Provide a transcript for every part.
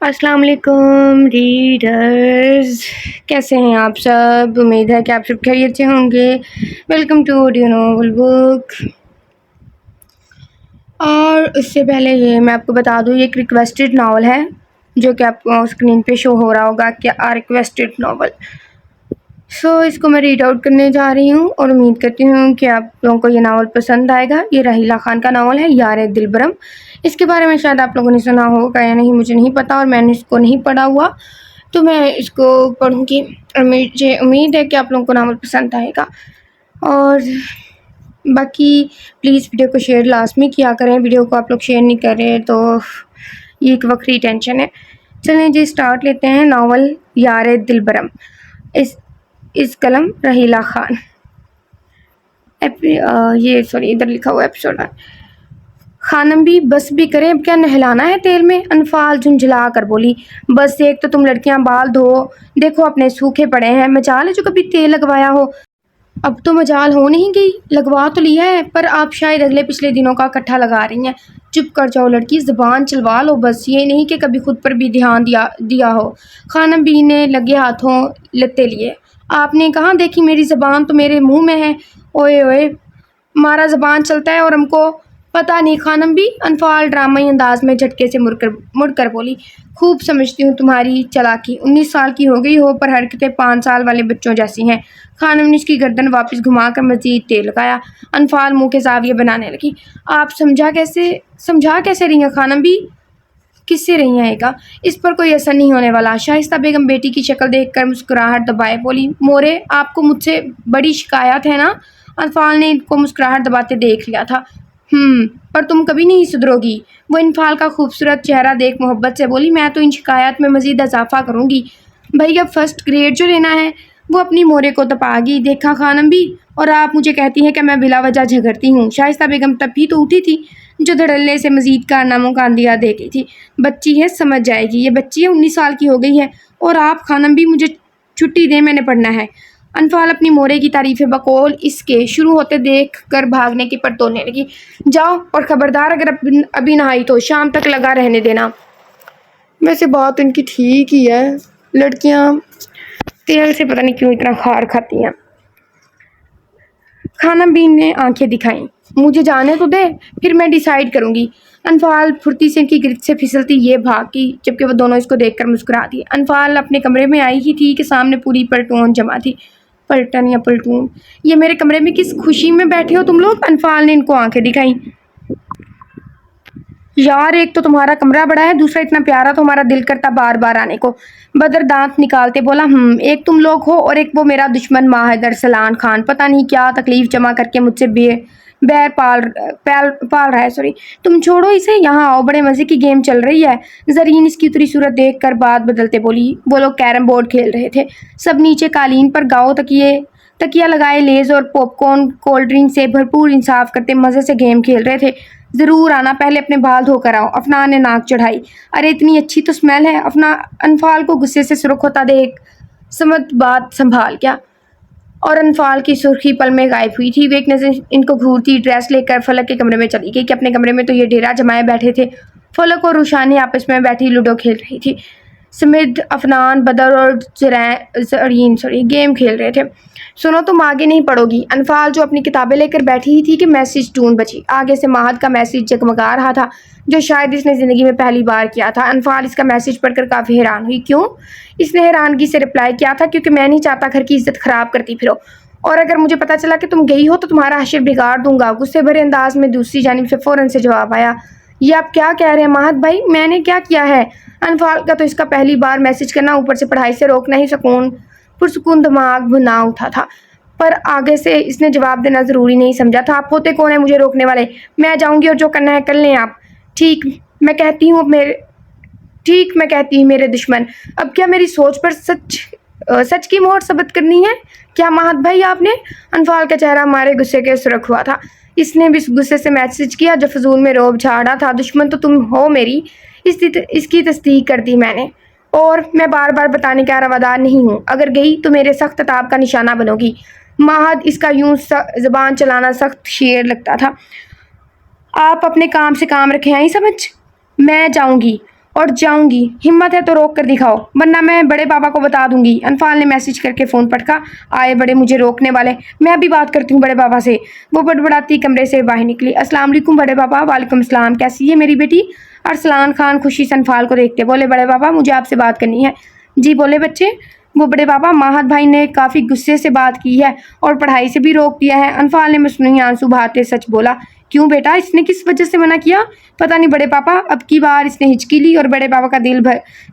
السلام علیکم ریڈرز، کیسے ہیں آپ سب؟ امید ہے کہ آپ سب خیریت سے ہوں گے۔ ویلکم ٹو آڈیو ناول بک۔ اور اس سے پہلے یہ میں آپ کو بتا دوں، یہ ایک ریکویسٹڈ ناول ہے جو کہ آپ کو اسکرین پہ شو ہو رہا ہوگا کہ ریکویسٹڈ ناول۔ اس کو میں ریڈ آؤٹ کرنے جا رہی ہوں اور امید کرتی ہوں کہ آپ لوگوں کو یہ ناول پسند آئے گا۔ یہ راحیلہ خان کا ناول ہے یار دلبرم۔ اس کے بارے میں شاید آپ لوگوں نے سنا ہوگا یا نہیں، مجھے نہیں پتا، اور میں نے اس کو نہیں پڑھا ہوا، تو میں اس کو پڑھوں گی اور مجھے امید ہے کہ آپ لوگوں کو ناول پسند آئے گا۔ اور باقی پلیز ویڈیو کو شیئر لازمی کیا کریں۔ ویڈیو کو آپ لوگ شیئر نہیں کر رہے تو یہ ایک وقتی ٹینشن ہے۔ چلیں جی اسٹارٹ لیتے ہیں۔ ناول یار دلبرم، اس قلم راحیلہ خان۔ ادھر لکھا ہوا ایپیسوڈ ہے۔ خانم بھی بس بھی کریں، اب کیا نہلانا ہے تیل میں؟ انفال جھنجھلا کر بولی۔ بس ایک تو تم لڑکیاں بال دھو دیکھو اپنے سوکھے پڑے ہیں، مجال ہے جو کبھی تیل لگوایا ہو؟ اب تو مجال ہو نہیں گئی، لگوا تو لیا ہے پر آپ شاید اگلے پچھلے دنوں کا اکٹھا لگا رہی ہیں۔ چپ کر جاؤ لڑکی، زبان چلوا لو بس، یہ نہیں کہ کبھی خود پر بھی دھیان دیا ہو۔ خانم بھی نے لگے ہاتھوں لتے لیے۔ آپ نے کہاں دیکھی میری زبان تو میرے منہ میں ہے۔ اوئے اوئے مارا زبان چلتا ہے اور ہم کو پتہ نہیں۔ خانم بھی انفال ڈرامائی انداز میں جھٹکے سے مڑ کر بولی۔ خوب سمجھتی ہوں تمہاری چالاکی، 19 سال کی ہو گئی ہو پر حرکتیں 5 سال والے بچوں جیسی ہیں۔ خانم نے اس کی گردن واپس گھما کر مزید تیل لگایا۔ انفال منہ کے زاویے بنانے لگی۔ آپ سمجھا کیسے رہی ہیں خانم بھی؟ کس سے رہی ہیں گا؟ اس پر کوئی اثر نہیں ہونے والا۔ شائستہ بیگم بیٹی کی شکل دیکھ کر مسکراہٹ دبائے بولی۔ مورے آپ کو مجھ سے بڑی شکایت ہے نا؟ انفال نے ان کو مسکراہٹ دباتے دیکھ لیا تھا۔ پر تم کبھی نہیں سدھرو گی۔ وہ انفال کا خوبصورت چہرہ دیکھ محبت سے بولی۔ میں تو ان شکایات میں مزید اضافہ کروں گی۔ بھائی اب فرسٹ گریڈ جو لینا ہے وہ اپنی مورے کو تپا گی۔ دیکھا خانم بھی، اور آپ مجھے کہتی ہیں کہ میں بلا وجہ جھگڑتی ہوں۔ شائستہ بیگم تب ہی تو اٹھی تھی جو دھڑلے سے مزید کارناموں کا اندیہ دے گئی تھی۔ بچی ہے، سمجھ جائے گی، یہ بچی ہے، 19 سال کی ہو گئی ہے۔ اور آپ خانم بھی مجھے چھٹی دیں، میں نے پڑھنا ہے۔ انفال اپنی مورے کی تعریف بقول اس کے شروع ہوتے دیکھ کر بھاگنے کی پڑتولنے لگی۔ جاؤ اور خبردار اگر ابھی نہائی تو شام تک لگا رہنے دینا۔ ویسے بات ان کی ٹھیک ہی ہے، لڑکیاں تیل سے پتہ نہیں کیوں اتنا خار کھاتی ہیں۔ خانم بین نے آنکھیں دکھائیں۔ مجھے جانے تو دے، پھر میں ڈیسائیڈ کروں گی۔ انفال پھرتی سے ان کی گرفت سے پھسلتی یہ بھاگ گئی، جبکہ وہ دونوں اس کو دیکھ کر مسکرا دی۔ انفال اپنے کمرے میں آئی ہی تھی کہ سامنے پوری پلٹون جمع تھی۔ پلٹن یا پلٹون، یہ میرے کمرے میں کس خوشی میں بیٹھے ہو تم لوگ؟ انفال نے ان کو آنکھیں دکھائیں۔ یار ایک تو تمہارا کمرہ بڑا ہے، دوسرا اتنا پیارا تو ہمارا دل کرتا بار بار آنے کو۔ بدر دانت نکالتے بولا۔ ایک تم لوگ ہو اور ایک وہ میرا دشمن ماہد ارسلان خان، پتہ نہیں کیا تکلیف جمع کر کے مجھ سے بیر پال رہا ہے۔ تم چھوڑو اسے، یہاں آؤ، بڑے مزے کی گیم چل رہی ہے۔ زرین اس کی اتری صورت دیکھ کر بات بدلتے بولی۔ وہ لوگ کیرم بورڈ کھیل رہے تھے۔ سب نیچے قالین پر گاؤ تکیا لگائے لیز اور پاپ کارن کولڈ ڈرنک سے بھرپور انصاف کرتے مزے سے گیم کھیل رہے تھے۔ ضرور آنا، پہلے اپنے بال دھو کر آؤ، افنان نے ناک چڑھائی۔ ارے اتنی اچھی تو اسمیل ہے۔ انفال کو غصے سے سرخ ہوتا دیکھ سمت بات سنبھال گیا اور انفال کی سرخی پل میں غائب ہوئی تھی۔ وہ ایک نظر ان کو گھورتی ڈریس لے کر فلک کے کمرے میں چلی گئی کہ اپنے کمرے میں تو یہ ڈیرا جمائے بیٹھے تھے۔ فلک اور روشانی آپس میں بیٹھی لوڈو کھیل رہی تھی۔ سمدھ، افنان، بدر اور زرین گیم کھیل رہے تھے۔ سنو تم آگے نہیں پڑھو گی۔ انفال جو اپنی کتابیں لے کر بیٹھی ہی تھی کہ میسج ٹون بجی۔ آگے سے ماہد کا میسج جگمگا رہا تھا جو شاید اس نے زندگی میں پہلی بار کیا تھا۔ انفال اس کا میسج پڑھ کر کافی حیران ہوئی۔ کیوں؟ اس نے حیرانگی سے رپلائی کیا تھا، کیونکہ میں نہیں چاہتا گھر کی عزت خراب کرتی پھرو، اور اگر مجھے پتا چلا کہ تم گئی ہو تو تمہارا حشر بگاڑ دوں گا۔ غصے بھرے انداز میں دوسری جانب سے فوراً سے جواب آیا۔ یہ آپ کیا کہہ رہے ہیں ماہد بھائی؟ میں نے کیا کیا ہے؟ انفال کا تو اس کا پہلی بار میسج کرنا، اوپر سے پڑھائی سے روکنا ہی پرسکون دماغ بنا اٹھا تھا، پر آگے سے اس نے جواب دینا ضروری نہیں سمجھا تھا۔ آپ ہوتے کون ہیں مجھے روکنے والے؟ میں جاؤں گی اور جو کرنا ہے کر لیں آپ۔ ٹھیک میں کہتی ہوں میرے دشمن۔ اب کیا میری سوچ پر سچ کی مہر ثبت کرنی ہے کیا ماہد بھائی آپ نے؟ انفال کا چہرہ ہمارے غصے کے سرخ ہوا تھا۔ اس نے بھی غصے سے میسج کیا جو فضول میں روب جھاڑا تھا۔ دشمن تو تم ہو میری، اس کی تصدیق کر دی میں نے، اور میں بار بار بتانے کا روادار نہیں ہوں۔ اگر گئی تو میرے سخت عتاب کا نشانہ بنو گی۔ ماہد اس کا یوں زبان چلانا سخت شیر لگتا تھا۔ آپ اپنے کام سے کام رکھیں، آئی سمجھ؟ میں جاؤں گی और जाऊंगी, हिम्मत है तो रोक कर दिखाओ वरना मैं बड़े पापा को बता दूंगी। अनफाल ने मैसेज करके फ़ोन पटका। आए बड़े मुझे रोकने वाले, मैं अभी बात करती हूँ बड़े पापा से। वो बड़बड़ाती कमरे से बाहर निकली। अस्सलाम वालेकुम बड़े पापा। वालेकुम सलाम, कैसी है मेरी बेटी? अरसलान खान खुशी से अनफाल को देखते बोले, बड़े पापा मुझे आपसे बात करनी है। जी बोले बच्चे। वो बड़े पापा, माहद भाई ने काफ़ी गुस्से से बात की है और पढ़ाई से भी रोक दिया है। अनफाल ने मसनूई आंसू बहाते सच बोला। क्यों बेटा, इसने किस वजह से मना किया? पता नहीं बड़े पापा, अब की बार इसने हिचकी ली और बड़े पापा का दिल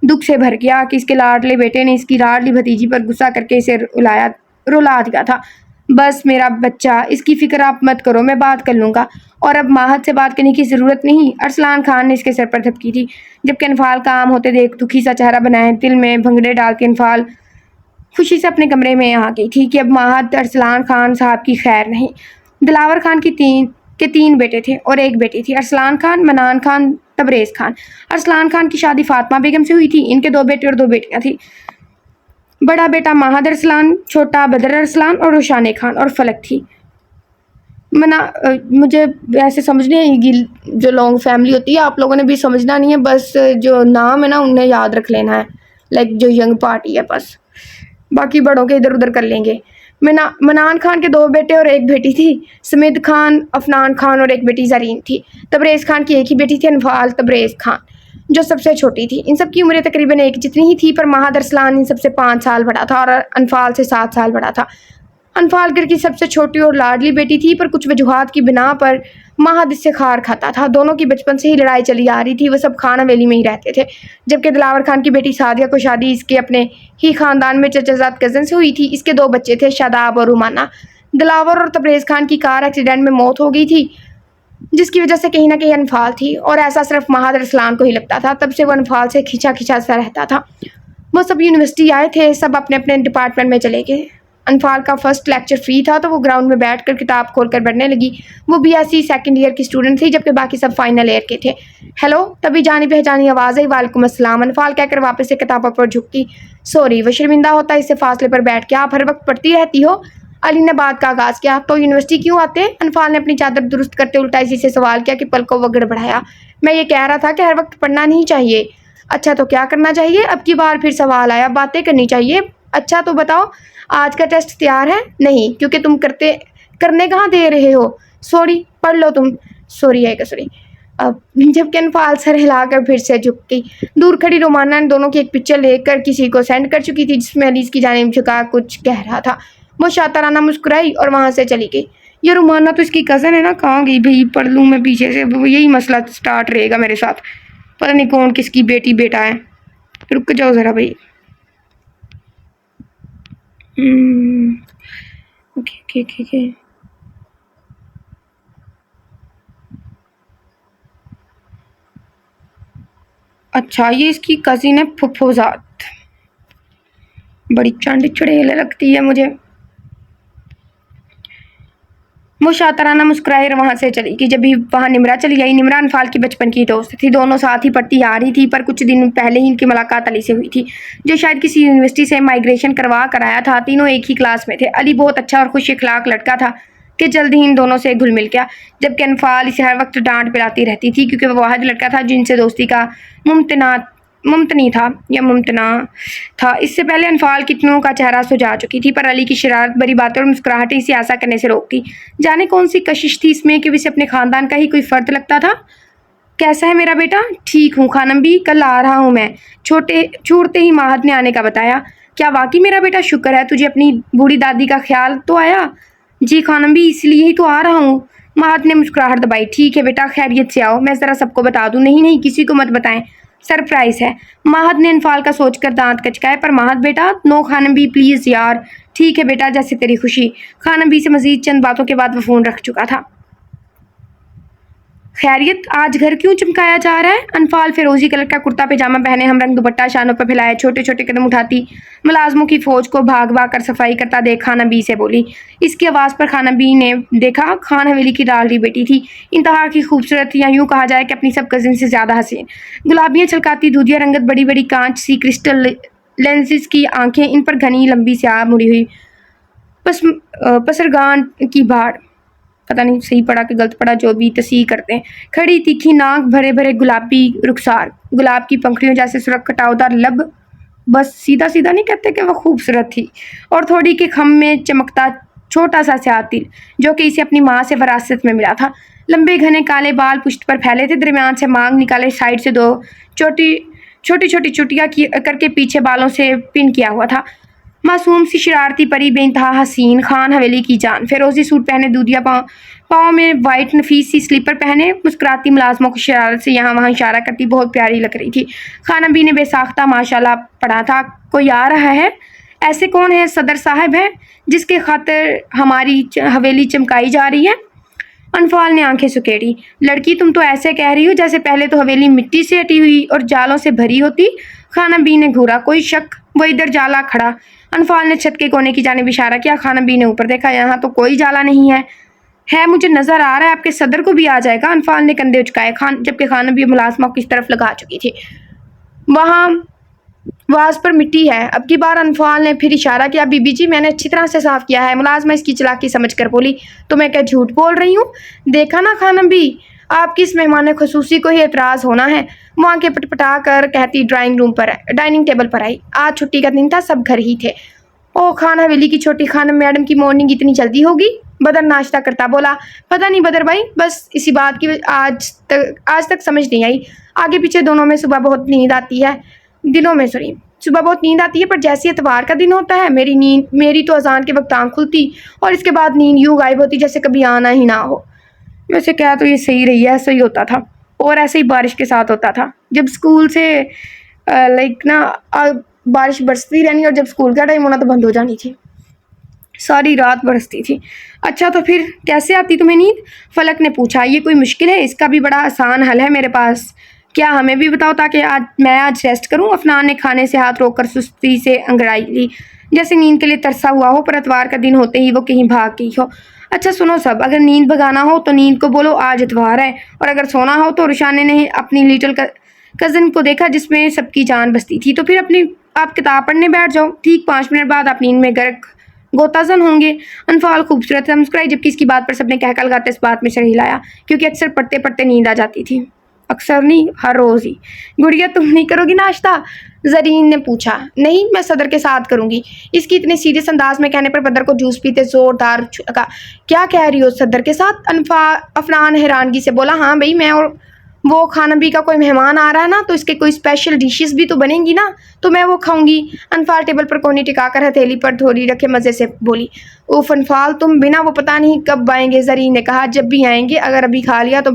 दुख से भर गया कि इसके लाडले बेटे ने इसकी लाडली भतीजी पर गुस्सा करके इसे रुला दिया था। बस मेरा बच्चा, इसकी फिक्र आप मत करो, मैं बात कर लूँगा और अब माहद से बात करने की ज़रूरत नहीं। अरसलान खान ने इसके सर पर थपकी थी। जबकि अनफाल काम होते देख दुखी सा चेहरा बनाए दिल में भंगड़े डाल के अनफाल खुशी से अपने कमरे में आ गई थी कि अब माहद अरसलान खान साहब की खैर नहीं। दिलावर खान के तीन बेटे थे और एक बेटी थी, अरसलान खान, मनान खान, तबरेज़ खान। अरसलान खान की शादी फातिमा बेगम से हुई थी। इनके 2 बेटे और 2 बेटियां थी। बड़ा बेटा माहद अरसलान, छोटा बदर अरसलान और रुशाने खान और फलक थी। मुझे ऐसे समझ नहीं आएगी, जो लॉन्ग फैमिली होती है आप लोगों ने भी समझना नहीं है, बस जो नाम है ना उन्हें याद रख लेना है, लाइक जो यंग पार्टी है बस, बाकी बड़ों के इधर उधर कर लेंगे। मनान खान के 2 बेटे और 1 बेटी थी। समीद खान, अफनान खान और 1 बेटी जरीन थी। तबरेज़ खान की एक ही बेटी थी, अनफाल तबरेज़ खान, जो सबसे छोटी थी। इन सब की उम्रें तकरीबन एक जितनी ही थी, पर माहद अरसलान इन सबसे 5 साल बड़ा था और अनफाल से 7 साल बड़ा था। अनफाल घर की सबसे छोटी और लाडली बेटी थी, पर कुछ वजूहात की बिना पर माहद इससे खार खाता था। दोनों की बचपन से ही लड़ाई चली आ रही थी। वो सब खान हवेली में ही रहते थे। जबकि दिलावर खान की बेटी सादिया को शादी इसके अपने ही ख़ानदान में चचाजाद कज़न से हुई थी। इसके 2 बच्चे थे, शादाब और रुमाना। दिलावर और तबरेज़ खान की कार एक्सीडेंट में मौत हो गई थी, जिसकी वजह से कहीं ना कहीं अनफाल थी, और ऐसा सिर्फ माहद अरसलान को ही लगता था। तब से वो अनफाल से खिंचा खिंचा सा रहता था। वो सब यूनिवर्सिटी आए थे, सब अपने अपने डिपार्टमेंट में चले गए। अनफाल का फर्स्ट लेक्चर फ्री था तो वो ग्राउंड में बैठकर किताब खोलकर पढ़ने लगी। वो बीएससी सेकंड ईयर की स्टूडेंट थी, जबकि बाकी सब फाइनल ईयर के थे। हेलो, तभी जानी पहचानी आवाज़ आई, वालेकुम अस्सलाम। अनफाल कहकर वापस से किताबों पर झुकती। सॉरी, वो शर्मिंदा होता इससे फासले पर बैठ के, आप हर वक्त पढ़ती रहती हो? अली ने बात का आगाज़ किया। तो यूनिवर्सिटी क्यों आते? अनफाल ने अपनी चादर दुरुस्त करते उल्टा इसी से सवाल किया कि पलकों वो गड़बड़ाया। मैं ये कह रहा था कि हर वक्त पढ़ना नहीं चाहिए। अच्छा तो क्या करना चाहिए? अब की बार फिर सवाल आया। बातें करनी चाहिए। अच्छा तो बताओ, आज का टेस्ट तैयार है? नहीं, क्योंकि तुम करने कहाँ दे रहे हो। सॉरी, पढ़ लो तुम। सॉरी है सॉरी। अब जबकि अनफाल सर हिलाकर फिर से झुक गई। दूर खड़ी रोमाना ने दोनों की एक पिक्चर लेकर किसी को सेंड कर चुकी थी, जिसमें अलीस की जानिब झुका कुछ कह रहा था। वो शाताराना मुस्कुराई और वहाँ से चली गई। ये रोमाना तो इसकी कज़न है ना, कहाँ गई भाई? पढ़ लूँ मैं पीछे से, यही मसला स्टार्ट रहेगा मेरे साथ। पता नहीं कौन किसकी बेटी बेटा है। रुक जाओ ज़रा भाई। ओके। अच्छा, ये इसकी कज़िन है फुफोजात। बड़ी चंड चुड़ैल लगती है मुझे। वो शातराना मुस्कुराए और वहाँ से चली गई। जब भी वहाँ निमरा चली आई। निमरा अनफाल की बचपन की दोस्त थी। दोनों साथ ही पढ़ती आ रही थी, पर कुछ दिन पहले ही इनकी मुलाकात अली से हुई थी, जो शायद किसी यूनिवर्सिटी से माइग्रेशन करवा कर आया था। तीनों एक ही क्लास में थे। अली बहुत अच्छा और खुश अखलाक लड़का था कि जल्द ही इन दोनों से घुल मिल गया, जबकि अनफाल इसे हर वक्त डांट पिलाती रहती थी, क्योंकि वह वाहिद लड़का था जिनसे दोस्ती का मुमतना था। इससे पहले अनफाल कितनों का चेहरा सुझा चुकी थी, पर अली की शरारत भरी बातें और मुस्कुराहटें इसे ऐसा करने से रोकती। जाने कौन सी कशिश थी इसमें कि इसे अपने खानदान का ही कोई फर्द लगता था। कैसा है मेरा बेटा? ठीक हूँ खानम भी, कल आ रहा हूँ मैं। छूटते ही माहद ने आने का बताया। क्या वाकई मेरा बेटा? शुक्र है, तुझे अपनी बूढ़ी दादी का ख्याल तो आया। जी खानम भी, इसलिए ही तो आ रहा हूँ। माहद ने मुस्कुराहट दबाई। ठीक है बेटा, खैरियत से आओ, मैं ज़रा सबको बता दूँ। नहीं, किसी को मत बताएं, सरप्राइज है। माहद ने अनफाल का सोचकर दांत कचकाए। पर माहद बेटा, नो खानम भी प्लीज़ यार। ठीक है बेटा, जैसे तेरी खुशी। खानम भी से मजीद चंद बातों के बाद वो फ़ोन रख चुका था। खैरियत, आज घर क्यों चमकाया जा रहा है? अनफाल फिरोजी कलर का कुर्ता पैजामा पहने, हमरंग दुपट्टा शानों पर फैलाए, छोटे छोटे कदम उठाती मुलाजमों की फौज को भाग भाग कर सफाई करता देख खाना बी से बोली। इसकी आवाज़ पर खाना बी ने देखा खान हवेली की लाडली बेटी थी, इंतहा की खूबसूरत, या यूँ कहा जाए कि अपनी सब कजिन से ज़्यादा हसीन। गुलाबियाँ छलकाती दूधिया रंगत, बड़ी बड़ी कांच सी क्रिस्टल लेंसेज की आंखें, इन पर घनी लंबी स्याह मुड़ी हुई पसरगान की भाड़, پتہ نہیں صحیح پڑھا کہ غلط پڑھا، جو بھی تصحیح کرتے ہیں. کھڑی تیکھی ناک، بھرے بھرے گلابی رخسار، گلاب کی پنکھڑیوں جیسے سرخ کٹاؤدار لب، بس سیدھا سیدھا نہیں کہتے کہ وہ خوبصورت تھی. اور تھوڑی کے خم میں چمکتا چھوٹا سا سیاہ تل جو کہ اسے اپنی ماں سے وراثت میں ملا تھا. لمبے گھنے کالے بال پشت پر پھیلے تھے، درمیان سے مانگ نکالے، سائڈ سے دو چھوٹی چھوٹی چٹیاں کر کے پیچھے بالوں سے پن کیا ہوا تھا. معصوم سی شرارتی پری، بے انتہا حسین، خان حویلی کی جان. فیروزی سوٹ پہنے، دودھیا پاؤں میں وائٹ نفیس سی سلیپر پہنے، مسکراتی ملازموں کو شرارت سے یہاں وہاں اشارہ کرتی بہت پیاری لگ رہی تھی. خانم بی نے بے ساختہ ماشاءاللہ پڑھا تھا. کوئی آ رہا ہے؟ ایسے کون ہے؟ صدر صاحب ہیں جس کے خاطر ہماری حویلی چمکائی جا رہی ہے. انفال نے آنکھیں سکیڑی. لڑکی تم تو ایسے کہہ رہی ہو جیسے پہلے تو حویلی مٹی سے ہٹی ہوئی اور جالوں سے بھری ہوتی. خانم بی نے گھورا. کوئی شک؟ وہ ادھر جالا کھڑا. انفال نے چھت کے کونے کی جانب اشارہ کیا. خانم بی نے اوپر دیکھا. یہاں تو کوئی جالا نہیں ہے. مجھے نظر آ رہا ہے آپ کے صدر کو بھی آ جائے گا. انفال نے کندھے اچکائے جبکہ خانم بی ملازمہ کی طرف لگا چکی تھی. وہاں واز پر مٹی ہے. اب کی بار انفال نے پھر اشارہ کیا. بی بی جی میں نے اچھی طرح سے صاف کیا ہے. ملازمہ اس کی چالاکی سمجھ کر بولی. تو میں کیا جھوٹ بول رہی ہوں؟ دیکھا نا خانم بی، آپ کی اس مہمان خصوصی کو ہی اعتراض ہونا ہے. وہ آنکھیں پٹپٹا کر کہتی ڈائننگ ٹیبل پر آئی. آج چھٹی کا دن تھا، سب گھر ہی تھے. او خان حویلی کی چھوٹی خانم میڈم کی مارننگ اتنی جلدی ہوگی؟ بدر ناشتہ کرتا بولا. پتہ نہیں بدر بھائی، بس اسی بات کی آج تک سمجھ نہیں آئی. آگے پیچھے دونوں میں صبح بہت نیند آتی ہے، صبح بہت نیند آتی ہے، پر جیسی اتوار کا دن ہوتا ہے میری تو اذان کے وقت آنکھ کھلتی اور اس کے بعد نیند یوں غائب ہوتی جیسے کبھی آنا ہی نہ ہو. ویسے کیا تو یہ صحیح رہی ہے، ایسا ہی ہوتا تھا. اور ایسے ہی بارش کے ساتھ ہوتا تھا. جب اسکول سے بارش برستی رہنی اور جب اسکول کا ٹائم ہونا تو بند ہو جانی تھی. ساری رات برستی تھی. اچھا تو پھر کیسے آتی تمہیں نیند؟ فلک نے پوچھا. یہ کوئی مشکل ہے؟ اس کا بھی بڑا آسان حل ہے میرے پاس. کیا ہمیں بھی بتاؤ تاکہ میں آج ریسٹ کروں. افنان نے کھانے سے ہاتھ روک کر سستی سے انگڑائی لی جیسے نیند کے لیے ترسا ہوا ہو، پر اتوار کا دن ہوتے ہی وہ کہیں بھاگ گئی ہو. اچھا سنو سب، اگر نیند بھگانا ہو تو نیند کو بولو آج اتوار ہے، اور اگر سونا ہو تو رشانے نے اپنی لٹل کزن کو دیکھا جس میں سب کی جان بستی تھی. تو پھر آپ کتاب پڑھنے بیٹھ جاؤ. ٹھیک 5 منٹ بعد آپ نیند میں گرک گوتازن ہوں گے. انفال خوبصورت سے مسکرائی جبکہ اس کی بات پر سب نے کہہ لگاتے اس بات میں سر ہلایا کیونکہ اکثر پڑھتے پڑھتے نیند آ جاتی تھی. اکثر نہیں، ہر روز ہی. گڑیا تم نہیں کرو گی ناشتہ؟ زرین نے پوچھا. نہیں، میں صدر کے ساتھ کروں گی. اس کی اتنے سیریس انداز میں کہنے پر بدر کو جوس پیتے زوردار لگا. کیا کہہ رہی ہو؟ صدر کے ساتھ؟ افنان حیرانگی سے بولا. ہاں بھائی، میں اور وہ خانم بی کا کوئی مہمان آ رہا ہے نا، تو اس کے کوئی اسپیشل ڈشز بھی تو بنیں گی نا، تو میں وہ کھاؤں گی. انفال ٹیبل پر کونی ٹکا کر ہتھیلی پر دھوری رکھے مزے سے بولی. اوف انفال، تم بنا وہ پتہ نہیں کب آئیں گے. زرین نے کہا. جب بھی آئیں گے. اگر ابھی کھا لیا تو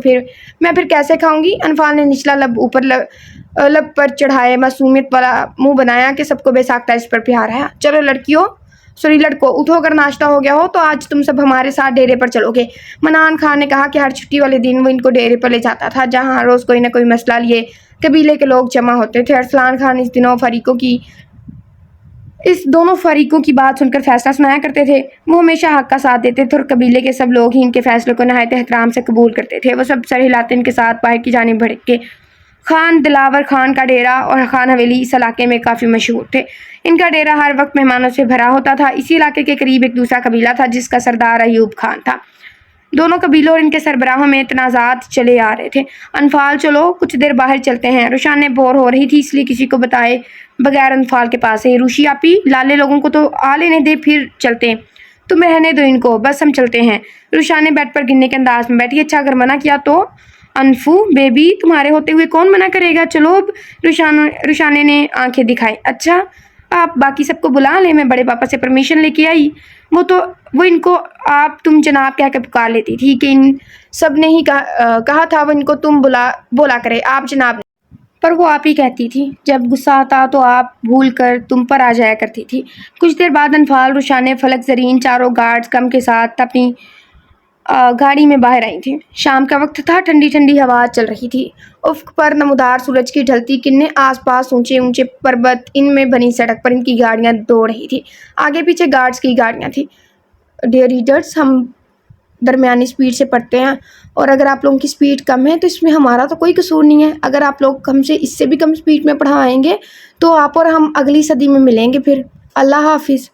میں پھر کیسے کھاؤں گی؟ انفال نے نچلا لب اوپر لب پر چڑھائے معصومیت والا منہ بنایا کہ سب کو بے ساختہ اس پر پیار ہے. چلو لڑکو اٹھو. اگر ناشتہ ہو گیا ہو تو آج تم سب ہمارے ساتھ ڈیرے پر چلو گے. منان خان نے کہا کہ ہر چھٹی والے دن وہ ان کو ڈیرے پر لے جاتا تھا جہاں روز کوئی نہ کوئی مسئلہ لیے قبیلے کے لوگ جمع ہوتے تھے. ارسلان خان اس دونوں فریقوں کی بات سن کر فیصلہ سنایا کرتے تھے. وہ ہمیشہ حق کا ساتھ دیتے تھے اور قبیلے کے سب لوگ ہی ان کے فیصلوں کو نہایت احترام سے قبول کرتے تھے. وہ سب سر ہلاتے ان کے ساتھ باہر کی جانب بھڑک کے. خان دلاور خان کا ڈیرا اور خان حویلی اس علاقے میں کافی مشہور تھے. ان کا ڈیرا ہر وقت مہمانوں سے بھرا ہوتا تھا. اسی علاقے کے قریب ایک دوسرا قبیلہ تھا جس کا سردار ایوب خان تھا. دونوں قبیلوں اور ان کے سربراہوں میں تنازعات چلے آ رہے تھے. انفال چلو کچھ دیر باہر چلتے ہیں. رشان نے بور ہو رہی تھی اس لیے کسی کو بتائے بغیر انفال کے پاس ہے. روشی آپی، لالے لوگوں کو تو آ لینے دے، پھر چلتے ہیں. تم رہنے دو ان کو، بس ہم چلتے ہیں. رشان نے بیڈ پر گرنے کے انداز میں بیٹھی. اچھا اگر منع کیا تو؟ انفو بیبی، تمہارے ہوتے ہوئے کون منع کرے گا؟ چلو اب. رشانے نے آنکھیں دکھائی. اچھا آپ باقی سب کو بلا لیں، میں بڑے پاپا سے پرمیشن لے کے آئی. وہ ان کو آپ تم جناب کہہ کے پکار لیتی تھی کہ ان سب نے ہی کہا تھا وہ ان کو تم بولا کرے، آپ جناب نے. پر وہ آپ ہی کہتی تھی. جب غصہ آتا تو آپ بھول کر تم پر آ جایا کرتی تھی. کچھ دیر بعد انفال، رشانے، فلک، زرین چاروں گارڈز کم کے ساتھ اپنی گاڑی میں باہر آئی تھی. شام کا وقت تھا. ٹھنڈی ٹھنڈی ہوا چل رہی تھی. افق پر نمودار سورج کی ڈھلتی کرنیں، آس پاس اونچے اونچے پربت، ان میں بنی سڑک پر ان کی گاڑیاں دوڑ رہی تھی. آگے پیچھے گارڈز کی گاڑیاں تھیں. ڈیئر ریڈرز، ہم درمیانی سپیڈ سے پڑھتے ہیں اور اگر آپ لوگوں کی سپیڈ کم ہے تو اس میں ہمارا تو کوئی قصور نہیں ہے. اگر آپ لوگ ہم سے اس سے بھی کم سپیڈ میں پڑھائیں گے تو آپ اور ہم اگلی صدی میں ملیں گے. پھر اللہ حافظ.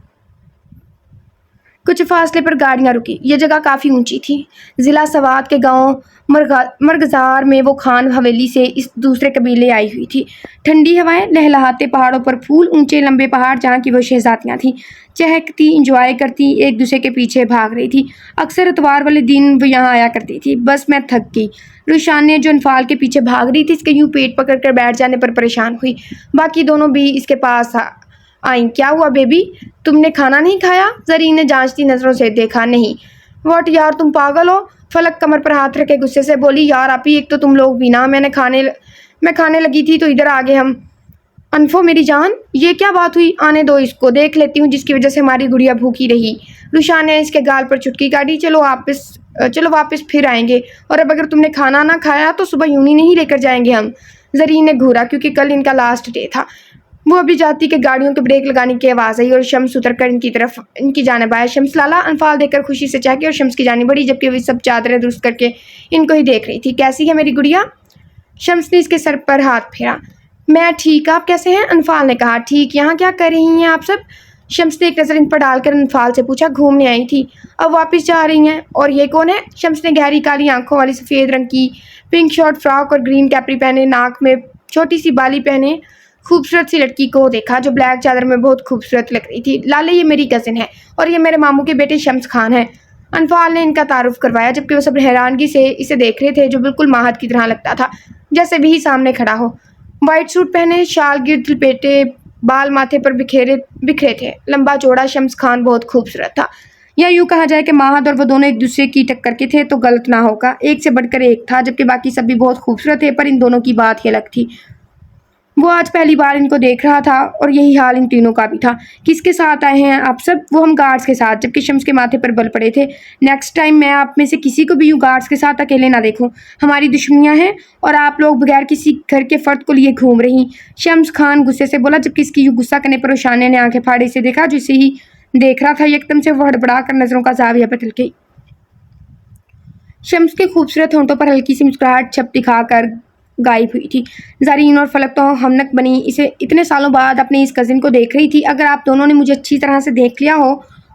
कुछ फासले पर गाड़ियां रुकी। ये जगह काफ़ी ऊंची थी। ज़िला सवात के गांव मरगजार में वो खान हवेली से इस दूसरे कबीले आई हुई थी। ठंडी हवाएं, लहलहाते पहाड़ों पर फूल, ऊंचे लंबे पहाड़ जहाँ की वो शहजादियाँ थीं, चहकती, इंजॉय करती, एक दूसरे के पीछे भाग रही थी। अक्सर इतवार वाले दिन वो यहाँ आया करती थी। बस मैं थक गई। रुशान ने जो अनफाल के पीछे भाग रही थी, इसके यूं पेट पकड़ कर बैठ जाने पर परेशान हुई। बाकी दोनों भी इसके पास आई। क्या हुआ बेबी, तुमने खाना नहीं खाया? जरीन ने जांचती नजरों से देखा। नहीं। व्हाट यार, तुम पागल हो? फलक कमर पर हाथ रखे गुस्से से बोली। यार आपी, एक तो तुम लोग भी ना, मैं खाने लगी थी तो इधर आ गए हम। अनफो मेरी जान, ये क्या बात हुई? आने दो इसको, देख लेती हूँ जिसकी वजह से हमारी गुड़िया भूखी रही। रुशान ने इसके गाल पर चुटकी काटी। चलो वापस फिर आएंगे, और अब अगर तुमने खाना ना खाया तो सुबह यूं ही नहीं लेकर जाएंगे हम। जरीन ने घूरा, क्योंकि कल इनका लास्ट डे था। वो अभी जाती कि गाड़ियों के ब्रेक लगाने की आवाज़ आई और शम्स उतरकर इनकी जानिब आया। शम्स लाला, अनफाल देखकर खुशी से चहकी और शम्स की जानिब बढ़ी, जबकि वो सब चादरें दुरुस्त करके इनको ही देख रही थी। कैसी है मेरी गुड़िया? शम्स ने इसके सर पर हाथ फेरा। मैं ठीक, आप कैसे हैं? अनफाल ने कहा। ठीक। यहाँ क्या कर रही हैं आप सब? शम्स ने एक नज़र इन पर डालकर अनफाल से पूछा। घूमने आई थी, अब वापस जा रही हैं। और ये कौन है? शम्स ने गहरी काली आंखों वाली सफ़ेद रंग की पिंक शॉर्ट फ्रॉक और ग्रीन कैपरी पहने, नाक में छोटी सी बाली पहने खूबसूरत सी लड़की को देखा, जो ब्लैक चादर में बहुत खूबसूरत लग रही थी। लाले, ये मेरी कज़िन है और ये मेरे मामू के बेटे शम्स खान है। अनफाल ने इनका तारुफ करवाया, जबकि वो सब हैरानगी से इसे देख रहे थे, जो बिल्कुल माहद की तरह लगता था, जैसे भी सामने खड़ा हो। वाइट सूट पहने, शाल गिर्द लपेटे, बाल माथे पर बिखरे थे। लंबा चौड़ा शम्स खान बहुत खूबसूरत था, या यूँ कहा जाए कि माहद और वो दोनों एक दूसरे की टक्कर के थे तो गलत ना होगा। एक से बढ़कर एक था, जबकि बाकी सब भी बहुत खूबसूरत थे, पर इन दोनों की बात ही अलग थी। वो आज पहली बार इनको देख रहा था और यही हाल इन तीनों का भी था। किसके साथ आए हैं आप सब? वो हम गार्ड्स के साथ, जबकि शम्स के माथे पर बल पड़े थे। नेक्स्ट टाइम मैं आप में से किसी को भी यूँ गार्ड्स के साथ अकेले ना देखूं। हमारी दुश्मनियां हैं और आप लोग बगैर किसी घर के फर्द को लिए घूम रही। शम्स खान गुस्से से बोला, जबकि इसकी यूँ गुस्सा करने पर रोशाने ने आंखें फाड़े से देखा, जो इसे ही देख रहा था। एकदम से वो हड़बड़ा कर नजरों का जाविया बदल गई। शम्स के खूबसूरत होंठों पर हल्की सी मुस्कुराहट छप दिखाकर गायब हुई थी। ज़रीन और फलक तो हमनक बनी इसे इतने सालों बाद अपनी इस कज़िन को देख रही थी। अगर आप दोनों ने मुझे अच्छी तरह से देख लिया हो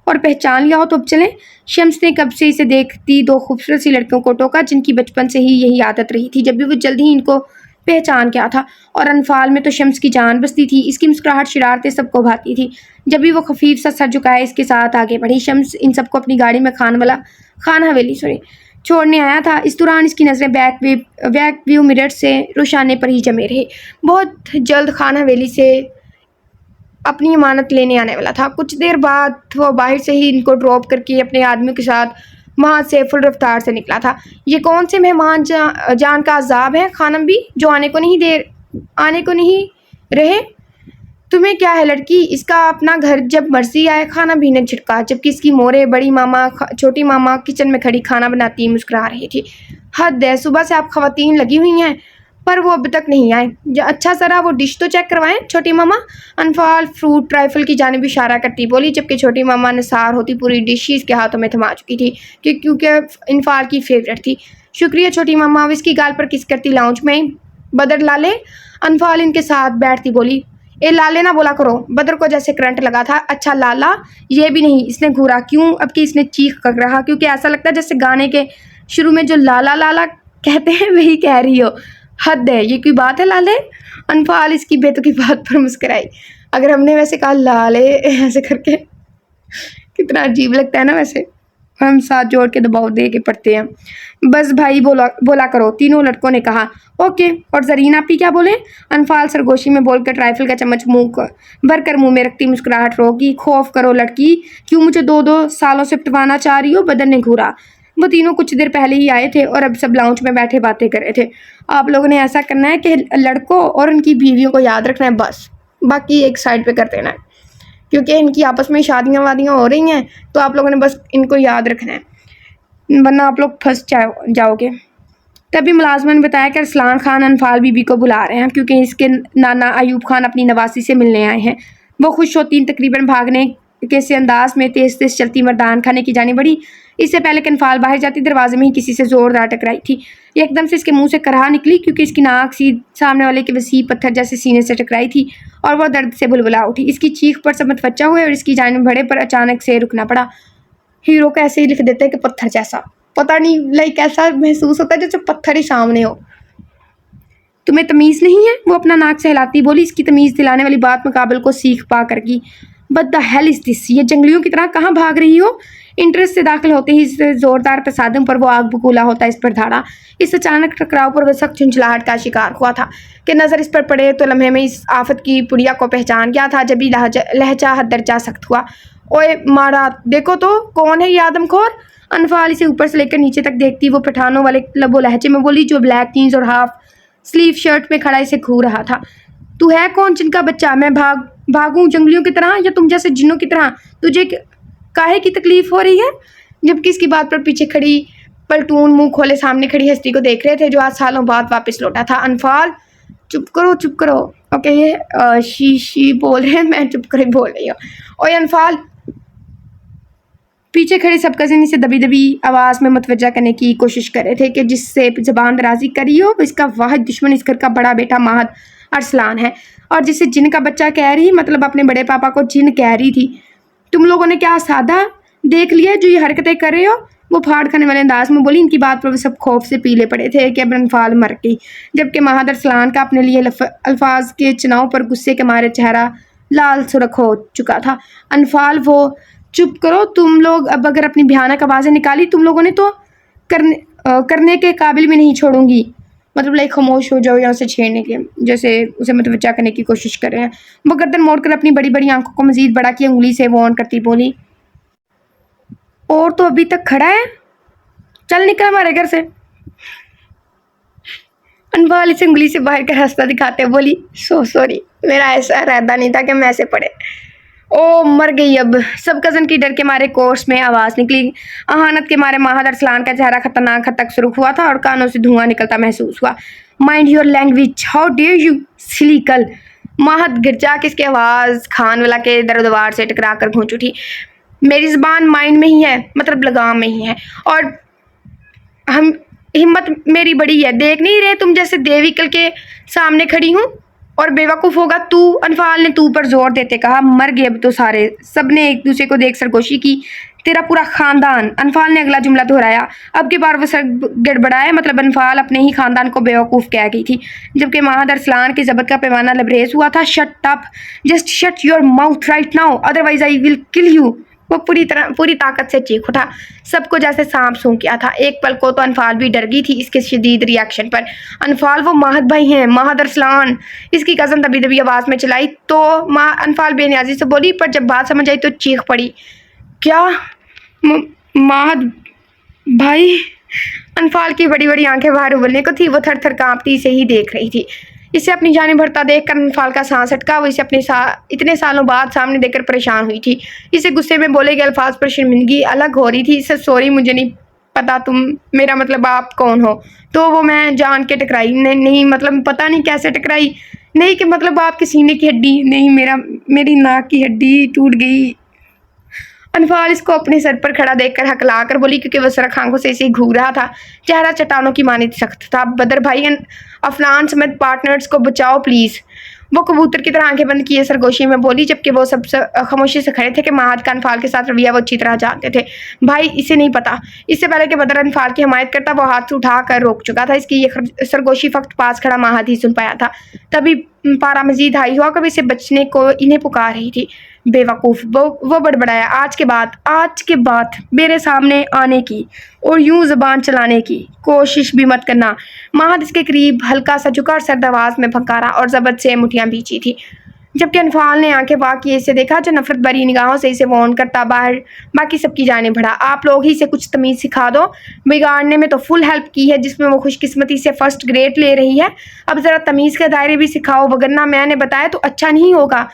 और पहचान लिया हो तो अब चलें। शम्स ने कब से इसे देखती दो खूबसूरत सी लड़कियों को टोका, जिनकी बचपन से ही यही आदत रही थी। जब भी वो जल्दी ही इनको पहचान गया था। और अनफाल में तो शम्स की जान बसती थी। इसकी मुस्कुराहट शरारतें सबको भाती थी। जब भी वो खफीफ सा सर झुकाए इसके साथ आगे बढ़ी। शम्स इन सबको अपनी गाड़ी में खान हवेली छोड़ने आया था। इस दौरान इसकी नज़रें बैक व्यू मिरर से रुशाने पर ही जमे रहे। बहुत जल्द खान हवेली से अपनी अमानत लेने आने वाला था। कुछ देर बाद वो बाहर से ही इनको ड्रॉप करके अपने आदमियों के साथ वहाँ से फुल रफ्तार से निकला था। ये कौन से मेहमान जान का अजाब है खानम भी, जो आने को नहीं रहे? तुम्हें क्या है लड़की, इसका अपना घर जब मर्जी आए। खाना भी ने झिड़का, जबकि इसकी मोरे बड़ी मामा छोटी मामा किचन में खड़ी खाना बनाती मुस्कुरा रही थी। हद है, सुबह से आप खवातीन लगी हुई हैं, पर वो अब तक नहीं आए। अच्छा जरा वो डिश तो चेक करवाएं छोटी मामा। अनफाल फ्रूट राइफल की जानिब इशारा करती बोली, जबकि छोटी मामा निसार होती पूरी डिश ही इसके हाथों में थमा चुकी थी, क्योंकि अनफाल की फेवरेट थी। शुक्रिया छोटी मामा। अब इसकी गाल पर किस करती लाउंज में। बदर लाले, अनफाल इनके साथ बैठती बोली। ए लाले ना बोला करो, बदर को जैसे करंट लगा था। अच्छा लाला, ये भी नहीं। इसने घूरा। क्यों? अब कि इसने चीख कर रहा, क्योंकि ऐसा लगता है जैसे गाने के शुरू में जो लाला लाला कहते हैं वही कह रही हो। हद है, ये कोई बात है लाले? अनफाल इसकी बेतुकी बात पर मुस्कुराई। अगर हमने वैसे कहा लाले ऐसे करके, कितना अजीब लगता है ना। वैसे हम साथ जोड़ के दबाव दे के पढ़ते हैं। बस भाई बोला करो, तीनों लड़कों ने कहा। ओके। और जरीन आपी क्या बोले? अनफाल सरगोशी में बोलकर राइफल का चम्मच भर कर मुंह में रखती मुस्कुराहट रोकी। खौफ करो लड़की, क्यों मुझे 2-2 सालों से पिटवाना चाह रही हो? बदन ने घूरा। वो तीनों कुछ देर पहले ही आए थे और अब सब लाउंज में बैठे बातें कर रहे थे। आप लोगों ने ऐसा करना है कि लड़कों और उनकी बीवियों को याद रखना है, बस बाकी एक साइड पे कर देना है, क्योंकि इनकी आपस में शादियां वादियां हो रही हैं, तो आप लोगों ने बस इनको याद रखना है, वरना आप लोग फंस जाओगे। तभी मुलाजमा ने बताया कि अरसलान खान अनफाल बीबी को बुला रहे हैं, क्योंकि इसके नाना अयूब खान अपनी नवासी से मिलने आए हैं। वो खुश होती तकरीबन भागने के से अंदाज में तेज तेज चलती मर्दान खाने की जानी बढ़ी। इससे पहले कि अनफाल बाहर जाती, दरवाजे में ही किसी से जोरदार टकराई थी। एकदम से इसके मुंह से कराह निकली, क्योंकि इसकी नाक सामने वाले के वसी पत्थर जैसे सीने से टकराई थी और वह दर्द से बुलबुला उठी। इसकी चीख पर सब मतवज्जा हुए और इसकी जानिब बढ़े, पर अचानक से रुकना पड़ा। हीरो को ऐसे ही लिख देते हैं कि पत्थर जैसा, पता नहीं लाइक ऐसा महसूस होता है जैसे पत्थर ही सामने हो। तुम्हें तमीज़ नहीं है? वो अपना नाक सहलाती बोली। इसकी तमीज़ दिलाने वाली बात मुकाबल को सीख पा कर की। But the hell is this, ये जंगलियों की तरह कहाँ भाग रही हो? इंटरेस्ट से दाखिल होते ही इस जोरदार तसादम पर वो आग बबूला होता इस पर धाड़ा। इस अचानक टकराव पर वह सख्त झुंझलाहट का शिकार हुआ था कि नज़र इस पर पड़े तो लम्हे में इस आफत की पुड़िया को पहचान गया था। जब ही लहजा हद दर्जा सख्त हुआ। ओए मारा, देखो तो कौन है ये आदमखोर? अनफाल इसे ऊपर से लेकर नीचे तक देखती वो पठानों वाले लबो लहजे में बोली, जो ब्लैक जीन्स और हाफ स्लीव शर्ट में खड़ा इसे घूर रहा था। तू है कौन जिनका बच्चा? मैं भागूं जंगलियों की तरह या तुम जैसे जिन्नों की तरह? तुझे काहे की तकलीफ हो रही है? जबकि इसकी बात पर पीछे खड़ी पलटून मुंह खोले सामने खड़ी हस्ती को देख रहे थे, जो आज सालों बाद वापस लौटा था। अनफाल चुप करो। ओके, ये शी बोल रहे हैं, मैं चुप कर बोल रही हूँ। ओए अनफाल, पीछे खड़े सब कज़िन इसे दबी दबी आवाज़ में मुतवज्जा करने की कोशिश कर रहे थे कि जिससे ज़बान दराजी करी हो इसका वाहिद दुश्मन इस घर का बड़ा बेटा महद अरसलान है, और जिसे जिन का बच्चा कह रही, मतलब अपने बड़े पापा को जिन कह रही थी। तुम लोगों ने क्या सादा देख लिया जो ये हरकतें कर रहे हो? वो फाड़ खाने वाले अंदाज में बोली। इनकी बात पर वो सब खौफ से पीले पड़े थे कि अब अनफाल मर गई, जबकि महद अरसलान का अपने लिए अल्फाज के चुनाव पर गुस्से के मारे चेहरा लाल सुर्ख हो चुका था। अनफाल, वो चुप करो तुम लोग, अब अगर अपनी भयानक आवाज़ें निकाली तुम लोगों ने तो करने के काबिल भी नहीं छोड़ूंगी। मतलब लाइक खामोश हो जाओ या उसे छेड़ने के जैसे उसे मुतवज्जा करने की कोशिश कर रहे हैं। वो गर्दन मोड़कर अपनी बड़ी बड़ी आंखों को मजीद बड़ा की उंगली से वो ऑन करती बोली, और तो अभी तक खड़ा है, चल निकल हमारे घर से। अनफाल इसे उंगली से बाहर का रास्ता दिखाते बोली, सॉरी, मेरा ऐसा इरादा नहीं था कि मैं ऐसे पड़े। ओ मर गई अब। सब कज़न की डर के मारे कोर्स में आवाज़ निकली। अहानत के मारे महद अरसलान का चेहरा खतरनाक हद तक सुर्ख हुआ था और कानों से धुआं निकलता महसूस हुआ। Mind your language, how dare you सिलीकल। महद गिरजा के इसकी आवाज़ खान वाला के दरदवार से टकरा कर गूंज उठी। मेरी ज़बान माइंड में ही है, मतलब लगाम में ही है, और हम हिम्मत मेरी बड़ी है। देख नहीं रहे तुम जैसे देवी कल के सामने खड़ी हूँ और बेवकूफ़ होगा तू। अनफाल ने तू पर जोर देते कहा, मर गए अब तो सारे। सब ने एक दूसरे को देख सरगोशी की। तेरा पूरा खानदान। अनफाल ने अगला जुमला दोहराया। अब की बार वो सर गड़बड़ाया, मतलब अनफाल अपने ही खानदान को बेवकूफ़ कह गई थी, जबकि महद अरसलान की ज़बत का पैमाना लबरेज हुआ था। Shut up, just shut your mouth right now, otherwise I will kill you. वो पूरी ताकत से चीख उठा, सबको जैसे सांप सूंघ गया था। एक पल को तो अनफाल भी डर गई थी इसके शदीद रिएक्शन पर। अनफाल, वो महद भाई हैं, महद अरसलान, इसकी कज़न दबी दबी आवाज़ में चिल्लाई। तो अनफाल बेनियाजी से बोली, पर जब बात समझ आई तो चीख पड़ी, क्या महद भाई? अनफाल की बड़ी बड़ी आंखें बाहर उबलने को थी। वो थर थर कांपती से ही देख रही थी। इसे अपनी जाने भरता देखकर अनफाल का सांस अटका। वो इसे अपने इतने सालों बाद सामने देखकर परेशान हुई थी। इसे गुस्से में बोले गए अल्फाज पर शर्मिंदगी अलग हो रही थी। इसे सॉरी, मुझे नहीं पता तुम, मेरा मतलब आप कौन हो। तो वो मैं जान के टकराई नहीं, मतलब पता नहीं कैसे टकराई। नहीं कि मतलब आपके सीने की हड्डी नहीं, मेरी नाक की हड्डी टूट गई। अनफाल इसको अपने सर पर खड़ा देखकर हकला कर बोली, क्योंकि वह सरख आंखों से इसे घूर रहा था। चेहरा चट्टानों की मानित सख्त था। बदर भाई, अफनान समेत पार्टनर्स को बचाओ प्लीज़। वो कबूतर की तरह आंखें बंद किए सरगोशी में बोली, जबकि वो सब खामोशी से खड़े थे कि महद का अनफाल के साथ रवैया वो अच्छी तरह जानते थे। भाई, इसे नहीं पता। इससे पहले कि बदर अनफाल की हमायत करता, वो हाथ उठा कर रोक चुका था। इसकी ये सरगोशी फक्त पास खड़ा महद ही सुन पाया था। तभी पारा मजीद हाई हुआ, कभी इसे बचने को इन्हें पुकार रही थी। बेवकूफ़, वो बड़बड़ाया, आज के बाद मेरे सामने आने की और यूं ज़बान चलाने की कोशिश भी मत करना। महद इसके करीब हल्का सा झुका और सर्द आवाज़ में फंकारा और ज़बत से मुठियाँ भींची थी, जबकि अनफाल ने आंखें वाक किए इसे देखा, जो नफरत भरी निगाहों से इसे वॉर्न करता बाहर बाकी सबकी जाने बढ़ा। आप लोग ही इसे कुछ तमीज़ सिखा दो। बिगाड़ने में तो फुल हेल्प की है, जिसमें वो खुशकिस्मती से फर्स्ट ग्रेड ले रही है। अब ज़रा तमीज़ के दायरे भी सिखाओ, वगरना मैंने बताया तो अच्छा नहीं होगा,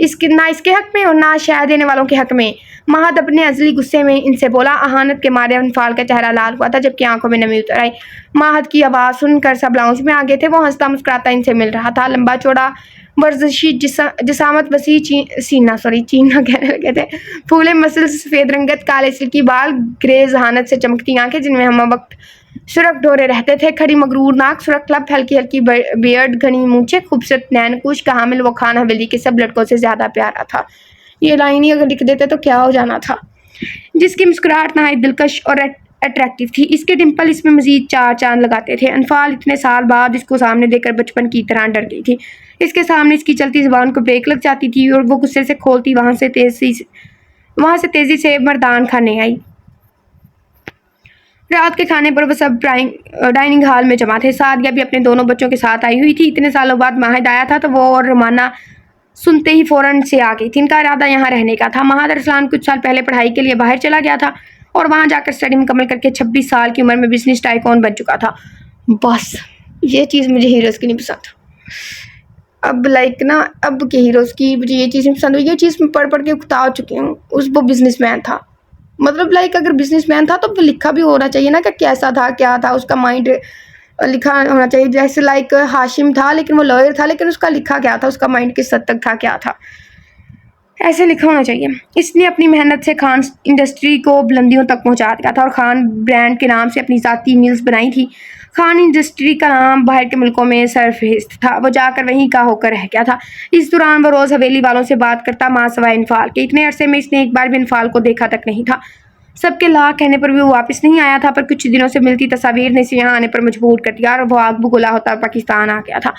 ना इसके हक में और ना शायद देने वालों के हक में। महद अपने अजली गुस्से में इनसे बोला। अहानत के मारे अनफाल का चेहरा लाल हुआ था, जबकि आंखों में नमी उतर आई। महद की आवाज़ सुनकर सब लाउंज में आ गए थे। वो हंसता मुस्कुराता इनसे मिल रहा था। लंबा चौड़ा वर्जिशी जिसामत, वसी चीना कहने लगे थे, फूले मसल्स, सफ़ेद रंगत, काले सिल्की बाल, ग्रे जहानत से चमकती आंखें जिनमें हम वक्त सुरख डोरे रहते थे, खड़ी मगरूर नाक, सुरख लब, हल्की हल्की बियर्ड, घनी मूंछें, खूबसूरत नैनकुश का हामिल वो खान हवेली के सब लड़कों से ज़्यादा प्यारा था। ये लाइन ही अगर लिख देते तो क्या हो जाना था। جس کی مسکراہٹ نہایت دلکش اور اٹریکٹیو تھی. اس کے ڈمپل اس میں مزید 4 چاند لگاتے تھے. انفال اتنے سال بعد اس کو سامنے دیکھ کر بچپن کی طرح ڈر گئی تھی. اس کے سامنے اس کی چلتی زبان کو بریک لگ جاتی تھی اور وہ غصے سے کھولتی وہاں سے تیزی سے مردان کھانے آئی. رات کے کھانے پر وہ سب ڈائننگ ہال میں جمع تھے. سعدیہ بھی اپنے دونوں بچوں کے ساتھ آئی ہوئی تھی. اتنے سالوں بعد ماہد آیا تھا تو وہ اور رومانہ سنتے ہی فوراً سے آ گئی تھی. ان کا ارادہ یہاں رہنے کا تھا. ماہد ارسلان کچھ سال پہلے پڑھائی کے لیے باہر چلا گیا تھا اور وہاں جا کر اسٹڈی مکمل کر کے 26 سال کی عمر میں بزنس ٹائکون بن چکا تھا. بس یہ چیز مجھے ہیروز کی نہیں پسند. اب کے ہیروز کی مجھے یہ چیز نہیں پسند ہوئی. یہ چیز میں پڑھ کے اکتا چکی ہوں. وہ بزنس مین تھا. اگر بزنس مین تھا تو لکھا بھی ہونا چاہیے نا کہ کیسا تھا, کیا تھا, اس کا مائنڈ لکھا ہونا چاہیے. جیسے ہاشم تھا لیکن وہ لائر تھا, لیکن اس کا لکھا کیا تھا, اس کا مائنڈ کس حد تک تھا, کیا تھا, ایسے لکھا ہونا چاہیے. اس نے اپنی محنت سے خان انڈسٹری کو بلندیوں تک پہنچا دیا تھا اور خان برانڈ کے نام سے اپنی ذاتی میلز بنائی تھی. خان انڈسٹری کا نام باہر کے ملکوں میں سرفہرست تھا. وہ جا کر وہیں کا ہو کر رہ گیا تھا. اس دوران وہ روز حویلی والوں سے بات کرتا, ماں سوائے انفال کے. اتنے عرصے میں اس نے ایک بار بھی انفال کو دیکھا تک نہیں تھا. سب کے لاکھ کہنے پر بھی وہ واپس نہیں آیا تھا, پر کچھ دنوں سے ملتی تصاویر نے اسے یہاں آنے پر مجبور کر دیا اور وہ آگ بگولا ہوتا پاکستان آ گیا تھا.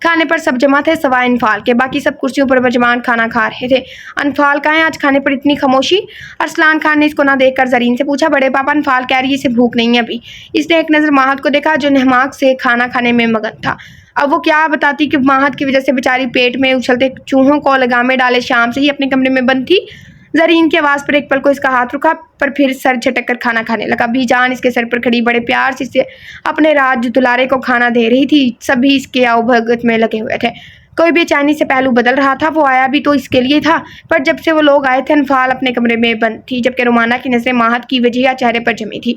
کھانے پر سب جمع تھے سوائے انفال کے. باقی سب کرسیوں پر مجمان کھانا کھا رہے تھے. انفال کہاں ہے؟ آج کھانے پر اتنی خاموشی. ارسلان خان نے اس کو نہ دیکھ کر زرین سے پوچھا. بڑے پاپا, انفال کہہ رہی ہے اسے بھوک نہیں ہے ابھی. اس نے ایک نظر ماہد کو دیکھا جو نہماک سے کھانا کھانے میں مگن تھا. اب وہ کیا بتاتی کہ ماہد کی وجہ سے بیچاری پیٹ میں اچھلتے چوہوں کو لگامے ڈالے شام سے ہی اپنے کمرے میں بند تھی. زرین کی آواز پر ایک پل کو اس کا ہاتھ رکا, پر پھر سر جھٹک کر کھانا کھانے لگا. بھی جان اس کے سر پر کھڑی بڑے پیار سے اسے اپنے راج دلارے کو کھانا دے رہی تھی. سبھی اس کے آؤ بھگت میں لگے ہوئے تھے. کوئی بے چینی سے پہلو بدل رہا تھا. وہ آیا بھی تو اس کے لیے تھا, پر جب سے وہ لوگ آئے تھے انفال اپنے کمرے میں بند تھی, جبکہ رومانہ کی نظریں ماہد کی وجیہہ چہرے پر جمی تھی,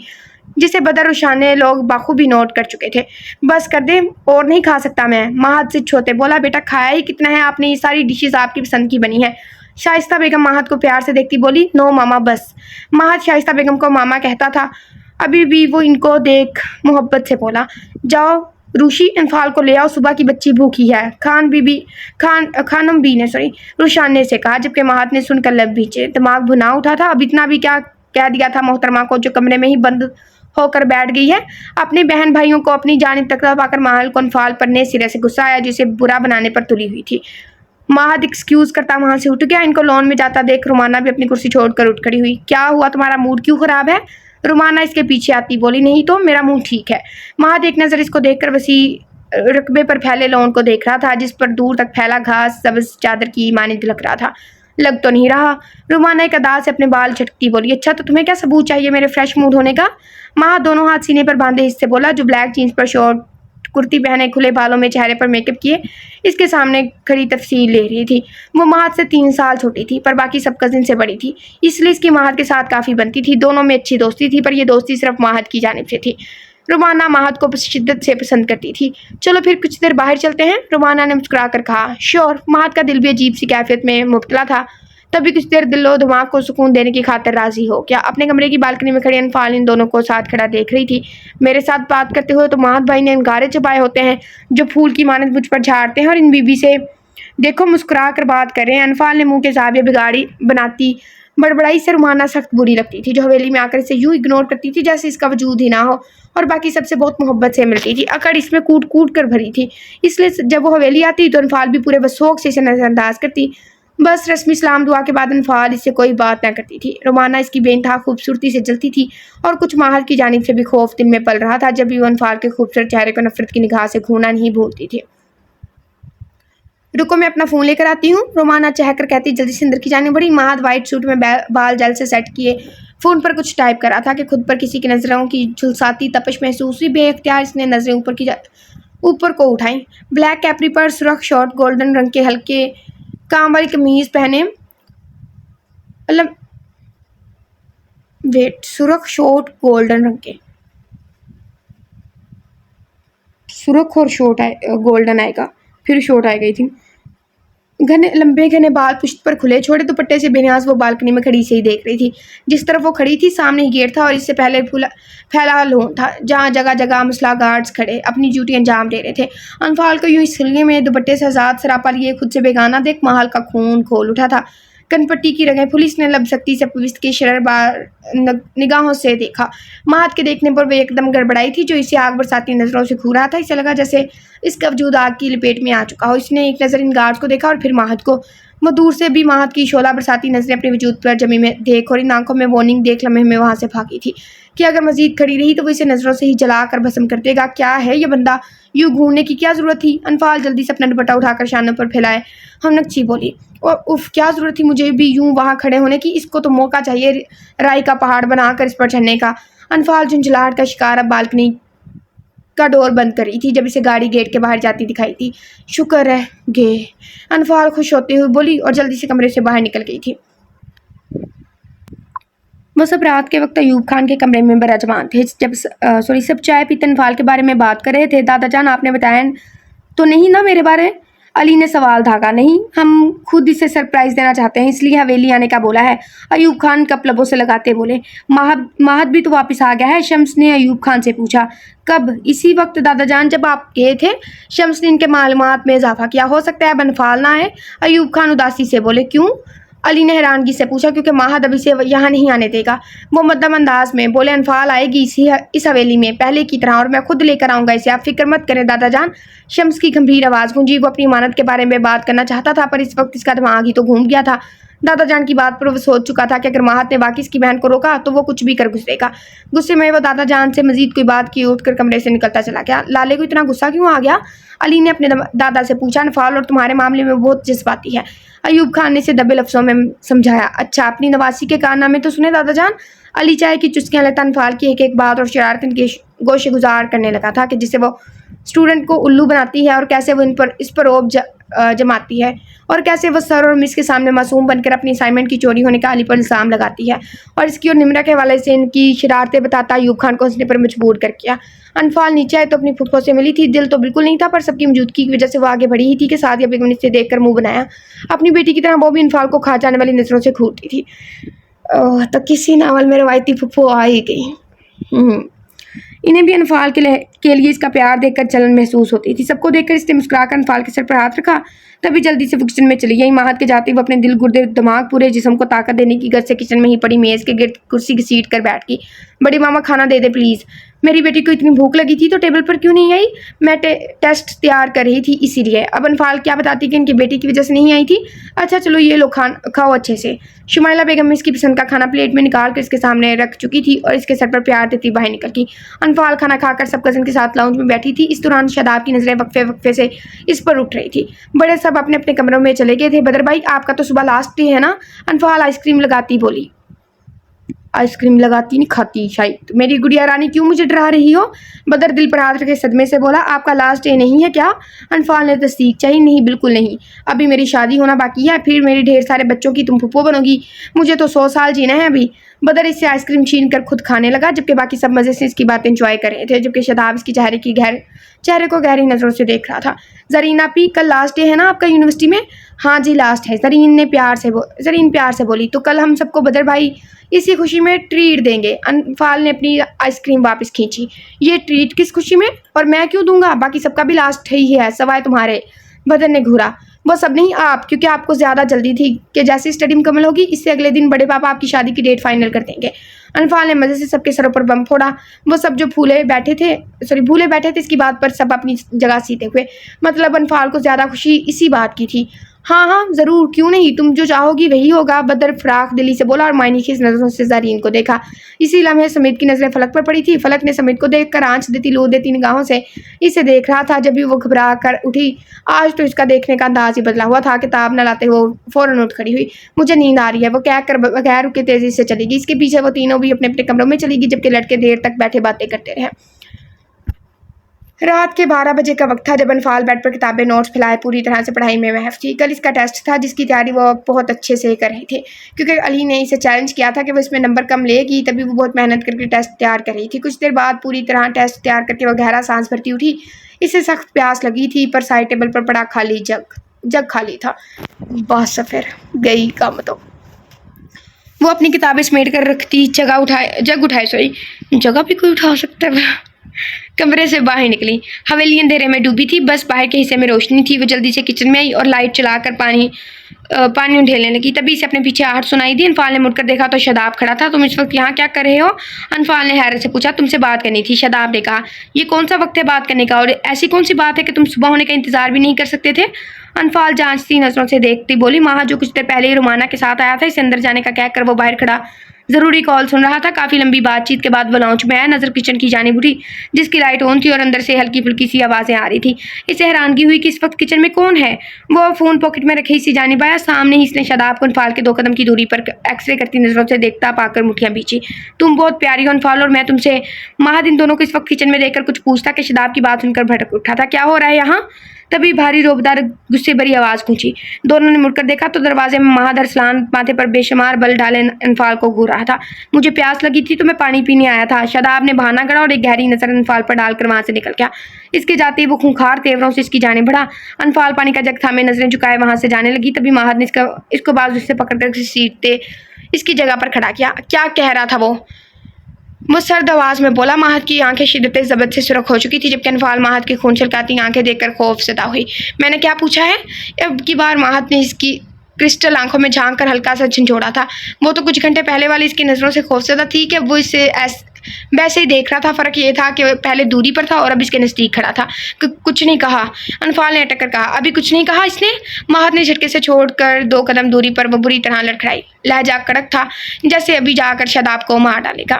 جسے بدر رشانے لوگ بخوبی نوٹ کر چکے تھے. بس کر دے, اور نہیں کھا سکتا میں. ماہد سے چھوتے بولا. بیٹا کھایا ہی کتنا ہے آپ نے؟ یہ ساری ڈشز آپ کی پسند کی بنی ہیں. شائستہ بیگم ماہد کو پیار سے دیکھتی بولی. نو ماما بس. ماہد شائستہ بیگم کو ماما کہتا تھا. ابھی بھی وہ ان کو دیکھ محبت سے بولا. جاؤ روشی, انفال کو لے آؤ, صبح کی بچی بھوکی ہے. خانم بی نے روشان نے سے کہا, جبکہ ماہد نے سن کر لب بھیچے. دماغ بھنا اٹھا تھا. اب اتنا بھی کیا کہہ دیا تھا محترمہ کو, جو کمرے میں ہی بند ہو کر بیٹھ گئی ہے. اپنے بہن بھائیوں کو اپنی جانب تکڑا پا کر ماحول کو انفال پر نئے سرے سے غصہ آیا, جسے برا بنانے پر تلی ہوئی تھی. ماہد ایکسکیوز کرتا وہاں سے اٹھ گیا. ان کو لون میں جاتا دیکھ رومانہ بھی اپنی کرسی چھوڑ کر اٹھ کھڑی ہوئی. کیا ہوا, تمہارا موڈ کیوں خراب ہے؟ رومانہ اس کے پیچھے آتی بولی. نہیں تو میرا موڈ ٹھیک ہے. ماہد ایک نظر اس کو دیکھ کر وسیع رقبے پر پھیلے لون کو دیکھ رہا تھا, جس پر دور تک پھیلا گھاس سبز چادر کی مانند لگ رہا تھا. لگ تو نہیں رہا. رومانہ ایک ادا سے اپنے بال جھٹکتی بولی. اچھا تو تمہیں کیا ثبوت چاہیے میرے فریش موڈ ہونے کا؟ ماہد دونوں ہاتھ سینے پر باندھے اس سے بولا, جو بلیک جینس پر شارٹ کرتی پہنے, کھلے بالوں میں چہرے پر میک اپ کیے, اس کے سامنے کھڑی تفصیل لے رہی تھی. وہ ماہد سے 3 سال چھوٹی تھی, پر باقی سب کزن سے بڑی تھی, اس لیے اس کی ماہد کے ساتھ کافی بنتی تھی. دونوں میں اچھی دوستی تھی, پر یہ دوستی صرف ماہد کی جانب سے تھی. رومانہ ماہد کو شدت سے پسند کرتی تھی. چلو پھر کچھ دیر باہر چلتے ہیں, رومانہ نے مسکرا کر کہا. شور. ماہد کا دل بھی عجیب سی کیفیت میں مبتلا تھا. تبھی کچھ دیر دل و دماغ کو سکون دینے کی خاطر راضی ہو گیا. اپنے کمرے کی بالکنی میں کھڑی انفال ان دونوں کو ساتھ کھڑا دیکھ رہی تھی. میرے ساتھ بات کرتے ہوئے تو ماہد بھائی نے انگارے چبائے ہوتے ہیں جو پھول کی مانند مجھ پر جھاڑتے ہیں, اور ان بیوی سے دیکھو مسکرا کر بات کر رہے ہیں. انفال نے منہ کے زاویے بگاڑی بناتی بڑبڑائی سے رومانہ سخت بری لگتی تھی, جو حویلی میں آ کر اسے یوں اگنور کرتی تھی جیسے اس کا وجود ہی نہ ہو, اور باقی سب سے بہت محبت سے ملتی تھی. اکڑ اس میں کوٹ کوٹ کر بھری تھی, اس لیے جب وہ حویلی آتی تو انفال بھی پورے وسوخ سے اسے نظر انداز کرتی. بس رسمی سلام دعا کے بعد انفال اس سے کوئی بات نہ کرتی تھی. رومانہ اس کی بے انتہا خوبصورتی سے جلتی تھی, اور کچھ ماہد کی جانب سے بھی خوف دل میں پل رہا تھا, جب بھی وہ انفال کے خوبصورت چہرے کو نفرت کی نگاہ سے گھورنا نہیں بھولتی تھی. رکو میں اپنا فون لے کر آتی ہوں, رومانہ چہ کر کہتی جلدی سے اندر کی جانب بڑھی. ماہد وائٹ سوٹ میں بال جل سے سیٹ کیے فون پر کچھ ٹائپ کر رہا تھا کہ خود پر کسی کی نظروں کی جھلساتی تپش محسوس ہوئی. بے اختیار اس نے نظریں اوپر کو اٹھائیں. بلیک کیپری پر سرخ شارٹ, گولڈن رنگ کے ہلکے کام والی قمیض پہنے, سرخ شارٹ گولڈن رنگ کے, سرخ اور شارٹ گولڈن آئے گا, پھر شارٹ آئے گئی تھی. لمبے گھنے بال پشت پر کھلے, چھوٹے دوپٹے سے بے نیاز وہ بالکنی میں کھڑی سے ہی دیکھ رہی تھی. جس طرف وہ کھڑی تھی سامنے ہی گیٹ تھا, اور اس سے پہلے پھیلا لون تھا, جہاں جگہ جگہ مسلح گارڈز کھڑے اپنی ڈیوٹی انجام دے رہے تھے. انفال کو یوں اس خلیے میں دوپٹے سے آزاد سراپا لیے خود سے بیگانہ دیکھ ماحول کا خون کھول اٹھا تھا. कनपट्टी की रगें पुलिस ने लब सख्ती से पुलिस की शररबार निगाहों से देखा। महद के देखने पर वो एकदम गड़बड़ाई थी, जो इसे आग बरसाती नजरों से घूर रहा था। इसे लगा जैसे इसका वजूद आग की लपेट में आ चुका हो। इसने एक नज़र इन गार्ड्स को देखा और फिर महद को। वो दूर से भी महद की शोला बरसाती नजरें अपने वजूद पर जमी में देख और इन आंखों में वार्निंग देख लम्हे में वहां से भागी थी कि अगर मजीद खड़ी रही तो वो इसे नजरों से ही जला कर भस्म कर देगा। क्या है ये बंदा, यूं घूरने की क्या जरूरत थी? अनफाल जल्दी से अपना दुपट्टा उठाकर शानों पर फैलाए हमनकची बोली, और उफ, क्या जरूरत थी मुझे भी यूं वहां खड़े होने की? इसको तो मौका चाहिए राई का पहाड़ बनाकर इस पर चढ़ने का। अनफाल झुंझलाहट का शिकार अब बालकनी का डोर बंद कर रही थी जब इसे गाड़ी गेट के बाहर जाती दिखाई थी। शुक्र है गे, अनफाल खुश होते हुए बोली और जल्दी से कमरे से बाहर निकल गई थी। वो सब रात के वक्त अयूब खान के कमरे में बराजमान थे। सब चाय पीते अनफाल के बारे में बात कर रहे थे। दादा जान, आपने बताया तो नहीं ना मेरे बारे? अली ने सवाल धागा। नहीं, हम खुद इसे सरप्राइज देना चाहते हैं, इसलिए हवेली आने का बोला है, अयूब खान कप लबों से लगाते बोले। महद भी तो वापस आ गया है? शम्स ने अयूब खान से पूछा। कब? इसी वक्त दादा जान, जब आप गए थे। शम्स ने इनके मालूमात में इजाफा किया। हो सकता है अब अनफाल ना आए, अयूब खान उदासी से बोले। क्यों? अली ने हैरानगी से पूछा। क्योंकि महद अभी से यहाँ नहीं आने देगा। वो मध्यम अंदाज में बोले, अनफाल आएगी इस हवेली में पहले की तरह, और मैं खुद लेकर आऊँगा इसे, आप फिक्र मत करें दादा जान। शम्स की गंभीर आवाज़ गूंजी। वो अपनी इमानत के बारे में बात करना चाहता था, पर इस वक्त इसका दिमाग ही तो घूम गया था। दादा जान की बात पर वो सोच चुका था कि अगर महद ने वाकई इसकी बहन को रोका तो वो कुछ भी कर गुजरेगा। गुस्से में वो दादा जान से मजीद कोई बात की उठकर कमरे से निकलता चला गया। लाले को इतना गुस्सा क्यों आ गया? अली ने अपने दादा से पूछा। अनफाल और तुम्हारे मामले में बहुत जज्बाती है, अयूब खान ने इसे दबे लफ्जों में समझाया। अच्छा, अपनी नवासी के कारनामे तो सुने दादा जान। अली चाय की चुस्कियां लेता अनफाल की एक एक बात और शरारत के गोशे गुजार करने लगा था कि जिससे वो स्टूडेंट को उल्लू बनाती है और कैसे वो इस पर रोब जमाती है, और कैसे वो सर और मिस के सामने मासूम बनकर अपनी असाइनमेंट की चोरी होने का अली पर इल्ज़ाम लगाती है, और इसकी और निमरा के हवाले से इनकी शरारतें बताता अयूब खान को हंसने पर मजबूर कर किया। अनफाल नीचे आए तो अपनी फुफो से मिली थी। दिल तो बिल्कुल नहीं था, पर सबकी मौजूदगी की वजह से वो आगे बढ़ी ही थी कि सादिया बेगम ने इसे देखकर मुंह बनाया। अपनी बेटी की तरह वो भी अनफाल को खा जाने वाली नजरों से घूरती थी। तो किसी नावल में रवायती फुफो आ ही गई। इन्हें भी अनफाल के लिए इसका प्यार देखकर जलन महसूस होती थी। सबको देखकर इसने मुस्कुराकर अनफाल के सर पर हाथ रखा, तभी जल्दी से वो किचन में चली गई। महद के जाते वो अपने दिल गुर्दे दिमाग पूरे जिस्म को ताकत देने की गर्ज से किचन में ही पड़ी मेज़ के गिर्द कुर्सी घसीट कर बैठ गई। बड़ी मामा, खाना दे दे प्लीज़। मेरी बेटी को इतनी भूख लगी थी तो टेबल पर क्यों नहीं आई? मैं टेस्ट तैयार कर रही थी इसीलिए। अब अनफाल क्या बताती कि इनकी बेटी की वजह से नहीं आई थी? अच्छा चलो ये लो, खाओ अच्छे से। शुमाइला बेगम इसकी पसंद का खाना प्लेट में निकाल कर इसके सामने रख चुकी थी और इसके सर पर प्यार देती बाहर निकल गई। अनफाल खाना खाकर सब कज़न के साथ लाउंज में बैठी थी। इस दौरान शादाब की नज़रें वक्फे वक्फे से इस पर उठ रही थी। बड़े सब अपने अपने कमरों में चले गए थे। बदर भाई, आपका तो सुबह लास्ट डे है ना? अनफाल आइसक्रीम लगाती बोली। आइसक्रीम लगाती नहीं, खाती शायद। मेरी गुड़िया रानी, क्यों मुझे डरा रही हो? बदर दिल पर हाथ रखे सदमे से बोला। आपका लास्ट डे नहीं है क्या? अनफाल ने तस्दीक चाहिए। नहीं, बिल्कुल नहीं, अभी मेरी शादी होना बाकी है, फिर मेरे ढेर सारे बच्चों की तुम फुप्पो बनोगी। मुझे तो 100 साल जीना है अभी। बदर इससे आइसक्रीम छीन कर खुद खाने लगा, जबकि बाकी सब मज़े से इसकी बात एंजॉय कर रहे थे, जबकि शादाब इसकी चेहरे को गहरी नज़रों से देख रहा था। ज़रीन आपी, कल लास्ट डे है ना आपका यूनिवर्सिटी में? हाँ जी लास्ट है, ज़रीन प्यार से बोली। तो कल हम सबको बदर भाई इसी खुशी में ट्रीट देंगे। अनफाल ने अपनी आइसक्रीम वापस खींची। ये ट्रीट किस खुशी में? और मैं क्यों दूंगा? बाकी सबका भी लास्ट ही है, सवाए तुम्हारे। बदर ने घूरा। वो सब नहीं, आप, क्योंकि आपको ज़्यादा जल्दी थी कि जैसी स्टडी मुकम्मल होगी इससे अगले दिन बड़े पापा आपकी शादी की डेट फाइनल कर देंगे। अनफाल ने मज़े से सबके सरों पर बम फोड़ा। वो सब जो भूले बैठे थे इसकी बात पर सब अपनी जगह सीते हुए। मतलब अनफाल को ज़्यादा खुशी इसी बात की थी। हाँ ज़रूर, क्यों नहीं, तुम जो चाहोगी वही होगा, बदर फराख दिली से बोला और मायनी की नज़रों से ज़रीन को देखा। इसी लम्हे समीत की नज़रें फलक पर पड़ी थी। फलक ने समीत को देखकर आंच देती लू देती निगाहों से इसे देख रहा था। जब भी वो घबरा कर उठी, आज तो इसका देखने का अंदाज ही बदला हुआ था। किताब न लाते हुए फ़ौरन उठ खड़ी हुई। मुझे नींद आ रही है, वो कह कर बगैर रुके तेज़ी से चली गई। इसके पीछे वो तीनों भी अपने अपने कमरों में चली गई, जबकि लड़के देर तक बैठे बातें करते रहे। रात के 12 बजे का वक्त था जब अनफाल बेड पर किताबें नोट्स फैलाए पूरी तरह से पढ़ाई में महफ थी। कल इसका टेस्ट था जिसकी तैयारी वो बहुत अच्छे से कर रही थी, क्योंकि अली ने इसे चैलेंज किया था कि वो इसमें नंबर कम लेगी, तभी वो बहुत मेहनत करके टेस्ट तैयार कर रही थी। कुछ देर बाद पूरी तरह टेस्ट तैयार करके वो गहरा सांस भरती उठी। इसे सख्त प्यास लगी थी, पर साइड टेबल पर पड़ा खाली जग खाली था। बस फिर गई काम। तो वो अपनी किताबें समेट कर रखती, जग उठाए जगह भी कोई उठा सकता है। کمرے سے باہر نکلی، حویلی اندھیرے میں ڈوبی تھی، بس باہر کے حصے میں روشنی تھی۔ وہ جلدی سے کچن میں آئی اور لائٹ چلا کر پانی ڈھیلنے لگی۔ تبھی اسے اپنے پیچھے آہٹ سنائی دی۔ انفال نے مڑ کر دیکھا تو شاداب کھڑا تھا۔ تم اس وقت یہاں کیا کر رہے ہو؟ انفال نے حیرت سے پوچھا۔ تم سے بات کرنی تھی، شاداب نے کہا۔ یہ کون سا وقت ہے بات کرنے کا؟ اور ایسی کون سی بات ہے کہ تم صبح ہونے کا انتظار بھی نہیں کر سکتے تھے؟ انفال جانچتی نظروں سے دیکھتی بولی، ماہا جو کچھ دیر پہلے ہی رومانہ کے ساتھ آیا تھا، اسے اندر جانے کا کہہ کر وہ باہر کھڑا ضروری کال سن رہا تھا۔ کافی لمبی بات چیت کے بعد وہ لاؤنج میں آیا، نظر کچن کی جانب اٹھی جس کی لائٹ آن تھی اور اندر سے ہلکی پھلکی سی آوازیں آ رہی تھی۔ اسے حیرانگی ہوئی کہ اس وقت کچن میں کون ہے۔ وہ فون پاکٹ میں رکھے اسی جانب آیا۔ سامنے ہی اس نے شاداب کو انفال کے 2 قدم کی دوری پر ایکس رے کرتی نظروں سے دیکھتا پا کر مٹھیاں بیچی۔ تم بہت پیاری ہو انفال، اور میں تم سے مہد ان دونوں کو اس وقت کچن میں دیکھ کر کچھ پوچھتا کہ شاداب کی بات سن کر بھڑک اٹھا تھا۔ کیا ہو رہا ہے یہاں؟ تبھی بھاری روبدار غصے بھری آواز گونجی۔ دونوں نے مڑ کر دیکھا تو دروازے میں مہد ارسلان ماتھے پر بے شمار بل ڈالے انفال کو گھور رہا تھا۔ مجھے پیاس لگی تھی تو میں پانی پینے آیا تھا، شاداب نے بہانہ گڑھا اور ایک گہری نظر انفال پر ڈال کر وہاں سے نکل گیا۔ اس کے جاتے ہی وہ خونخوار تیوروں سے اس کی جانب بڑھا۔ انفال پانی کا جگ تھامے نظریں جھکائے وہاں سے جانے لگی۔ تبھی مہد نے اس کو بازو سے پکڑ کر سیٹتے اس کی جگہ پر کھڑا کیا۔ کیا کہہ رہا تھا وہ سرد آواز میں بولا۔ مہد کی آنکھیں شدت ضبط سے سرخ ہو چکی تھی جبکہ انفال مہد کی خون چھلکاتی آنکھیں دیکھ کر خوف زدہ ہوئی۔ میں نے کیا پوچھا ہے؟ اب کی بار مہد نے اس کی کرسٹل آنکھوں میں جھانک کر ہلکا سا جھنجھوڑا تھا۔ وہ تو کچھ گھنٹے پہلے والی اس کی نظروں سے خوفزدہ تھی کہ وہ اسے ویسے ہی دیکھ رہا تھا۔ فرق یہ تھا کہ پہلے دوری پر تھا اور اب اس کے نزدیک کھڑا تھا۔ کچھ نہیں کہا، انفال نے اٹک کر کہا۔ ابھی کچھ نہیں کہا اس نے؟ مہد نے جھٹکے سے چھوڑ کر 2 قدم دوری پر وہ بری طرح لڑکھڑائی۔ لہجہ کڑک تھا جیسے ابھی جا کر شاداب کو مار ڈالے گا۔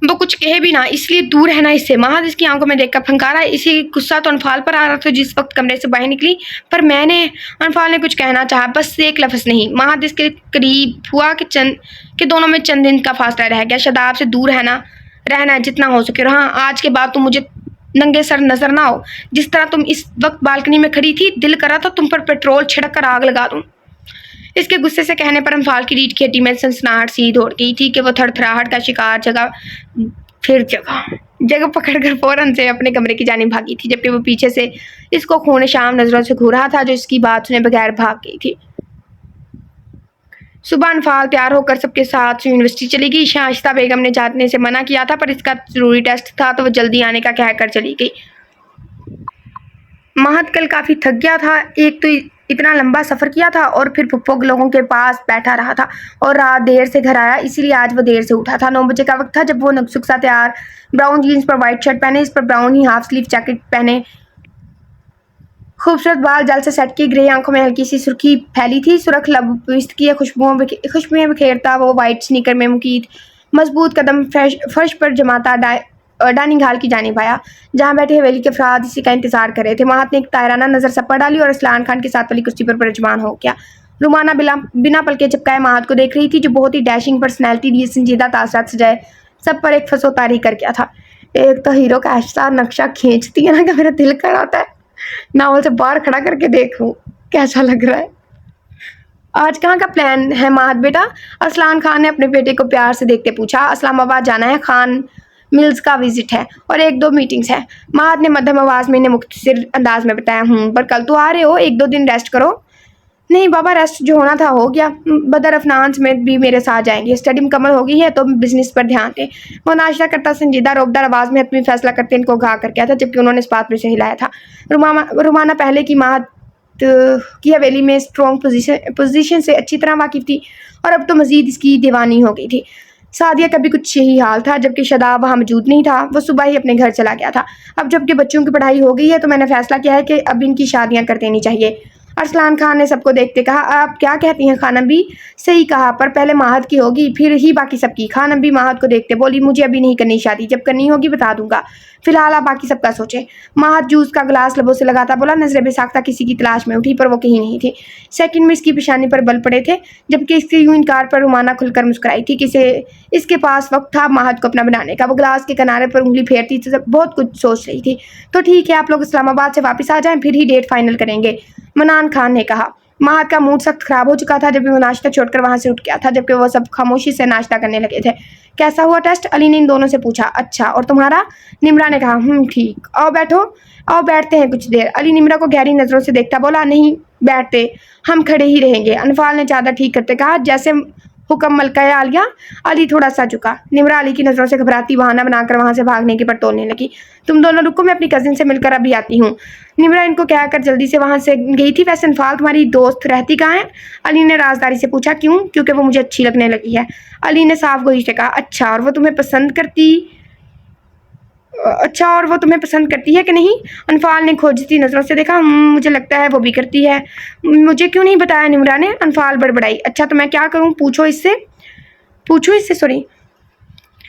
وہ کچھ کہے بھی نہ، اس لیے دور رہنا اس سے۔ مہد اس کی آنکھوں میں دیکھ کر پھنکارا۔ اسی غصہ تو انفال پر آ رہا تھا جس وقت کمرے سے باہر نکلی۔ پر میں نے انفال نے کچھ کہنا چاہا، بس ایک لفظ نہیں۔ مہد اس کے قریب ہوا کہ دونوں میں چند دن کا فاصلہ رہ گیا۔ شاداب سے دور رہنا ہے جتنا ہو سکے۔ اور ہاں، آج کے بعد تم مجھے ننگے سر نظر نہ آؤ۔ جس طرح تم اس وقت بالکنی میں کھڑی تھی، دل کرا تھا تم پر پیٹرول چھڑک کر آگ لگا دوں۔ اس کے غصے سے کہنے پر انفال کی ریڑھ کی ہڈی میں سنسناہٹ سی دوڑ گئی تھی کہ وہ تھڑ تھڑاہٹ کا شکار جگہ پکڑ کر فوراً سے اپنے کمرے کی جانب بھاگی تھی جبکہ وہ پیچھے سے اس کو خون شام نظروں سے گھور رہا تھا جو اس کی بات سنے بغیر بھاگ گئی تھی۔ صبح انفال تیار ہو کر سب کے ساتھ یونیورسٹی چلی گئی۔ شائستہ بیگم نے جانے سے منع کیا تھا پر اس کا ضروری ٹیسٹ تھا تو وہ جلدی آنے کا کہہ کر چلی گئی۔ مہد کل کافی تھک گیا تھا، ایک تو اتنا لمبا سفر کیا تھا اور پھر پھپھو لوگوں کے پاس بیٹھا رہا تھا اور رات دیر سے گھر آیا، اسی لیے آج وہ دیر سے اٹھا تھا۔ 9 بجے کا وقت تھا جب وہ نکسک سا تیار براؤن جینز پر وائٹ شرٹ پہنے، اس پر براؤن ہی ہاف سلیو جیکٹ پہنے، خوبصورت بال جل سے سیٹ کیے، گرے آنکھوں میں ہلکی سی سرخی پھیلی تھی، سرخ لب وسطی خوشبوئیں بکھیرتا وہ وائٹ سنیکر میں مقید مضبوط قدم فرش پر جماتا ڈائننگ ہال کی جانب آیا جہاں بیٹھے حویلی کے افراد اسی کا انتظار کر رہے تھے۔ مہد نے ایک طائرانہ نظر سب پر ڈالی اور ارسلان خان کے ساتھ والی کرسی پر پرجمان ہو گیا۔ رومانہ بنا پلکے جھپکائے مہد کو دیکھ رہی تھی جو بہت ہی ڈیشنگ پرسنالٹی لیے سنجیدہ تاثرات سجائے سب پر ایک فسو طاری کر گیا تھا۔ ایک تو ہیرو کا ایسا نقشہ کھینچتی ہے نا کہ میرا دل کر آتا ہے ناول سے باہر کھڑا کر کے دیکھوں کیسا لگ رہا ہے۔ آج کہاں کا پلان ہے مہد بیٹا؟ ارسلان خان نے اپنے بیٹے کو پیار سے دیکھتے پوچھا۔ اسلام آباد جانا ہے، خان ملز کا وزٹ ہے اور 1-2 میٹنگز ہیں۔ مہد نے مدھم آواز میں انہیں مختصر انداز میں بتایا۔ پر کل تو آ رہے ہو، 1-2 دن ریسٹ کرو۔ نہیں بابا، ریسٹ جو ہونا تھا ہو گیا۔ بدر افنان سمیت بھی میرے ساتھ جائیں گے، اسٹڈی مکمل ہو گئی ہے تو بزنس پر دھیان دیں۔ وہ ناشتہ کرتا سنجیدہ روبدار آواز میں حتمی فیصلہ کرتے ان کو گھا کر کیا تھا جبکہ انہوں نے اس بات میں سے ہلایا تھا۔ رومانہ پہلے کی مہد کی حویلی میں اسٹرانگ پوزیشن سے اچھی طرح واقف تھی اور اب تو مزید اس کی دیوانی ہو گئی تھی۔ سعدیہ کا بھی کچھ یہی حال تھا جبکہ شاداب وہاں موجود نہیں تھا، وہ صبح ہی اپنے گھر چلا گیا تھا۔ اب جبکہ بچوں کی پڑھائی ہو گئی ہے تو میں نے فیصلہ کیا ہے کہ اب ان کی شادیاں کر دینی چاہیے۔ ارسلان خان نے سب کو دیکھتے کہا۔ آپ کیا کہتی ہیں خانم بھی؟ صحیح کہا، پر پہلے مہد کی ہوگی پھر ہی باقی سب کی۔ خانم بھی مہد کو دیکھتے بولی، مجھے ابھی نہیں کرنی شادی، جب کرنی ہوگی بتا دوں گا، فی الحال آپ باقی سب کا سوچیں۔ مہد جوس کا گلاس لبوں سے لگاتا بولا، نظریں بے ساختہ کسی کی تلاش میں اٹھی پر وہ کہیں نہیں تھی۔ سیکنڈ میں اس کی پیشانی پر بل پڑے تھے جبکہ اس کے یوں انکار پر رومانہ کھل کر مسکرائی تھی کہ اس کے پاس وقت تھا مہد کو اپنا بنانے کا۔ وہ گلاس کے کنارے پر انگلی پھیرتی بہت کچھ سوچ رہی تھی۔ تو ٹھیک ہے، آپ لوگ اسلام آباد سے واپس آ جائیں پھر ہی ڈیٹ فائنل کریں گے، منان خان نے کہا۔ مہد کا موڈ سخت خراب ہو چکا تھا جبکہ وہ ناشتہ چھوڑ کر وہاں سے اٹھ گیا تھا جبکہ وہ سب خاموشی سے ناشتہ کرنے لگے تھے۔ کیسا ہوا ٹیسٹ؟ علی نے ان دونوں سے پوچھا۔ اچھا، اور تمہارا؟ نمرا نے کہا۔ ٹھیک، آؤ بیٹھو، آؤ بیٹھتے ہیں کچھ دیر۔ علی نمرا کو گہری نظروں سے دیکھتا بولا، نہیں بیٹھتے، ہم کھڑے ہی رہیں گے۔ انفال نے چادر ٹھیک کرتے کہا، جیسے हुक्म मलका आलिया। अली थोड़ा सा झुका। निम्रा अली की नजरों से घबराती बहाना बनाकर वहां से भागने की बटोरने लगी। तुम दोनों रुको, मैं अपनी कजिन से मिलकर अभी आती हूँ। निम्रा इनको कहकर जल्दी से वहां से गई थी। वैसे अनफाल तुम्हारी दोस्त रहती कहाँ है? अली ने राजदारी से पूछा। क्यों? क्योंकि वो मुझे अच्छी लगने लगी है। अली ने साफ गोई से कहा। अच्छा, और वो तुम्हें पसंद करती है कि नहीं? अनफाल ने खोजती नजरों से देखा। मुझे लगता है वो भी करती है। मुझे क्यों नहीं बताया निम्रा ने? अनफाल बड़बड़ाई। अच्छा तो मैं क्या करूं? पूछो इससे सॉरी।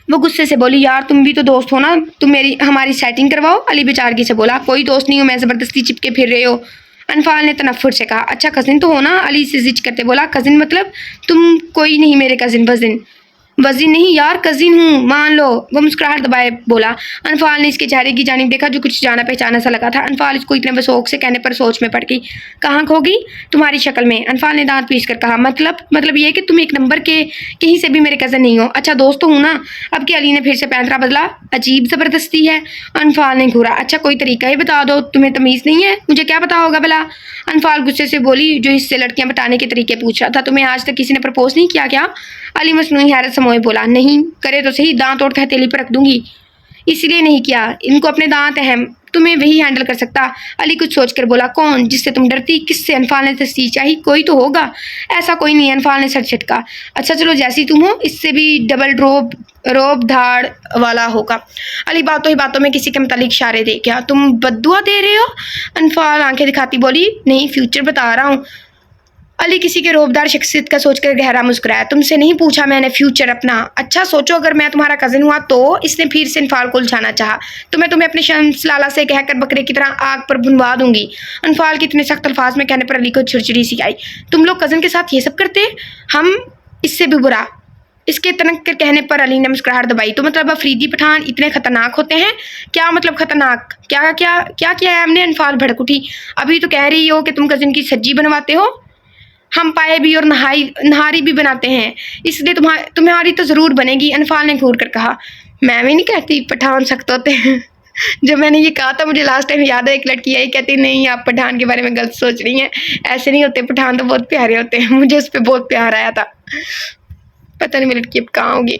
वो गुस्से से बोली। यार तुम भी तो दोस्त हो ना, तुम हमारी सेटिंग करवाओ। अली बेचारगी से बोला। कोई दोस्त नहीं हूँ मैं, जबरदस्ती चिपके फिर रहे हो। अनफाल ने तनफ्फुर से कहा। अच्छा कजिन तो हो ना? अली से जिद करते बोला। कजिन मतलब? तुम कोई नहीं मेरे कजिन। वजीन नहीं यार, कजिन हूँ, मान लो। वो मुस्कुराहट दबाए बोला। अनफाल ने इसके चेहरे की जानिब देखा जो कुछ जाना पहचाना सा लगा था। अनफाल इसको इतने बसोक से कहने पर सोच में पड़ गई। कहाँ खोगी? तुम्हारी शक्ल में। अनफाल ने दांत पीस कर कहा। मतलब ये कि तुम एक नंबर के कहीं से भी मेरे कजन नहीं हो। अच्छा दोस्त तो हूँ ना। अब कि अली ने फिर से पैंतरा बदला। अजीब जबरदस्ती है। अनफाल ने घूरा। अच्छा कोई तरीका ही बता दो, तुम्हें तमीज नहीं है? मुझे क्या पता होगा भला? अनफाल गुस्से से बोली जो इससे लड़कियां बताने के तरीके पूछ रहा था। तुम्हें आज तक किसी ने प्रपोज नहीं किया क्या? अली मसनूई हैरत समोए बोला। नहीं, करे तो सही, दांत तोड़ के हथेली पर रख दूंगी। इसलिए नहीं किया, इनको अपने दांत अहम, तुम्हें वही हैंडल कर सकता। अली कुछ सोचकर बोला। कौन? जिससे तुम डरती? किससे? अनफाल ने तस्दीक चाही। कोई तो होगा। ऐसा कोई नहीं। अनफाल ने सर झटका। अच्छा चलो जैसी तुम हो, इससे भी डबल रोब धाड़ वाला होगा। अली बातों में किसी के मुतालिक इशारे दे। क्या तुम बद्दुआ दे रहे हो? अनफाल आंखें दिखाती बोली। नहीं, फ्यूचर बता रहा हूँ। अली किसी के रोबदार शख्सियत का सोचकर गहरा मुस्कुराया। तुमसे नहीं पूछा मैंने फ्यूचर अपना। अच्छा सोचो, अगर मैं तुम्हारा कजिन हुआ तो? इसने फिर से अनफाल को उलझाना चाहा। तो मैं तुम्हें अपने शम्स लाला से कहकर बकरे की तरह आग पर भुनवा दूंगी। अनफाल के इतने सख्त अल्फाज में कहने पर अली को चिड़चिड़ी सी आई। तुम लोग कजिन के साथ ये सब करते? हम इससे भी बुरा। इसके तनक कर कहने पर अली ने मुस्कुराहट दबाई। तो मतलब अफरीदी पठान इतने खतरनाक होते हैं? क्या मतलब खतरनाक? क्या क्या क्या किया है हमने? अनफाल भड़क उठी। अभी तो कह रही हो कि तुम कजिन की सज्जी बनवाते हो। हम पाए भी और नहारी भी बनाते हैं, इसलिए तुम्हारी तो जरूर बनेगी। अनफाल ने घूर कर कहा। मैं भी नहीं कहती पठान सख्त होते हैं। जब मैंने ये कहा था मुझे लास्ट टाइम याद है, एक लड़की आई कहती नहीं आप पठान के बारे में गलत सोच रही हैं, ऐसे नहीं होते, पठान तो बहुत प्यारे होते हैं। मुझे उस पर बहुत प्यार आया था। पता नहीं मेरी लड़की अब कहाँ होगी।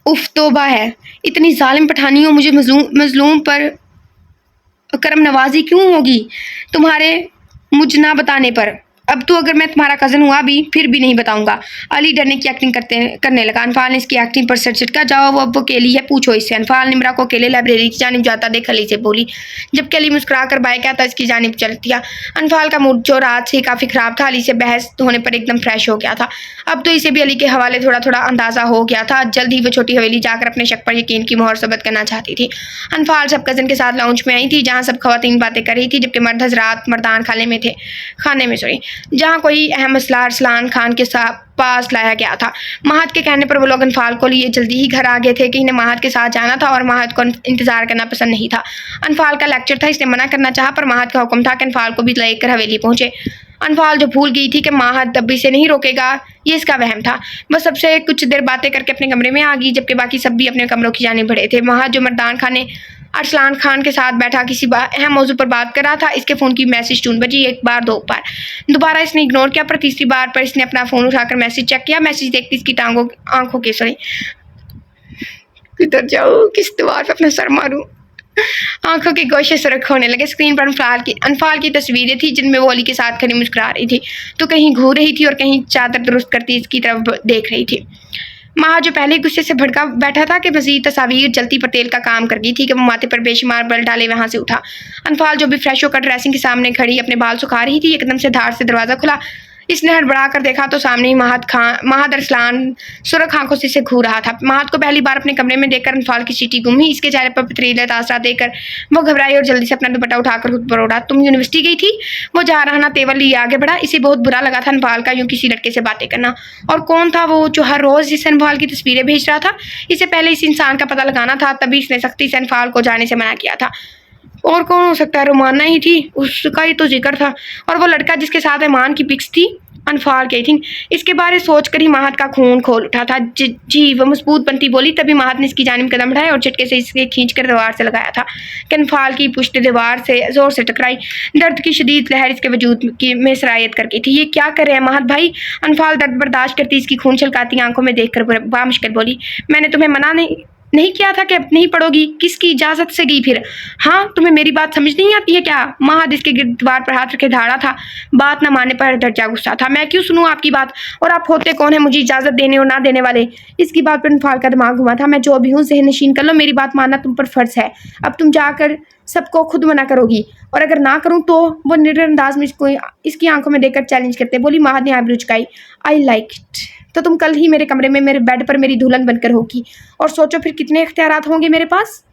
उफ तौबा है, इतनी जालिम पठानी हो, मुझे मजलूम पर करम नवाजी क्यों होगी तुम्हारे मुझ ना बताने पर? अब तो अगर मैं तुम्हारा कज़न हुआ भी फिर भी नहीं बताऊंगा। अली डरने की एक्टिंग करने लगा। अनफाल ने इसकी एक्टिंग पर सर झटका। जाओ वो अब अकेली है, पूछो इससे। अनफाल निम्रा को अकेले लाइब्रेरी की जानिब जाता देख अली से बोली, जबकि अली मुस्कुरा कर बाय क्या था इसकी जानिब चल दिया। अनफाल का मूड जो रात से काफ़ी ख़राब था, अली से बहस होने पर एकदम फ्रेश हो गया था। अब तो इसे भी अली के हवाले थोड़ा थोड़ा अंदाज़ा हो गया था। जल्द ही वो छोटी हवेली जाकर अपने शक पर यकीन की मोहर सबत करना चाहती थी। अनफाल सब कज़न के साथ लाउंज में आई थी, जहाँ सब खवातीन बातें कर रही थी, जबकि मर्द हजरात मर्दान खाने में जहाँ कोई अहम मसला अरसलान खान के पास लाया गया था। महद के कहने पर वो लोग अनफाल को लिए जल्दी ही घर आ गए थे कि इन्हें महद के साथ जाना था और महद को इंतजार करना पसंद नहीं था। अनफाल का लेक्चर था, इसने मना करना चाहा, पर महद का हुक्म था कि अनफाल को भी लेकर हवेली पहुंचे। अनफाल जो भूल गई थी कि महद तब भी से नहीं रोकेगा, ये इसका वहम था। बस सबसे कुछ देर बातें करके अपने कमरे में आ गई, जबकि बाकी सब भी अपने कमरों की जाने बढ़े थे। महद जो मर्दान खाने अरसलान खान के साथ बैठा किसी अहम मौजू पर बात कर रहा था, इसके फ़ोन की मैसेज टून बजी। एक बार, दो बार, दोबारा इसने इग्नोर किया, पर तीसरी बार पर इसने अपना फ़ोन उठाकर मैसेज चेक किया। मैसेज देखती इसकी आंखों के किधर जाऊँ, किस दीवार पर अपना सर मारूँ, आंखों के गोशे सुरख होने लगे। स्क्रीन पर अनफाल की तस्वीरें थी, जिनमें वो अली के साथ खड़ी मुस्कुरा रही थी, तो कहीं घूर रही थी और कहीं चादर दुरुस्त करती इसकी तरफ देख रही थी। माँ जो पहले गुस्से से भड़का बैठा था कि मजीद तस्वीर जलती पर तेल का काम कर गई थी कि वो माथे पर बेशुमार बल डाले वहां से उठा। अनफाल जो भी फ्रेश होकर ड्रेसिंग के सामने खड़ी अपने बाल सुखा रही थी, एकदम से धार से दरवाज़ा खुला। इसने हड़बड़ा कर देखा तो सामने ही महद अरसलान सुरख आंखों से इसे घूर रहा था। महद को पहली बार अपने कमरे में देखकर अनफाल की सीटी गुम ही। इसके चेहरे पर पथरीले तासरात देखकर वो घबराई और जल्दी से अपना दुपट्टा उठाकर खुद पर ओढ़ा। तुम यूनिवर्सिटी गई थी? वो जा रहा ना तेवर लिए आगे बढ़ा। इसे बहुत बुरा लगा था अनफाल का यूं किसी लड़के से बातें करना। और कौन था वो जो हर रोज़ इस अनफाल की तस्वीरें भेज रहा था? इसे पहले इस इंसान का पता लगाना था, तभी इसने सख्ती से अनफाल को जाने से मना किया था। और कौन हो सकता है? रोमाना ही थी, उसका ही तो जिक्र था। और वो लड़का जिसके साथ ईमान की पिक्स थी, अनफाल के थी। इसके बारे सोच कर ही महत का खून खोल उठा था। जी वो मजबूत बनती बोली। तभी महत ने इसकी जानिब कदम बढ़ाया और झटके से इसे खींच कर दीवार से लगाया था कि अनफाल की पुश्त दीवार से जोर से टकराई। दर्द की शदीद लहर इसके वजूद में सरायत कर गई थी। ये क्या कर रहे हैं महत भाई? अनफाल दर्द बर्दाश्त करती इसकी खून छलकाती आंखों में देखकर बामुश्किल बोली। मैंने तुम्हें मना नहीं किया था कि अब नहीं पढ़ोगी? किसकी इजाजत से गई फिर? हाँ, तुम्हें मेरी बात समझ नहीं आती है क्या? महद इसके गिर्द दीवार पर हाथ रखे धाड़ा था। बात न मानने पर दर्जा गुस्सा था। मैं क्यों सुनूं आपकी बात? और आप होते कौन है मुझे इजाजत देने और ना देने वाले? इसकी बात पर अनफाल का दिमाग घुमा था। मैं जो भी हूँ ज़हन नशीन कर लो, मेरी बात मानना तुम पर फर्ज है। अब तुम जाकर सबको खुद मना करोगी, और अगर ना करूं तो? वो निडर अंदाज में इसकी आंखों में देखकर चैलेंज करते बोली। महद ने आईब्रो झुकाई। I like it. तो तुम कल ही मेरे कमरे में मेरे बेड पर मेरी दुल्हन बनकर होगी, और सोचो फिर कितने इख्तियारात होंगे मेरे पास।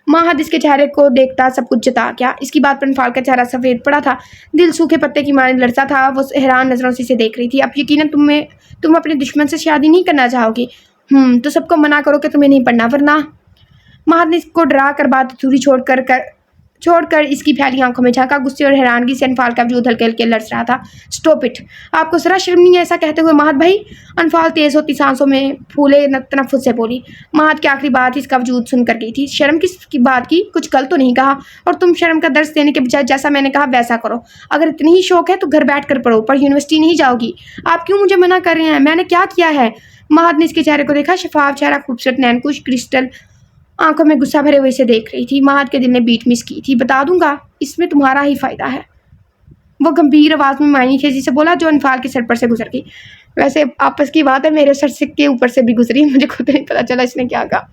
महद इसके चेहरे को देखता सब कुछ जता गया। इसकी बात पर अनफाल का चेहरा सफेद पड़ा था। दिल सूखे पत्ते की माने लड़ता था। वो हैरान नजरों से इसे देख रही थी। अब यकीनन तुम अपने दुश्मन से शादी नहीं करना चाहोगी। तो सबको मना करो कि तुम्हें नहीं पढ़ना, वरना। महद ने इसको डरा कर बात अधूरी छोड़कर इसकी फैली आंखों में झांका। गुस्से और हैरानगी से अनफाल का वजूद हल्के हल्के लड़ रहा था। Stop it. आपको जरा शर्म नहीं है ऐसा कहते हुए महद भाई? अनफाल तेज होती सांसों में फूले तनफ्फुस से बोली। महद की आखिरी बात इसका वजूद सुनकर गई थी। शर्म किसकी बात की? कुछ गलत तो नहीं कहा? और तुम शर्म का दर्स देने के बजाय जैसा मैंने कहा वैसा करो। अगर इतनी ही शौक है तो घर बैठ कर पढ़ो, पर यूनिवर्सिटी नहीं जाओगी। आप क्यों मुझे मना कर रहे हैं? मैंने क्या किया है? महद ने इसके चेहरे को देखा। शफाफ चेहरा, खूबसूरत नैनकुश, क्रिस्टल आंखों में गुस्सा भरे हुए से देख रही थी। महद के दिल ने बीट मिस की थी। बता दूंगा, इसमें तुम्हारा ही फायदा है। वो गंभीर आवाज में मायनी खेजी से बोला, जो अनफाल के सर पर से गुजर गई। वैसे आपस की बात है, मेरे सर के ऊपर से भी गुजरी। मुझे खुद नहीं पता चला इसने क्या कहा।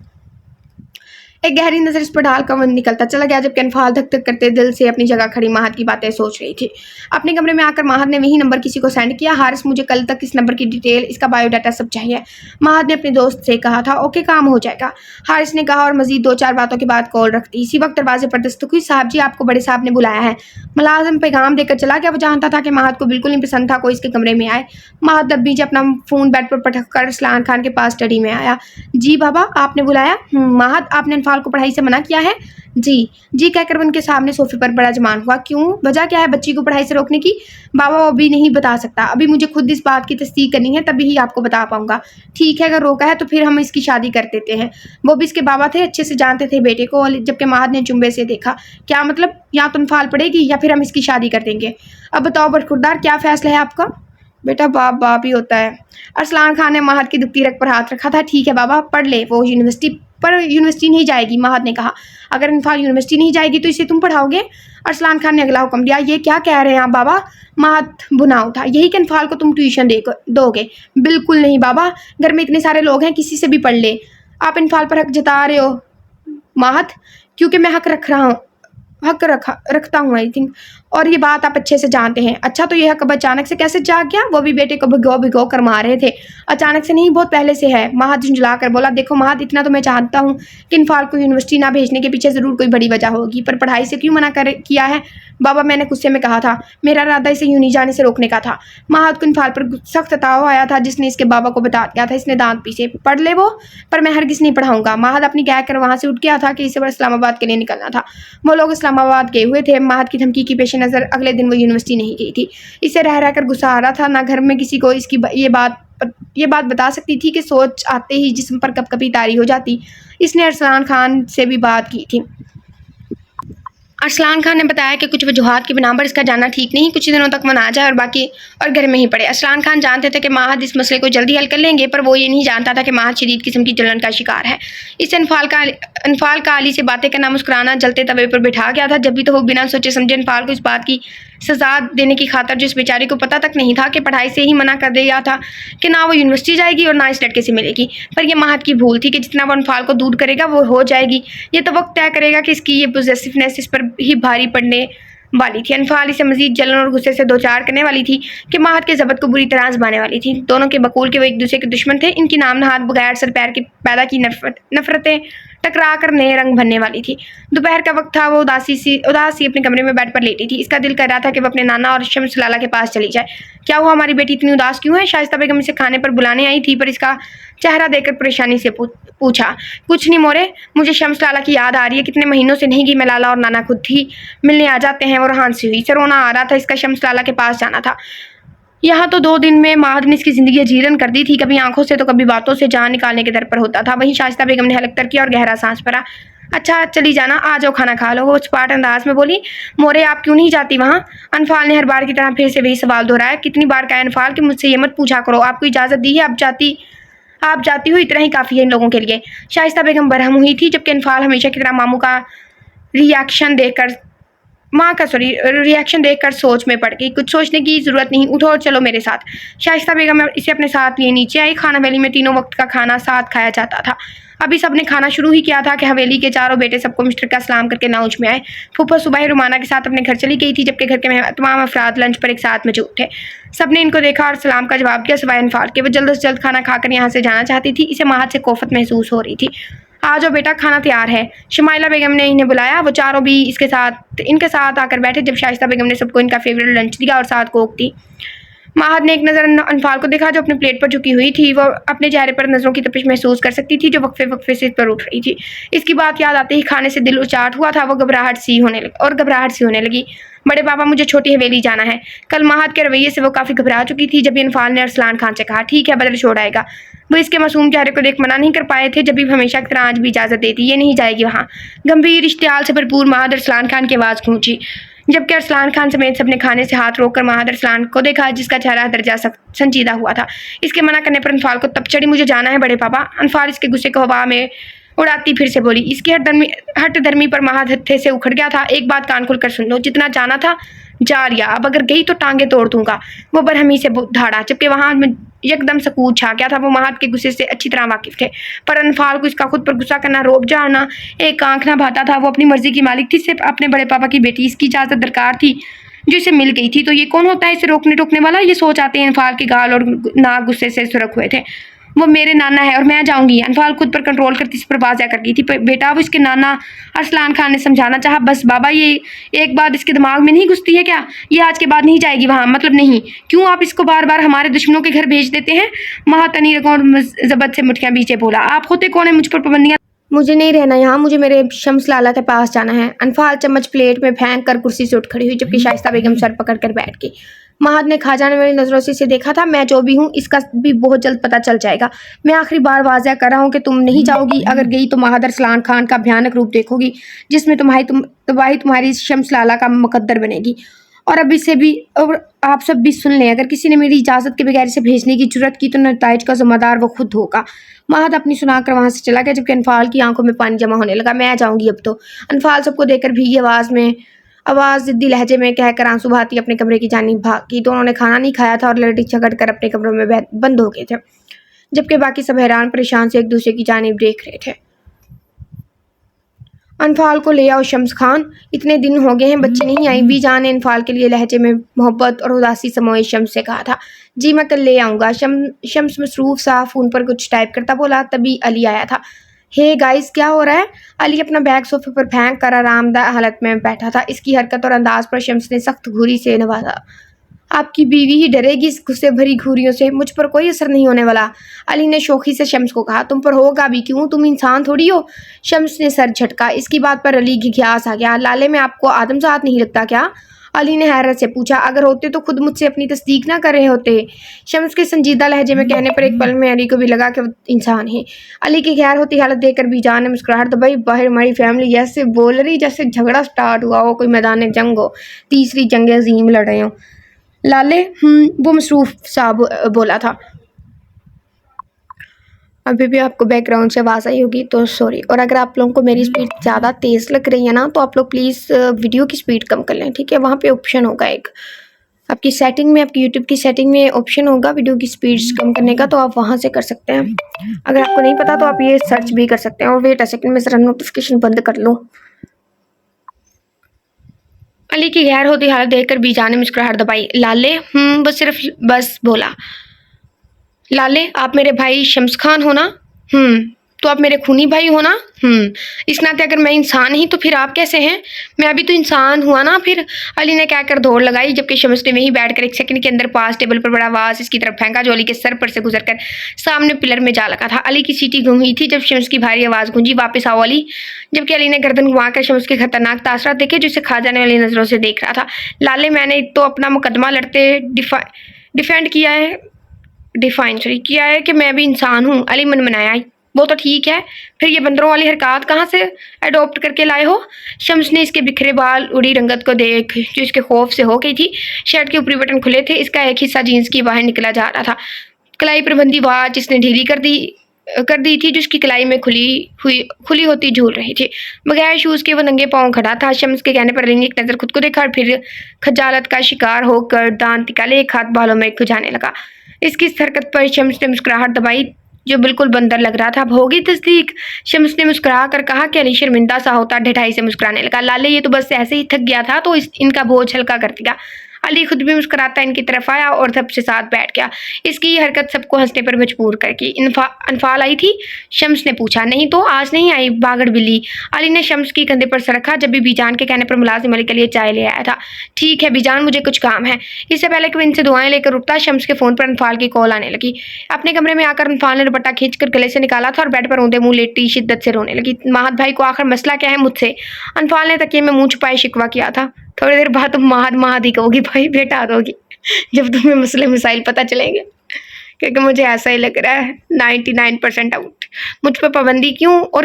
एक गहरी नजर इस पर डालकर वो निकलता चला गया, जबकि अनफाल धक धक करते दिल से अपनी जगह खड़ी महद की बातें सोच रही थी। अपने कमरे में आकर महद ने वही नंबर किसी को सेंड किया। हारिस, मुझे कल तक इस नंबर की डिटेल, इसका बायोडाटा सब चाहिए। महद ने अपने दोस्त से कहा था। ओके, काम हो जाएगा, हारिस ने कहा और मजीद 2-4 बातों के बाद कॉल रख दी। इसी वक्त दरवाजे पर दस्तक हुई। साहब जी, आपको बड़े साहब ने बुलाया है। मुलाजिम पैगाम देकर चला गया। वो जानता था कि महद को बिल्कुल नहीं पसंद था कोई इसके कमरे में आए। महद दब्बीजे अपना फ़ोन बेड पर पटक कर अरसलान खान के पास स्टडी में आया। जी बाबा, आपने बुलाया? महद, आपने अनफाल को पढ़ाई से मना किया है? जी कहकर उनके सामने सोफे पर बड़ा जमान हुआ। क्यों? वजह क्या है बच्ची को पढ़ाई से रोकने की? बाबा, वो अभी नहीं बता सकता। अभी मुझे खुद इस बात की तस्दीक करनी है, तभी ही आपको बता पाऊंगा। ठीक है, अगर रोका है तो फिर हम इसकी शादी कर देते हैं। वो भी इसके बाबा थे, अच्छे से जानते थे बेटे को। जबकि महद ने चुंबे से देखा। क्या मतलब? या तो अनफाल पड़ेगी या फिर हम इसकी शादी कर देंगे। अब बताओ बरखुरदार, क्या फैसला है आपका? बेटा, बाप बाप ही होता है। अरसलान खान ने महद की दुखती रग पर हाथ रखा था। ठीक है बाबा, पढ़ ले। वो यूनिवर्सिटी नहीं जाएगी, महद ने कहा। अगर अनफाल यूनिवर्सिटी नहीं जाएगी तो इसे तुम पढ़ाओगे? अरसलान खान ने अगला हुक्म दिया। ये क्या कह रहे हैं आप बाबा? महद भुना उठा। यही कि अनफाल को तुम ट्यूशन दोगे? बिल्कुल नहीं बाबा, घर में इतने सारे लोग हैं, किसी से भी पढ़ ले। आप अनफाल पर हक जता रहे हो महद, क्योंकि मैं हक रखता हूँ आई थिंक, और ये बात आप अच्छे से जानते हैं। अच्छा, तो ये हक अब अचानक से कैसे जाग गया? वो भी बेटे को भिगो कर मार रहे थे। अचानक से नहीं, बहुत पहले से है। महद झुंझला कर बोला। देखो महद, इतना तो मैं चाहता हूँ कि अनफाल को यूनिवर्सिटी ना भेजने के पीछे ज़रूर कोई बड़ी वजह होगी, पर पढ़ाई से क्यों मना किया है? बाबा, मैंने गुस्से में कहा था। मेरा इरादा इसे यूं नहीं जाने से रोकने का था। महद को अनफाल पर सख्त तनाव आया था, जिसने इसके बाबा को बता दिया था। इसने दांत पीसे। पढ़ ले वो, पर मैं हरगिज़ नहीं पढ़ाऊंगा। महद अपनी कह कर वहाँ से उठ गया था कि इसे इस्लामाबाद के लिए निकलना था। वो लोग इस्लामाबाद गए हुए थे। महद की धमकी की पेश नज़र अगले दिन वो यूनिवर्सिटी नहीं गई थी। इसे रह रहकर गुस्सा आ रहा था। ना घर में किसी को इसकी ये बात बता सकती थी कि सोच आते ही जिस्म पर कपकपी तारी हो जाती। इसने अरसलान खान से भी बात की थी। अरसलान खान ने बताया कि कुछ वजूहात की बिना पर इसका जाना ठीक नहीं, कुछ दिनों तक वो ना जाए और घर में ही पड़े। अरसलान खान जानते थे कि महद इस मसले को जल्दी हल कर लेंगे, पर वो ये नहीं जानता था कि महद शदीद किस्म की जलन का शिकार है। इससे अनफाल का अली से बातें करना, मुस्कुराना जलते तवे पर बिठा गया था। जब भी तो वो बिना सोचे समझे अनफाल को इस बात की सजा देने की खातर, जो इस बेचारी को पता तक नहीं था कि पढ़ाई से ही मना कर दिया था कि ना वो यूनिवर्सिटी जाएगी और ना इस लड़के से मिलेगी। पर यह महद की भूल थी कि जितना वो अनफाल को दूर करेगा वो हो जाएगी। ये तो वक्त तय करेगा कि इसकी ये पॉजिटिवनेस इस पर ही भारी पड़ने वाली थी। अनफाल इसे मजीद जलन और गुस्से से दो चार करने वाली थी कि महद के ज़बत को बुरी तरह आजमाने वाली थी। दोनों के बकूल के वो एक दूसरे के दुश्मन थे। इनकी नाम नहाद बगैर सर पैर की पैदा की नफरतें टकरा कर नए रंग भरने वाली थी। दोपहर का वक्त था। वो उदासी अपने कमरे में बेड पर लेटी थी। इसका दिल कर रहा था कि वो अपने नाना और शम्स लाला के पास चली जाए। क्या हुआ, हमारी बेटी इतनी उदास क्यों है? शाइस्ता बेगम इसे खाने पर बुलाने आई थी, पर इसका चेहरा देखकर परेशानी से पूछा। कुछ नहीं मोरे, मुझे शम्स लाला की याद आ रही है। कितने महीनों से नहीं गई मैं। लाला और नाना खुद ही मिलने आ जाते हैं। वो रहान से हुई। रोना आ रहा था। इसका शम्स लाला के पास जाना था। यहाँ तो 2 दिन में माहद ने इसकी ज़िंदगी अजीरन कर दी थी, कभी आंखों से तो कभी बातों से जान निकालने के दर पर होता था। वहीं शाइस्ता बेगम ने हलक तर किया और गहरा सांस भरा। अच्छा चली जाना, आ जाओ खाना खा लो, वो चपाट अंदाज में बोली। मोरे आप क्यों नहीं जाती वहाँ? अनफाल ने हर बार की तरह फिर से वही सवाल दोहराया। कितनी बार कहा अनफाल कि मुझसे ये मत पूछा करो, आपको इजाज़त दी है, आप जाती हो, इतना ही काफ़ी है इन लोगों के लिए। शाइस्ता बेगम बरहम हुई थी, जबकि अनफाल हमेशा की तरह मामू का रिएक्शन देखकर रिएक्शन देखकर सोच में पड़ गई। कुछ सोचने की ज़रूरत नहीं, उठो और चलो मेरे साथ। शाइस्ता बेगम इसे अपने साथ लिए नीचे आई। खाना हवेली में तीनों वक्त का खाना साथ खाया जाता था। अभी सबने खाना शुरू ही किया था कि हवेली के चारों बेटे सबको मिस्टर का सलाम करके नाउच में आए। फूफा सुबह रुमाना के साथ अपने घर चली गई थी, जबकि घर के तमाम अफराद लंच पर एक साथ मौजूद थे। सबने इनको देखा और सलाम का जवाब दिया, सिवाय अनफाल के। वो जल्द से जल्द खाना खाकर यहाँ से जाना चाहती थी। इसे माहद से कोफत महसूस हो रही थी। आ जाओ बेटा, खाना तैयार है। शमाइला बेगम ने इन्हें बुलाया। वो चारों भी इनके साथ आकर बैठे। जब शाइस्ता बेगम ने सबको इनका फेवरेट लंच दिया और साथ कोक दी, माहद ने एक नज़र अनफाल को देखा जो अपनी प्लेट पर झुकी हुई थी। वो अपने चेहरे पर नज़रों की तपिश महसूस कर सकती थी जो वक्फे वक्फे से इस पर उठ रही थी। इसकी बात याद आते ही खाने से दिल उचाट हुआ था। वो घबराहट सी होने लगी। बड़े पापा, मुझे छोटी हवेली जाना है। कल माहद के रवैये से वो काफ़ी घबरा चुकी थी। जब अनफाल ने अरसलान खान से कहा ठीक है, बदल छोड़ आएगा, वो इसके मासूम चेहरे को देख मना नहीं कर पाए थे। जब भी हमेशा की तरह आज भी इजाज़त देती, ये नहीं जाएगी वहाँ। गंभीर इश्तियाल से भरपूर माहद अरसलान खान की आवाज़ गूंजी, जबकि अरसलान खान समेत सबने खाने से हाथ रोककर माहद अरसलान को देखा, जिसका चेहरा दर्जा संजीदा हुआ था। इसके मना करने पर अनफाल को तप चढ़ी। मुझे जाना है बड़े पापा। अनफाल इसके गुस्से को हवा में उड़ाती फिर से बोली। इसकी हट धर्मी पर माहद हत्थे से उखड़ गया था। एक बात कान खुलकर सुन लो, जितना जाना था जा लिया, अब अगर गई तो टांगे तोड़ दूंगा। वो बरहमी से धाड़ा, जबकि वहां में एकदम सकूत छा गया था। वो माहद के गुस्से से अच्छी तरह वाकिफ थे, पर अनफाल को इसका खुद पर गुस्सा करना, रोब जाना एक आंख ना भाता था। वो अपनी मर्जी की मालिक थी, सिर्फ अपने बड़े पापा की बेटी। इसकी इजाजत दरकार थी जो इसे मिल गई थी, तो ये कौन होता है इसे रोकने टोकने वाला? ये सोच आते हैं अनफाल के गाल और नाक गुस्से से सुरख हुए थे। वो मेरे नाना है और मैं जाऊंगी। अनफाल खुद पर कंट्रोल करती इस पर वाज़ा कर गई थी। बेटा, वो इसके नाना अरसलान खान ने समझाना चाहा। बस बाबा, ये एक बात इसके दिमाग में नहीं घुसती है क्या? ये आज के बाद नहीं जाएगी वहाँ, मतलब नहीं। क्यों आप इसको बार बार हमारे दुश्मनों के घर भेज देते हैं? महातनी और जबत से मुठियां बीचे बोला। आप होते कौन है मुझ पर पाबंदियां? मुझे नहीं रहना यहाँ, मुझे मेरे शम्स लाला के पास जाना है। अनफाल चम्मच प्लेट में फेंक कर कुर्सी से उठ खड़ी हुई, जबकि शाइस्ता बेगम सर पकड़ कर बैठ गई। महद ने खा जाने वाली नजरों से इसे देखा था। मैं जो भी हूँ इसका भी बहुत जल्द पता चल जाएगा। मैं आखिरी बार वाज़ह कर रहा हूँ कि तुम नहीं जाओगी। अगर गई तो महद अरसलान खान का भयानक रूप देखोगी, जिसमें तुम्हारी शम्स लाला का मुकद्दर बनेगी। और अब इसे भी, और आप सब भी सुन लें, अगर किसी ने मेरी इजाज़त के बगैर इसे भेजने की जुर्रत की तो नताइज का जिम्मेदार वो खुद होगा। महद अपनी सुनाकर वहाँ से चला गया, जबकि अनफाल की आंखों में पानी जमा होने लगा। मैं जाऊँगी अब तो। अनफाल सबको देखकर भीगी आवाज़ जिद्दी लहजे में कहकर आंसू बहाती अपने कमरे की जानिब भागी। दोनों ने खाना नहीं खाया था और लड़ी झगड़ कर अपने कमरों में बंद हो गए थे, जबकि बाकी सब हैरान परेशान से एक दूसरे की जानिब देख रहे थे। अनफाल को ले आओ शम्स खान, इतने दिन हो गए हैं बच्चे नहीं आई। बीजान ने अनफाल के लिए लहजे में मोहब्बत और उदासी समोए शम्स से कहा था। जी मैं कल ले आऊँगा। शम्स मसरूफ सा फ़ोन पर कुछ टाइप करता बोला। तभी अली आया था। हे गाइस, क्या हो रहा है? अली अपना बैग सोफे पर फेंक कर आरामदा हालत में बैठा था। इसकी हरकत और अंदाज पर शम्स ने सख्त घूरी से नवाजा। आपकी बीवी ही डरेगी इस गुस्से भरी घूरियों से, मुझ पर कोई असर नहीं होने वाला। अली ने शोखी से शम्स को कहा। तुम पर होगा भी क्यों, तुम इंसान थोड़ी हो। शम्स ने सर झटका। इसकी बात पर अली की घियास आ गया। लाले में आपको आदमजात नहीं लगता क्या? अली ने हैरत से पूछा। अगर होते तो खुद मुझसे अपनी तस्दीक ना कर रहे होते। शम्स के संजीदा लहजे में कहने पर एक पल में अली को भी लगा कि वो इंसान है। अली की गैर होती हालत देखकर बीजान ने मुस्कुराहट दबाई। बाहर हमारी फैमिली ऐसे बोल रही जैसे झगड़ा स्टार्ट हुआ हो, कोई मैदान जंग हो, तीसरी जंग अजीम लड़ रहे हो। लाले वो मसरूफ साहब बोला था। अभी भी आपको बैकग्राउंड से आवाज़ आई होगी तो सॉरी। और अगर आप लोगों को मेरी स्पीड ज़्यादा तेज़ लग रही है ना, तो आप लोग प्लीज़ वीडियो की स्पीड कम कर लें, ठीक है? वहाँ पे ऑप्शन होगा एक, आपकी सेटिंग में, आपकी यूट्यूब की सेटिंग में ऑप्शन होगा वीडियो की स्पीड कम करने का, तो आप वहाँ से कर सकते हैं। अगर आपको नहीं पता तो आप ये सर्च भी कर सकते हैं। और वेट अ सेकंड में ज़रा नोटिफिकेशन बंद कर लो। अली की गैर होती हालत देखकर बीजान ने मुस्कुराहट दबाई। लाले बस बोला। लाले, आप मेरे भाई शम्स खान हो ना? तो आप मेरे खूनी भाई हो ना? इस नाते अगर मैं इंसान ही तो फिर आप कैसे हैं? मैं भी तो इंसान हुआ ना फिर। अली ने कहकर दौड़ लगाई, जबकि शम्स ने वहीं बैठकर एक सेकंड के अंदर पास टेबल पर बड़ा आवाज इसकी तरफ फेंका, जो अली के सर पर से गुजरकर सामने पिलर में जा लगा था। अली की सीटी गुम हुई थी जब शम्स की भारी आवाज़ गूंजी, वापस आओ अली। जबकि अली ने गर्दन घुमाकर शम्स के खतरनाक तासरात देखे, जो इसे खा जाने वाली नजरों से देख रहा था। लाले, मैंने तो अपना मुकदमा लड़ते ڈیفائن کیا ہے کہ میں بھی انسان ہوں، علی من منایا۔ وہ تو ٹھیک ہے، پھر یہ بندروں والی حرکات کہاں سے اڈاپٹ کر کے لائے ہو؟ شمس نے اس کے بکھرے بال اڑی رنگت کو دیکھ جو اس کے خوف سے ہو گئی تھی۔ شرٹ کے اوپری بٹن کھلے تھے، اس کا ایک حصہ جینس کی باہر نکلا جا رہا تھا۔ کلائی پر بندی واچ اس نے ڈھیلی کر دی تھی جو اس کی کلائی میں کھلی ہوتی جھول رہی تھی۔ بغیر شوز کے وہ ننگے پاؤں کھڑا تھا۔ شمس کے کہنے پر علی نے ایک نظر خود کو دیکھا اور پھر خجالت کا شکار ہو کر دانت نکالے ایک ہاتھ بالوں میں کھجانے لگا۔ اس کی اس حرکت پر شمس نے مسکراہٹ دبائی جو بالکل بندر لگ رہا تھا۔ اب ہوگی تصدیق؟ شمس نے مسکرا کر کہا کہ علی شرمندہ سا ہوتا ڈھٹائی سے مسکرانے لگا۔ لالے یہ تو بس ایسے ہی تھک گیا تھا تو ان کا بوجھ ہلکا کر دیا۔ علی خود بھی مسکراتا ان کی طرف آیا اور سب سے ساتھ بیٹھ گیا۔ اس کی یہ حرکت سب کو ہنسنے پر مجبور کر کی۔ انفال آئی تھی؟ شمس نے پوچھا۔ نہیں تو آج نہیں آئی باگڑ بلی۔ علی نے شمس کی کندھے پر سر رکھا جب بھی جان کے کہنے پر ملازم علی کے لیے چائے لے آیا تھا۔ ٹھیک ہے جان، مجھے کچھ کام ہے۔ اس سے پہلے کہ وہ ان سے دعائیں لے کر اٹھتا شمس کے فون پر انفال کی کال آنے لگی۔ اپنے کمرے میں آ کر انفال نے دوپٹہ کھینچ کر گلے سے نکالا تھا اور بیڈ پر اوندے منہ لیٹی شدت سے رونے لگی۔ ماہد بھائی کو آخر مسئلہ کیا ہے مجھ سے؟ انفال نے تکیے میں منہ چھپائے شکوہ کیا تھا۔ تھوڑی دیر بعد تم ماہد ہی کہو گی بھائی، بیٹا دو گی جب تمہیں مسائل پتہ چلیں گے، کیونکہ مجھے ایسا ہی لگ رہا ہے 99% آؤٹ۔ مجھ پہ پابندی کیوں؟ اور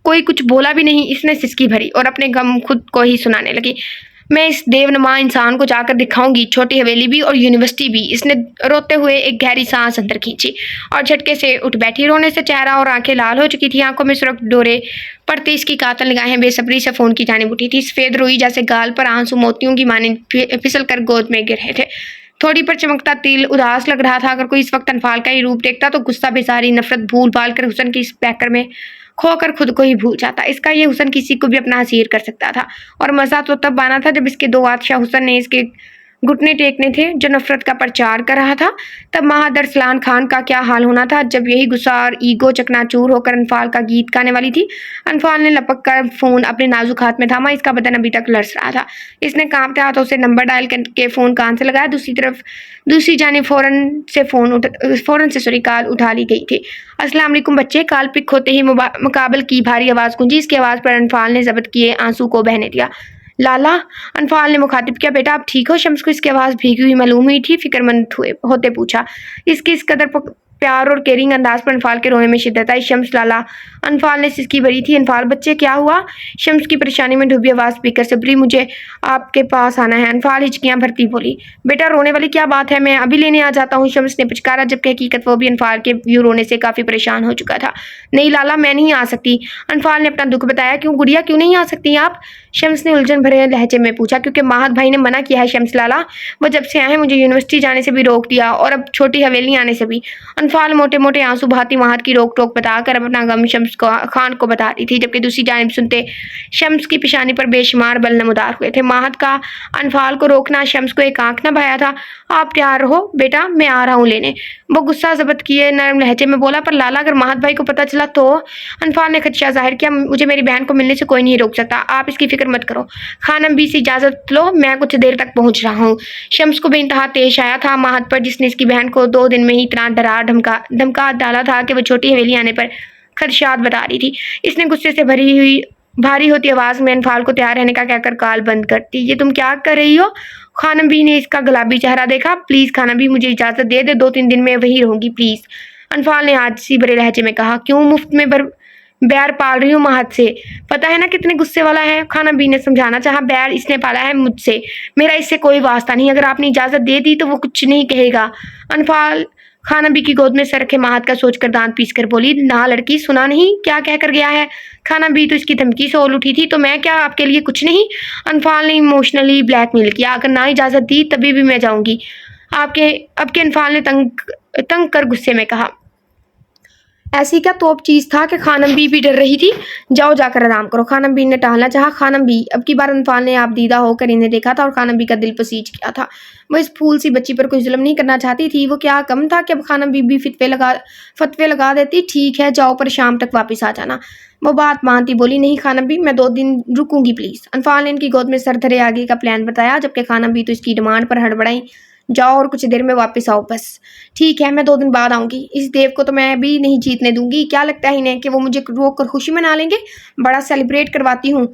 کوئی کچھ بولا بھی نہیں۔ اس نے سسکی بھری اور اپنے غم خود کو ہی سنانے لگی۔ میں اس دیونما انسان کو جا کر دکھاؤں گی، چھوٹی حویلی بھی اور یونیورسٹی بھی۔ اس نے روتے ہوئے ایک گہری سانس اندر کھینچی اور جھٹکے سے اٹھ بیٹھی۔ رونے سے چہرہ اور آنکھیں لال ہو چکی تھی، آنکھوں میں سرخ ڈورے پڑتی اس کی قاتل نگاہیں بے صبری سے فون کی جانب اٹھی تھی۔ سفید روئی جیسے گال پر آنسو موتیوں کی مانند پھسل کر گود میں گر رہے تھے۔ تھوڑی پر چمکتا تل اداس لگ رہا تھا۔ اگر کوئی اس وقت انفال کا ہی روپ دیکھتا تو غصہ بیزاری نفرت بھول بھال کر حسن کی اس بہکر میں کھو کر خود کو ہی بھول جاتا۔ اس کا یہ حسن کسی کو بھی اپنا اسیر کر سکتا تھا، اور مزہ تو تب آنا تھا جب اس کے دو بادشاہ حسن نے اس کے گھٹنے ٹیکنے تھے جو نفرت کا پرچار کر رہا تھا۔ تب ماہد ارسلان خان کا کیا حال ہونا تھا جب یہی غصہ اور ایگو چکنا چور ہو کر انفال کا گیت گانے والی تھی۔ انفال نے لپک کر فون اپنے نازک ہاتھ میں تھاما، اس کا بدن ابھی تک لرز رہا تھا۔ اس نے کانپتے ہاتھوں سے نمبر ڈائل کے فون کان سے لگایا۔ دوسری جانب فوراً سے کال اٹھا لی گئی تھی۔ السلام علیکم بچے۔ کال پک ہوتے ہی مقابل کی بھاری آواز گونجی۔ اس کی آواز پر انفال نے ضبط کیے آنسو کو بہنے دیا۔ لالا، انفال نے مخاطب کیا، بیٹا آپ ٹھیک ہو؟ شمس کو اس کی آواز بھیگی ہوئی معلوم ہوئی تھی، فکر مند ہوتے پوچھا۔ اس کی اس قدر پیار اور کیئرنگ انداز پر انفال کے رونے میں شدت آئی۔ شمس لالا، انفال نے سسکی بھری تھی۔ انفال بچے کیا ہوا؟ شمس کی پریشانی میں ڈوبی آواز اسپیکر سے بھری، مجھے آپ کے پاس آنا ہے۔ انفال ہچکیاں بھرتی بولی۔ بیٹا رونے والی کیا بات ہے، میں ابھی لینے آ جاتا ہوں، شمس نے پچکارا، جبکہ حقیقت وہ بھی انفال کے یوں رونے سے کافی پریشان ہو چکا تھا۔ نہیں لالا، میں نہیں آ سکتی، انفال نے اپنا دکھ بتایا۔ کیوں گڑیا، کیوں نہیں آ سکتی آپ؟ شمس نے الجھن بھرے لہجے میں پوچھا۔ کیونکہ ماہد بھائی نے منع کیا ہے شمس لالا، وہ جب سے آئے ہیں مجھے یونیورسٹی جانے سے بھی روک دیا اور اب چھوٹی حویلی آنے سے بھی۔ انفال موٹے موٹے آنسو بہاتی ماہد کی روک ٹوک بتا کر اپنا غم شمس خان کو بتا رہی تھی، جبکہ دوسری جانب سنتے شمس کی پیشانی پر بے شمار بل نمودار ہوئے تھے۔ ماہد کا انفال کو روکنا شمس کو ایک آنکھ نہ بھایا تھا۔ آپ تیار رہو بیٹا، میں آ رہا ہوں لینے، وہ غصہ ضبط کیے نرم لہجے میں بولا۔ پر لالا، اگر ماہد بھائی کو پتہ چلا تو؟ انفال نے خدشہ ظاہر کیا۔ مجھے میری بہن کو ملنے سے کوئی نہیں روک سکتا، آپ اس کی فکر مت کرو۔ خانم بی سے اجازت لو، میں کچھ دیر تک پہنچ رہا ہوں۔ شمس کو بے انتہا تیش آیا تھا ماہد پر، جس نے اس کی بہن کو 2 دن میں ہی اتنا ڈرا دھمکا ڈالا تھا کہ وہ چھوٹی حویلی آنے پر خدشات بتا رہی تھی۔ اس نے غصے سے بھاری ہوتی آواز میں انفال کو تیار رہنے کا کہہ کر کال بند کر دی۔ یہ تم کیا کر رہی ہو؟ خانم بی نے اس کا گلابی چہرہ دیکھا۔ پلیز خانم بی، مجھے اجازت دے 2-3 دن میں وہی رہوں گی پلیز، انفال نے عاجزی بھرے لہجے میں کہا۔ کیوں مفت میں بیار پال رہی ہوں ماہد سے؟ پتہ ہے نا کتنے غصے والا ہے، خانم بی نے سمجھانا چاہا۔ بیار اس نے پالا ہے مجھ سے، میرا اس سے کوئی واسطہ نہیں، اگر آپ نے اجازت دے دی تو وہ کچھ نہیں کہے گا۔ انفال خانم بی کی گود میں سر رکھے ماہد کا سوچ کر دانت پیس کر بولی۔ نہ لڑکی، سنا نہیں کیا کہہ کر گیا ہے؟ خانم بی تو اس کی دھمکی سے اول اٹھی تھی۔ تو میں کیا آپ کے لیے کچھ نہیں؟ انفال نے ایموشنلی بلیک میل کیا۔ اگر نہ اجازت دی تبھی بھی میں جاؤں گی اب کے انفال نے تنگ کر غصے میں کہا۔ ایسی کیا توپ چیز تھا کہ خانم بی بھی ڈر رہی تھی؟ جاؤ جا کر آرام کرو، خانم بی نے ٹالنا چاہا۔ خانم بی، اب کی بار انفال نے آپ دیدہ ہو کر انہیں دیکھا تھا اور خانم بی کا دل پسیج گیا تھا۔ وہ اس پھول سی بچی پر کوئی ظلم نہیں کرنا چاہتی تھی۔ وہ کیا کم تھا کہ اب خانم بی بھی فتوے لگا دیتی۔ ٹھیک ہے جاؤ، پر شام تک واپس آ جانا۔ وہ بات مانتی بولی۔ نہیں خانم بی، میں 2 دن رکوں گی پلیز، انفال نے ان کی گود میں سر دھرے آگے کا پلان بتایا، جبکہ خانم بی تو اس کی ڈیمانڈ پر ہڑبڑائیں۔ جاؤ اور کچھ دیر میں واپس آؤ بس۔ ٹھیک ہے، میں 2 دن بعد آؤں گی، اس دیو کو تو میں بھی نہیں جیتنے دوں گی۔ کیا لگتا ہے انہیں کہ وہ مجھے روک کر خوشی منا لیں گے؟ بڑا سیلیبریٹ کرواتی ہوں۔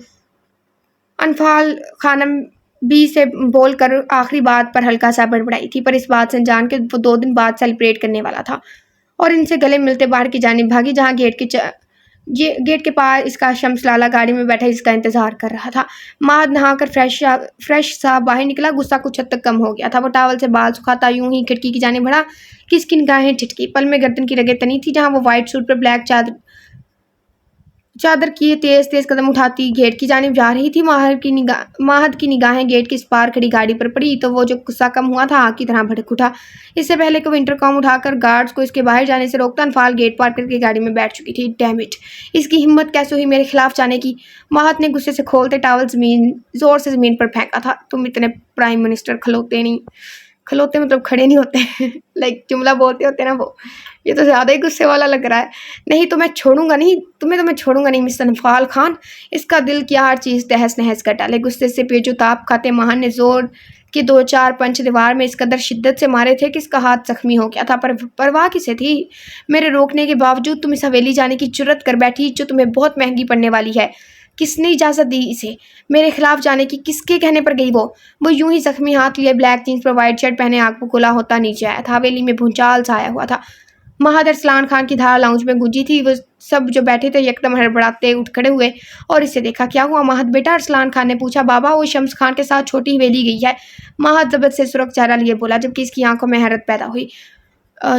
انفال خانم बी से बोल कर आखिरी बात पर हल्का सा बड़बड़ाई थी, पर इस बात से जान के वो 2 दिन बाद सेलिब्रेट करने वाला था और इनसे गले मिलते बाहर की जानिब भागी, जहाँ गेट के पास इसका शम्स लाला गाड़ी में बैठा इसका इंतजार कर रहा था। माद नहाकर फ्रेश सा बाहर निकला, गुस्सा कुछ हद तक कम हो गया था। वो टावल से बाल सुखाता यूं ही खिड़की की जाने बढ़ा कि इसकी निगाहें ठिठकी। पल में गर्दन की रगें तनी थी, जहाँ वो व्हाइट सूट पर ब्लैक चादर किए तेज तेज कदम उठाती गेट की जानिब जा रही थी। माहद की निगाहें गेट की इस पार खड़ी गाड़ी पर पड़ी तो वो जो गुस्सा कम हुआ था आग की तरह भड़क उठा। इससे पहले कि वो इंटरकॉम उठाकर गार्ड्स को इसके बाहर जाने से रोकता, अनफाल गेट पार करके गाड़ी में बैठ चुकी थी। डैम इट, इसकी हिम्मत कैसे हुई मेरे खिलाफ जाने की। माहद ने गुस्से से खोलते टावल जोर से जमीन पर फेंका था। तुम इतने प्राइम मिनिस्टर खलोते नहीं, खलोते मतलब खड़े नहीं होते लाइक जुमला बोलते होते ना वो, ये तो ज़्यादा ही गुस्से वाला लग रहा है। नहीं तो मैं छोड़ूंगा नहीं तुम्हें, तो मैं छोड़ूंगा नहीं मिस्टर अनफाल खान। इसका दिल की हर चीज़ तहस नहस कर डाले। गुस्से से बेजुताब खाते महान ने जोर के 2-4 पंच दीवार में इस कदर शिद्दत से मारे थे कि इसका हाथ जख्मी हो गया था। पर परवाह किसे थी, मेरे रोकने के बावजूद तुम इस हवेली जाने की जुर्रत कर बैठी जो तुम्हें बहुत महंगी पड़ने वाली है। किसने इजाज़त दी इसे मेरे खिलाफ जाने की, किसके कहने पर गई वो यूं ही जख्मी हाथ लिए ब्लैक जीन्स पर वाइट शर्ट पहने आग खुला होता नीचे आया था। हवेली में भूचाल सा आया हुआ था। महाद अरसलान खान की धारा लाउंज में गूंजी थी। वो सब जो बैठे थे यकदम हड़बड़ाते उठ खड़े हुए और इसे देखा। क्या हुआ महाद बेटा, अरसलान खान ने पूछा। बाबा, वो शम्स खान के साथ छोटी हवेली गई है, महाद जबत से सुरख चेहरा लिए बोला, जबकि इसकी आंखों में हैरत पैदा हुई।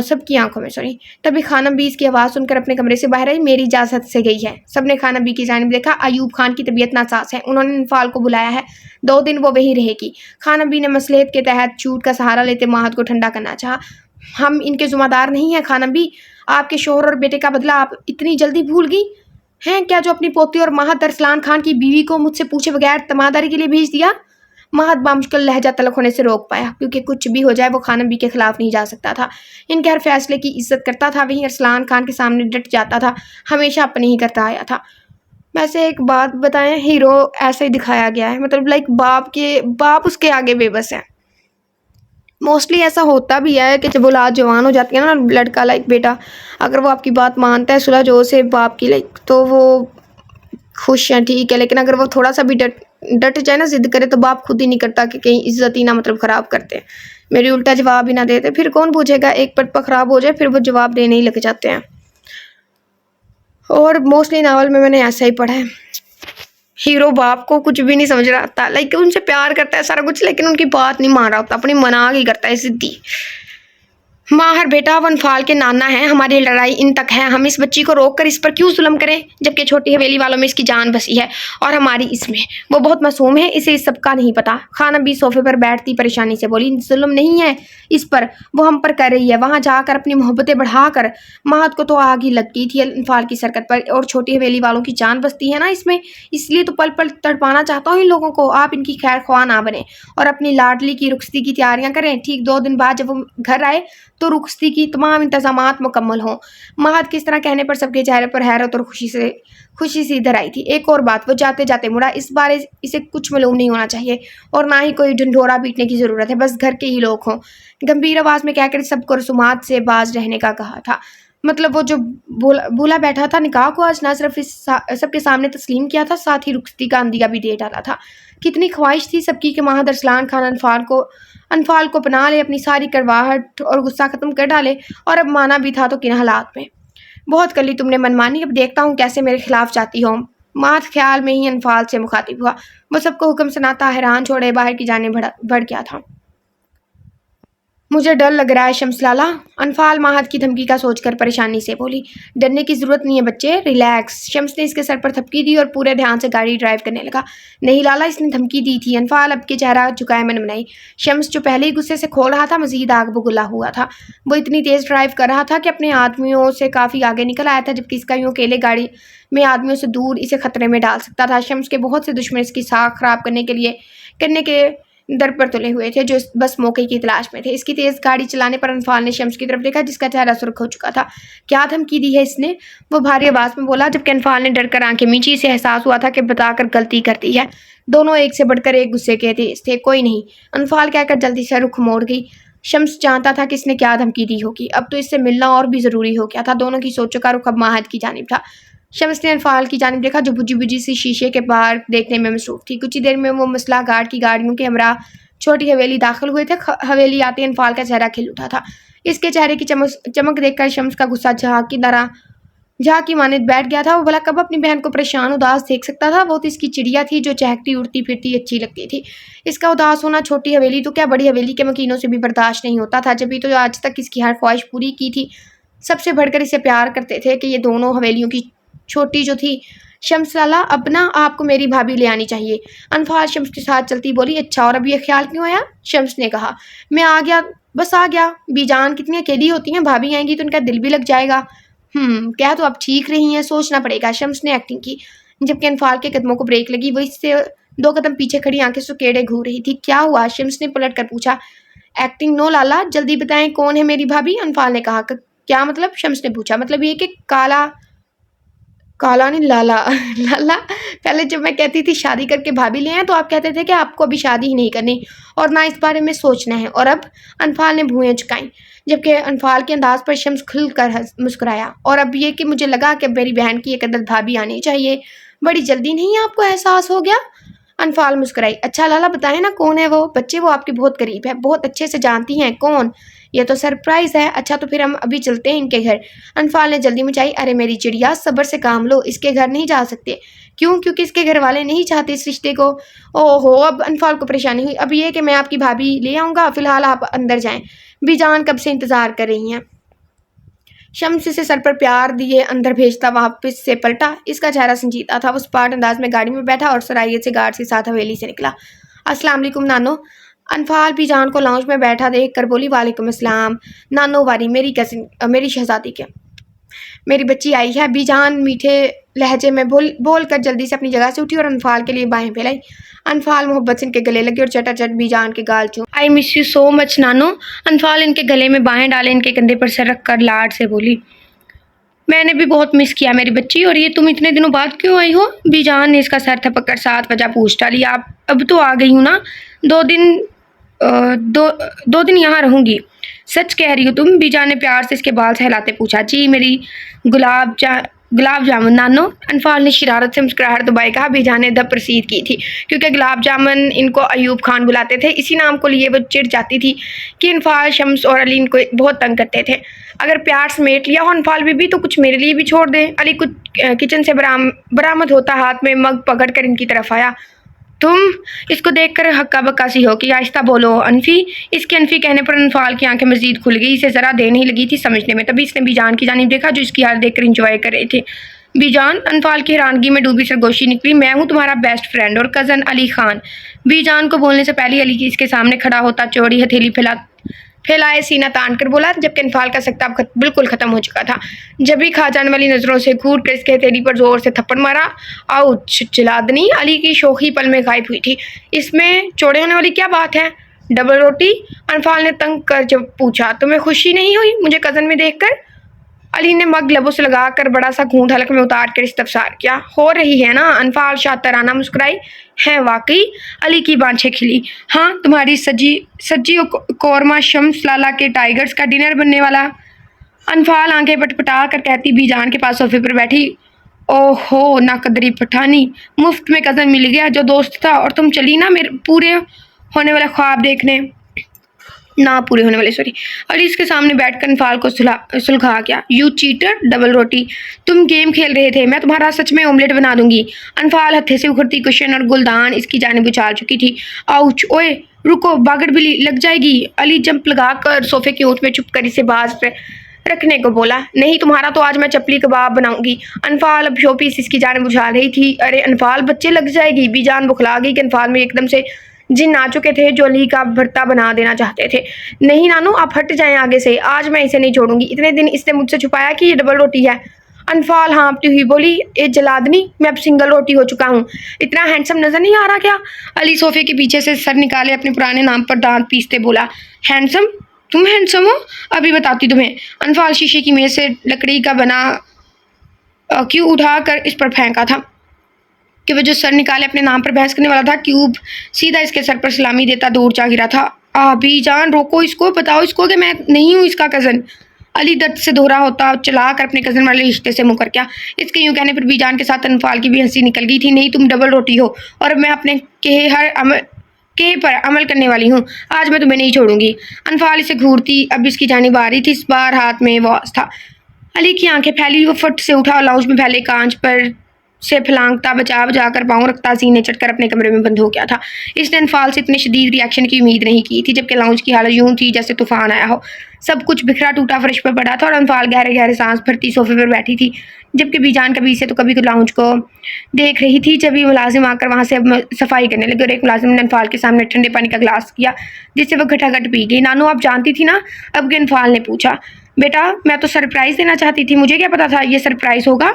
सबकी आंखों में सॉरी। तभी खानम बी इसकी आवाज़ सुनकर अपने कमरे से बाहर आई। मेरी इजाज़त से गई है। सबने खानम बी की जानिब देखा। अयूब खान की तबीयत नासाज है, उन्होंने इनफाल को बुलाया है, 2 दिन वो वहीं रहेगी। खानम बी ने मसलहत के तहत चूट का सहारा लेते महाद को ठंडा करना चाहा। हम इनके ज़िम्मेदार नहीं हैं खानम बी, आपके शोहर और बेटे का बदला आप इतनी जल्दी भूल गई हैं क्या, जो अपनी पोती और महाद अरसलान खान की बीवी को मुझसे पूछे बगैर तमादारी के लिए भेज दिया। महाद बामुश्किल लहजा तलख होने से रोक पाया, क्योंकि कुछ भी हो जाए वो खानम बी के खिलाफ नहीं जा सकता था। इनके हर फैसले की इज्जत करता था, वहीं अरसलान खान के सामने डट जाता था, हमेशा अपने ही करता आया था। वैसे एक बात बताएं, हीरो ऐसे ही दिखाया गया है, मतलब लाइक बाप उसके आगे बेबस है। मोस्टली ऐसा होता भी है कि जब औलाद जवान हो जाती है ना, लड़का लाइक बेटा, अगर वो आपकी बात मानता है सुलह जो से बाप की लाइक, तो वो खुश हैं, ठीक है। लेकिन अगर वो थोड़ा सा भी डट जाए ना, जिद करे, तो बाप खुद ही नहीं करता कि कहीं इज्जत ही ना मतलब ख़राब करते, मेरी उल्टा जवाब ही ना देते, फिर कौन पूछेगा। एक पटपा ख़राब हो जाए फिर वो जवाब देने ही लग जाते हैं। और मोस्टली नावल में मैंने ऐसा ही पढ़ा है, हीरो बाप को कुछ भी नहीं समझ रहा होता, लाइक उनसे प्यार करता है सारा कुछ, लेकिन उनकी बात नहीं मान रहा होता, अपनी मना ही करता है जिद्दी। माहर बेटा, वो अनफाल के नाना हैं, हमारी लड़ाई इन तक है। हम इस बच्ची को रोक कर इस पर क्यों जुल्म करें, जबकि छोटी हवेली वालों में इसकी जान बसी है और हमारी इसमें। वो बहुत मासूम है, इसे इस सब का नहीं पता। खानम बी सोफे पर बैठती परेशानी से बोली, जुल्म नहीं है इस पर, वो हम पर कर रही है, वहाँ जाकर अपनी मोहब्बतें बढ़ाकर। महद को तो आग ही लग गई थी अनफाल की सरकत पर, और छोटी हवेली वालों की जान बसती है ना इसमें, इसलिए तो पल पल तड़पाना चाहता हूँ इन लोगों को। आप इनकी खैर ख्वाह ना बने और अपनी लाडली की रुखसती की तैयारियां करें। ठीक 2 दिन बाद जब वो घर आए तो रुखसती की तमाम इंतजामात मुकम्मल हों। महद किस तरह कहने पर सबके चेहरे पर हैरत और खुशी सी इधर आई थी। एक और बात, वो जाते जाते मुड़ा, इस बार इसे कुछ मालूम नहीं होना चाहिए और ना ही कोई ढंढोरा पीटने की ज़रूरत है, बस घर के ही लोग हों। गंभीर आवाज़ में कहकर सबको रसूमात से बाज रहने का कहा था। मतलब वो जो भूला बैठा था, निकाह को आज ना सिर्फ सबके सामने तस्लीम किया था, साथ ही रुखसती का अंदिया भी दे डाला था। कितनी ख्वाहिश थी सबकी कि महद अरसलान खान अनफाल को अपना ले, अपनी सारी कड़वाहट और गुस्सा ख़त्म कर डाले, और अब माना भी था तो किन हालात में। बहुत कर ली तुमने मनमानी, अब देखता हूँ कैसे मेरे खिलाफ जाती हो। महद ख्याल में ही अनफाल से मुखातिब हुआ। वो सबको हुक्म सुनाता हैरान छोड़े बाहर की जाने बढ़ गया था। मुझे डर लग रहा है शम्स लाला, अनफाल महद की धमकी का सोचकर परेशानी से बोली। डरने की ज़रूरत नहीं है बच्चे, रिलैक्स। शम्स ने इसके सर पर थपकी दी और पूरे ध्यान से गाड़ी ड्राइव करने लगा। नहीं लाला, इसने धमकी दी थी। अनफाल अब के चेहरा झुकाए मन बनाई। शम्स जो पहले ही गुस्से से खोल रहा था, मजीद आग बबूला हुआ था। वो इतनी तेज़ ड्राइव कर रहा था कि अपने आदमियों से काफ़ी आगे निकल आया था, जबकि इसका यूँ अकेले गाड़ी में आदमियों से दूर इसे खतरे में डाल सकता था। शम्स के बहुत से दुश्मन इसकी साख खराब करने के दर पर तुले हुए थे, जो बस मौके की तलाश में थे। इसकी तेज़ गाड़ी चलाने पर अनफाल ने शम्स की तरफ देखा, जिसका चेहरा सुर्ख हो चुका था। क्या धमकी दी है इसने, वो भारी आवाज़ में बोला, जबकि अनफाल ने डर कर आंखें मींची। से एहसास हुआ था कि बताकर गलती कर दी है। दोनों एक से बढ़कर एक गुस्से के थे। कोई नहीं, अनफाल कहकर जल्दी से रुख मोड़ गई। शम्स जानता था कि इसने क्या धमकी दी होगी। अब तो इससे मिलना और भी ज़रूरी हो गया था। दोनों की सोचों का रुख अब महद की जानिब था। शम्स ने अनफाल की जानिब देखा जो बुझी बुझी सी शीशे के बाहर देखने में मसरूफ थी। कुछ ही देर में वो मसला गार्ड की गाड़ियों के हमरा छोटी हवेली दाखिल हुए थे। हवेली आते अनफाल का चेहरा खिल उठा था। इसके चेहरे की चमक देखकर शम्स का गुस्सा जहाँ की मानद बैठ गया था। वो भला कब अपनी बहन को परेशान उदास देख सकता था। वो तो इसकी चिड़िया थी जो चहकती उड़ती फिरती अच्छी लगती थी। इसका उदास होना छोटी हवेली तो क्या बड़ी हवेली के मकीनों से भी बर्दाश्त नहीं होता था। जब भी तो आज तक इसकी हर ख्वाहिश पूरी की थी। सबसे बढ़कर इसे प्यार करते थे कि ये दोनों हवेलियों की छोटी जो थी। शम्स लाला अब ना आपको मेरी भाभी ले आनी चाहिए। अनफाल शम्स के साथ चलती बोली। अच्छा और अब ये ख्याल क्यों आया? शम्स ने कहा। मैं आ गया, बस आ गया। बीजान कितनी अकेली होती हैं, भाभी आएंगी तो उनका दिल भी लग जाएगा। क्या तो आप ठीक रही हैं, सोचना पड़ेगा। शम्स ने एक्टिंग की। जबकि अनफाल के कदमों को ब्रेक लगी। वो इससे 2 कदम पीछे खड़ी आंखें सुकेड़े घूर रही थी। क्या हुआ? शम्स ने पलट कर पूछा। एक्टिंग नो लाला, जल्दी बताएं कौन है मेरी भाभी? अनफाल ने कहा। क्या मतलब? शम्स ने पूछा। मतलब ये कि काला नहीं लाला। लाला, पहले जब मैं कहती थी शादी करके भाभी ले आए तो आप कहते थे कि आपको अभी शादी ही नहीं करनी और ना इस बारे में सोचना है। और अब? अनफाल ने भुएं झुकाई। जबकि अनफाल के अंदाज पर शम्स खुलकर मुस्कुराया। और अब ये कि मुझे लगा कि मेरी बहन की एक अदद भाभी आनी चाहिए। बड़ी जल्दी नहीं आपको एहसास हो गया? अनफाल मुस्कुराई। अच्छा लाला बताएं ना कौन है वो बच्चे? वो आपके बहुत करीब है, बहुत अच्छे से जानती हैं। कौन? ये तो सरप्राइज है। अच्छा तो फिर हम अभी चलते हैं इनके घर। अनफाल ने जल्दी मचाई। अरे मेरी चिड़िया, सब्र से काम लो, इसके घर नहीं जा सकते। क्यों? क्योंकि इसके घर वाले नहीं चाहते इस रिश्ते को। ओहो, अब अनफाल को परेशानी हुई। अब ये कि मैं आपकी भाभी ले आऊँगा, फिलहाल आप अंदर जाएं। बीजान कब से इंतजार कर रही हैं। शम्स इसे सर पर प्यार दिए अंदर भेजता वापस से पलटा। इसका चेहरा संजीदा था। वो स्पार्ट अंदाज में गाड़ी में बैठा और सराइयत से गार्ड के साथ हवेली से निकला। अस्सलाम वालेकुम नानो। अनफाल भी जान को लाउंज में बैठा देख कर बोली। वालेकुम अस्सलाम नानो वारी, मेरी कजिन, मेरी शहजादी के, मेरी बच्ची आई है। बीजान मीठे लहजे में बोल कर जल्दी से अपनी जगह से उठी और अनफाल के लिए बाहें फैलाई। अनफाल मोहब्बत से इनके गले लगी और चटाचट बीजान के गाल चूम। I miss you so much नानो। अनफाल इनके गले में बाहें डाले इनके कंधे पर सर रख कर लाड से बोली। मैंने भी बहुत मिस किया मेरी बच्ची। और ये तुम इतने दिनों बाद क्यों आई हो? बीजान ने इसका सर थपक कर साथ वजह पूछ डाली। आप अब तो आ गई हूँ ना, 2 दिन दो दिन यहाँ रहूंगी। सच कह रही हो तुम? बीजान ने प्यार से इसके बाल सहलाते पूछा। जी मेरी गुलाब जामुन नानो। अनफाल ने शरारत से मुस्कुराहट दबाए कहा। बीजान ने दब प्रसीद की थी क्योंकि गुलाब जामुन इनको अयूब खान बुलाते थे। इसी नाम को लिए वो चिढ़ जाती थी कि अनफाल शम्स और अली इनको बहुत तंग करते थे। अगर प्यार समेट लिया हो अनफाल बीबी तो कुछ मेरे लिए भी छोड़ दे। अली कुछ किचन से बरामद होता हाथ में मग पकड़ कर इनकी तरफ आया। तुम? इसको देखकर हक्का बक्का सी हो कि आहिस्ता बोलो अनफी। इसके अनफी कहने पर अनफाल की आंखें मजीद खुल गई। इसे जरा देर नहीं लगी थी समझने में। तभी इसने बीजान की जानिब देखा जो इसकी हालत देखकर एंजॉय कर रहे थे। बीजान? अनफाल की हैरानगी में डूबी सरगोशी निकली। मैं हूँ तुम्हारा बेस्ट फ्रेंड और कज़न अली खान। बीजान को बोलने से पहले अली इसके सामने खड़ा होता चौड़ी हथेली फैलाए सीना तान कर बोला। जबकि अनफाल का सकता बिल्कुल खत्म हो चुका था। जब भी खा जाने वाली नजरों से घूर कर इसके हथेली पर जोर से थप्पड़ मारा। आउच! चिल्लादनी। अली की शोखी पल में गायब हुई थी। इसमें चौड़े होने वाली क्या बात है? डबल रोटी? अनफाल ने तंग कर जब पूछा। तुम्हें खुशी नहीं हुई मुझे कज़न में देखकर? अली ने मग लबों से लगाकर बड़ा सा घूंट हलक में उतार कर इस्तफसार किया। हो रही है ना? अनफाल शातराना मुस्कुराई। है वाकई? अली की बांछें खिली। हाँ, तुम्हारी सज्जी कौरमा शम्स लाला के टाइगर्स का डिनर बनने वाला। अनफाल आंखें पटपटा कर कहती बीजान के पास सोफे पर बैठी। ओहो ना कदरी पठानी, मुफ्त में कज़न मिल गया जो दोस्त था और तुम चली ना मेरे पूरे होने वाले ख्वाब देखने। ना पूरे होने वाले सॉरी। अली इसके सामने बैठकर अनफाल को सुलझा गया। You cheater! डबल रोटी। तुम गेम खेल रहे थे, मैं तुम्हारा सच में ऑमलेट बना दूंगी। अनफाल हत्थे से उखड़ती कुशन और गुलदान इसकी जानिब उछाल चुकी थी। आउच! ओए रुको, बागड़ बिल्ली लग जाएगी। अली जंप लगाकर सोफे की ऊंट में चुप कर इसे बाज पे रखने को बोला। नहीं तुम्हारा तो आज मैं चपली कबाब बनाऊंगी। अनफाल अब शोपीस इसकी जानिब उछाल रही थी। अरे अनफाल बच्चे लग जाएगी। बीजान बुखला गई कि अनफाल में एकदम से जिन आ चुके थे जो अली का भरता बना देना चाहते थे। नहीं नानू आप हट जाएं आगे से, आज मैं इसे नहीं छोड़ूंगी। इतने दिन इसने मुझसे छुपाया कि ये डबल रोटी है। अनफाल हाँफती हुई बोली। ए जलादनी, मैं अब सिंगल रोटी हो चुका हूँ। इतना हैंडसम नजर नहीं आ रहा क्या? अली सोफे के पीछे से सर निकाले अपने पुराने नाम पर दांत पीसते बोला। हैंडसम? तुम हैंडसम हो? अभी बताती तुम्हें। अनफाल शीशे की मेज से लकड़ी का बना क्यों उठा कर इस पर फेंका था कि वह जो सर निकाले अपने नाम पर बहस करने वाला था क्यूब सीधा इसके सर पर सलामी देता दूर जा गिरा था। अभी जान रोको इसको, बताओ इसको कि मैं नहीं हूँ इसका कज़न। علی درد سے دھو رہا ہوتا چلا کر اپنے کزن والے رشتے سے منہ کر گیا۔ اس کے یوں کہنے پر بی جان کے ساتھ انفال کی بھی ہنسی نکل گئی تھی۔ نہیں تم ڈبل روٹی ہو اور میں اپنے کہے پر عمل کرنے والی ہوں، آج میں تمہیں نہیں چھوڑوں گی۔ انفال اسے گھورتی اب اس کی جانب آ رہی تھی، اس بار ہاتھ میں واز تھا۔ علی کی آنکھیں پھیلی، وہ فٹ سے اٹھا اور لاؤنج میں پھیلے کانچ پر سے پھلانگتا بچا بچا کر پاؤں رکھتا سینے چڑھ کر اپنے کمرے میں بند ہو گیا تھا۔ اس نے انفال سے اتنے شدید ری ایکشن کی امید نہیں کی تھی، جبکہ لاؤنج کی حالت یوں تھی جیسے طوفان آیا ہو۔ سب کچھ بکھرا ٹوٹا فرش پر پڑا تھا اور انفال گہرے گہرے سانس بھرتی صوفے پر بیٹھی تھی، جبکہ بی جان کبھی سے تو کبھی لاؤنج کو دیکھ رہی تھی۔ جب یہ ملازم آ کر وہاں سے صفائی کرنے لگے اور ایک ملازم نے انفال کے سامنے ٹھنڈے پانی کا گلاس کیا جس سے وہ گھٹا گھٹ پی گئی۔ نانو آپ جانتی تھی نا؟ اب کہ انفال نے پوچھا۔ بیٹا میں تو سرپرائز دینا چاہتی تھی، مجھے کیا پتا تھا یہ سرپرائز ہوگا؟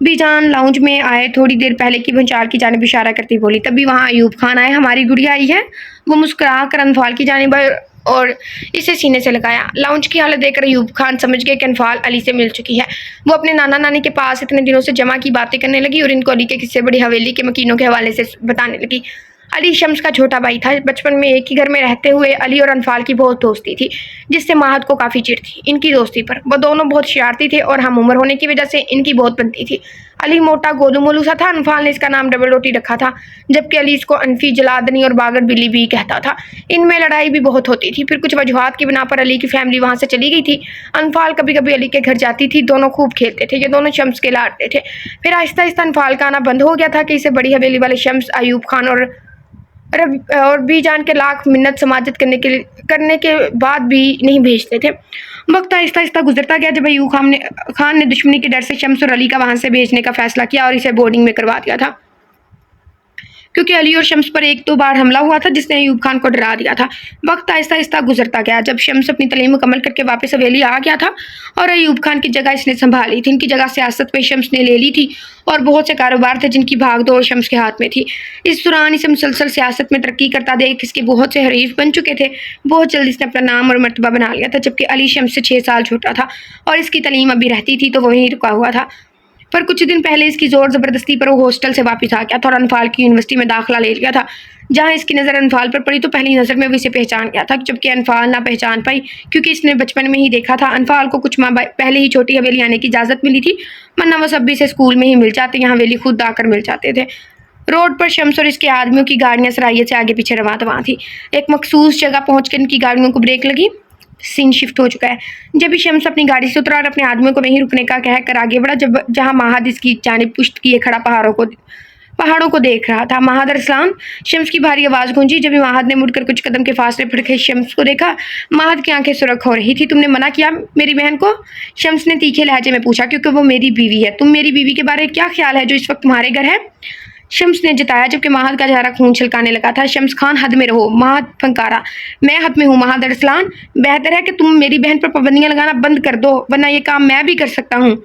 بی جان لاؤنج میں آئے تھوڑی دیر پہلے کی بھنچال کی جانب اشارہ کرتی بولی۔ تبھی وہاں ایوب خان آئے۔ ہماری گڑیا آئی ہے۔ وہ مسکرا کر انفال کی جانب آئے اور اسے سینے سے لگایا۔ لاؤنج کی حالت دیکھ کر ایوب خان سمجھ گئے کہ انفال علی سے مل چکی ہے۔ وہ اپنے نانا نانی کے پاس اتنے دنوں سے جمع کی باتیں کرنے لگی اور ان کو علی کے قصے بڑی حویلی کے مکینوں کے حوالے سے بتانے لگی۔ علی شمس کا چھوٹا بھائی تھا۔ بچپن میں ایک ہی گھر میں رہتے ہوئے علی اور انفال کی بہت دوستی تھی، جس سے ماہد کو کافی چڑ تھی ان کی دوستی پر۔ وہ دونوں بہت شرارتی تھے اور ہم عمر ہونے کی وجہ سے ان کی بہت بنتی تھی۔ علی موٹا گولو مولو سا تھا، انفال نے اس کا نام ڈبل روٹی رکھا تھا، جبکہ علی اس کو انفی، جلادنی اور باگر بلی بھی کہتا تھا۔ ان میں لڑائی بھی بہت ہوتی تھی، پھر کچھ وجوہات کی بنا پر علی کی فیملی وہاں سے چلی گئی تھی۔ انفال کبھی کبھی علی کے گھر جاتی تھی، دونوں خوب کھیلتے تھے، یہ دونوں شمس کے لاڈلے تھے۔ پھر آہستہ آہستہ انفال کا آنا بند ہو گیا تھا کہ اسے بڑی حویلی والے شمس، ایوب خان اور بی جان کے لاکھ منت سماجت کرنے کے بعد بھی نہیں بھیجتے تھے۔ وقت آہستہ آہستہ گزرتا گیا۔ جب ایوب خان نے دشمنی کے ڈر سے شمس اور علی کا وہاں سے بھیجنے کا فیصلہ کیا اور اسے بورڈنگ میں کروا دیا تھا، کیونکہ علی اور شمس پر ایک دو بار حملہ ہوا تھا جس نے ایوب خان کو ڈرا دیا تھا۔ وقت آہستہ آہستہ گزرتا گیا۔ جب شمس اپنی تعلیم مکمل کر کے واپس حویلی آ گیا تھا اور ایوب خان کی جگہ اس نے سنبھالی تھی، ان کی جگہ سیاست پہ شمس نے لے لی تھی اور بہت سے کاروبار تھے جن کی بھاگ دوڑ شمس کے ہاتھ میں تھی۔ اس دوران اسے مسلسل سیاست میں ترقی کرتا دیکھ اس کے بہت سے حریف بن چکے تھے۔ بہت جلد اس نے اپنا نام اور مرتبہ بنا لیا تھا، جبکہ علی شمس سے 6 سال چھوٹا تھا اور اس کی تعلیم ابھی رہتی تھی تو وہ وہیں رکا ہوا تھا۔ پر کچھ دن پہلے اس کی زور زبردستی پر وہ ہاسٹل سے واپس آ گیا تھا اور انفال کی یونیورسٹی میں داخلہ لے لیا تھا۔ جہاں اس کی نظر انفال پر پڑی تو پہلی نظر میں وہ اسے پہچان گیا تھا، جبکہ انفال نہ پہچان پائی کیونکہ اس نے بچپن میں ہی دیکھا تھا۔ انفال کو کچھ ماہ پہلے ہی چھوٹی حویلی آنے کی اجازت ملی تھی، ورنہ وہ سب بھی سے اسکول میں ہی مل جاتے، یہاں حویلی خود آ کر مل جاتے تھے۔ روڈ پر شمس اور اس کے آدمیوں کی گاڑیاں صلاحیت سے آگے پیچھے رواں دواں تھی۔ ایک مخصوص جگہ پہنچ کر ان کی گاڑیوں کو بریک لگی۔ سین شفٹ ہو چکا ہے۔ جب ہی شمس اپنی گاڑی سے اترا اور اپنے آدمیوں کو وہیں رکنے کا کہہ کر آگے بڑھا جہاں ماہد اس کی جانب پشت کیے کھڑا پہاڑوں کو دیکھ رہا تھا۔ ماہد ارسلان، شمس کی بھاری آواز گونجی۔ جب ہی ماہد نے مڑ کر کچھ قدم کے فاصلے پر کھڑے شمس کو دیکھا، ماہد کی آنکھیں سرخ ہو رہی تھی۔ تم نے منع کیا میری بہن کو؟ شمس نے تیکھے لہجے میں پوچھا۔ کیونکہ وہ میری بیوی ہے۔ تم میری بیوی کے بارے کیا خیال ہے جو اس وقت تمہارے گھر ہے؟ شمس نے جتایا، جبکہ ماہد کا چہرہ خون چھلکانے لگا تھا۔ شمس خان حد میں رہو۔ ماہد پھنکارا۔ میں حد میں ہوں ماہد ارسلان، بہتر ہے کہ تم میری بہن پر پابندیاں لگانا بند کر دو، ورنہ یہ کام میں بھی کر سکتا ہوں۔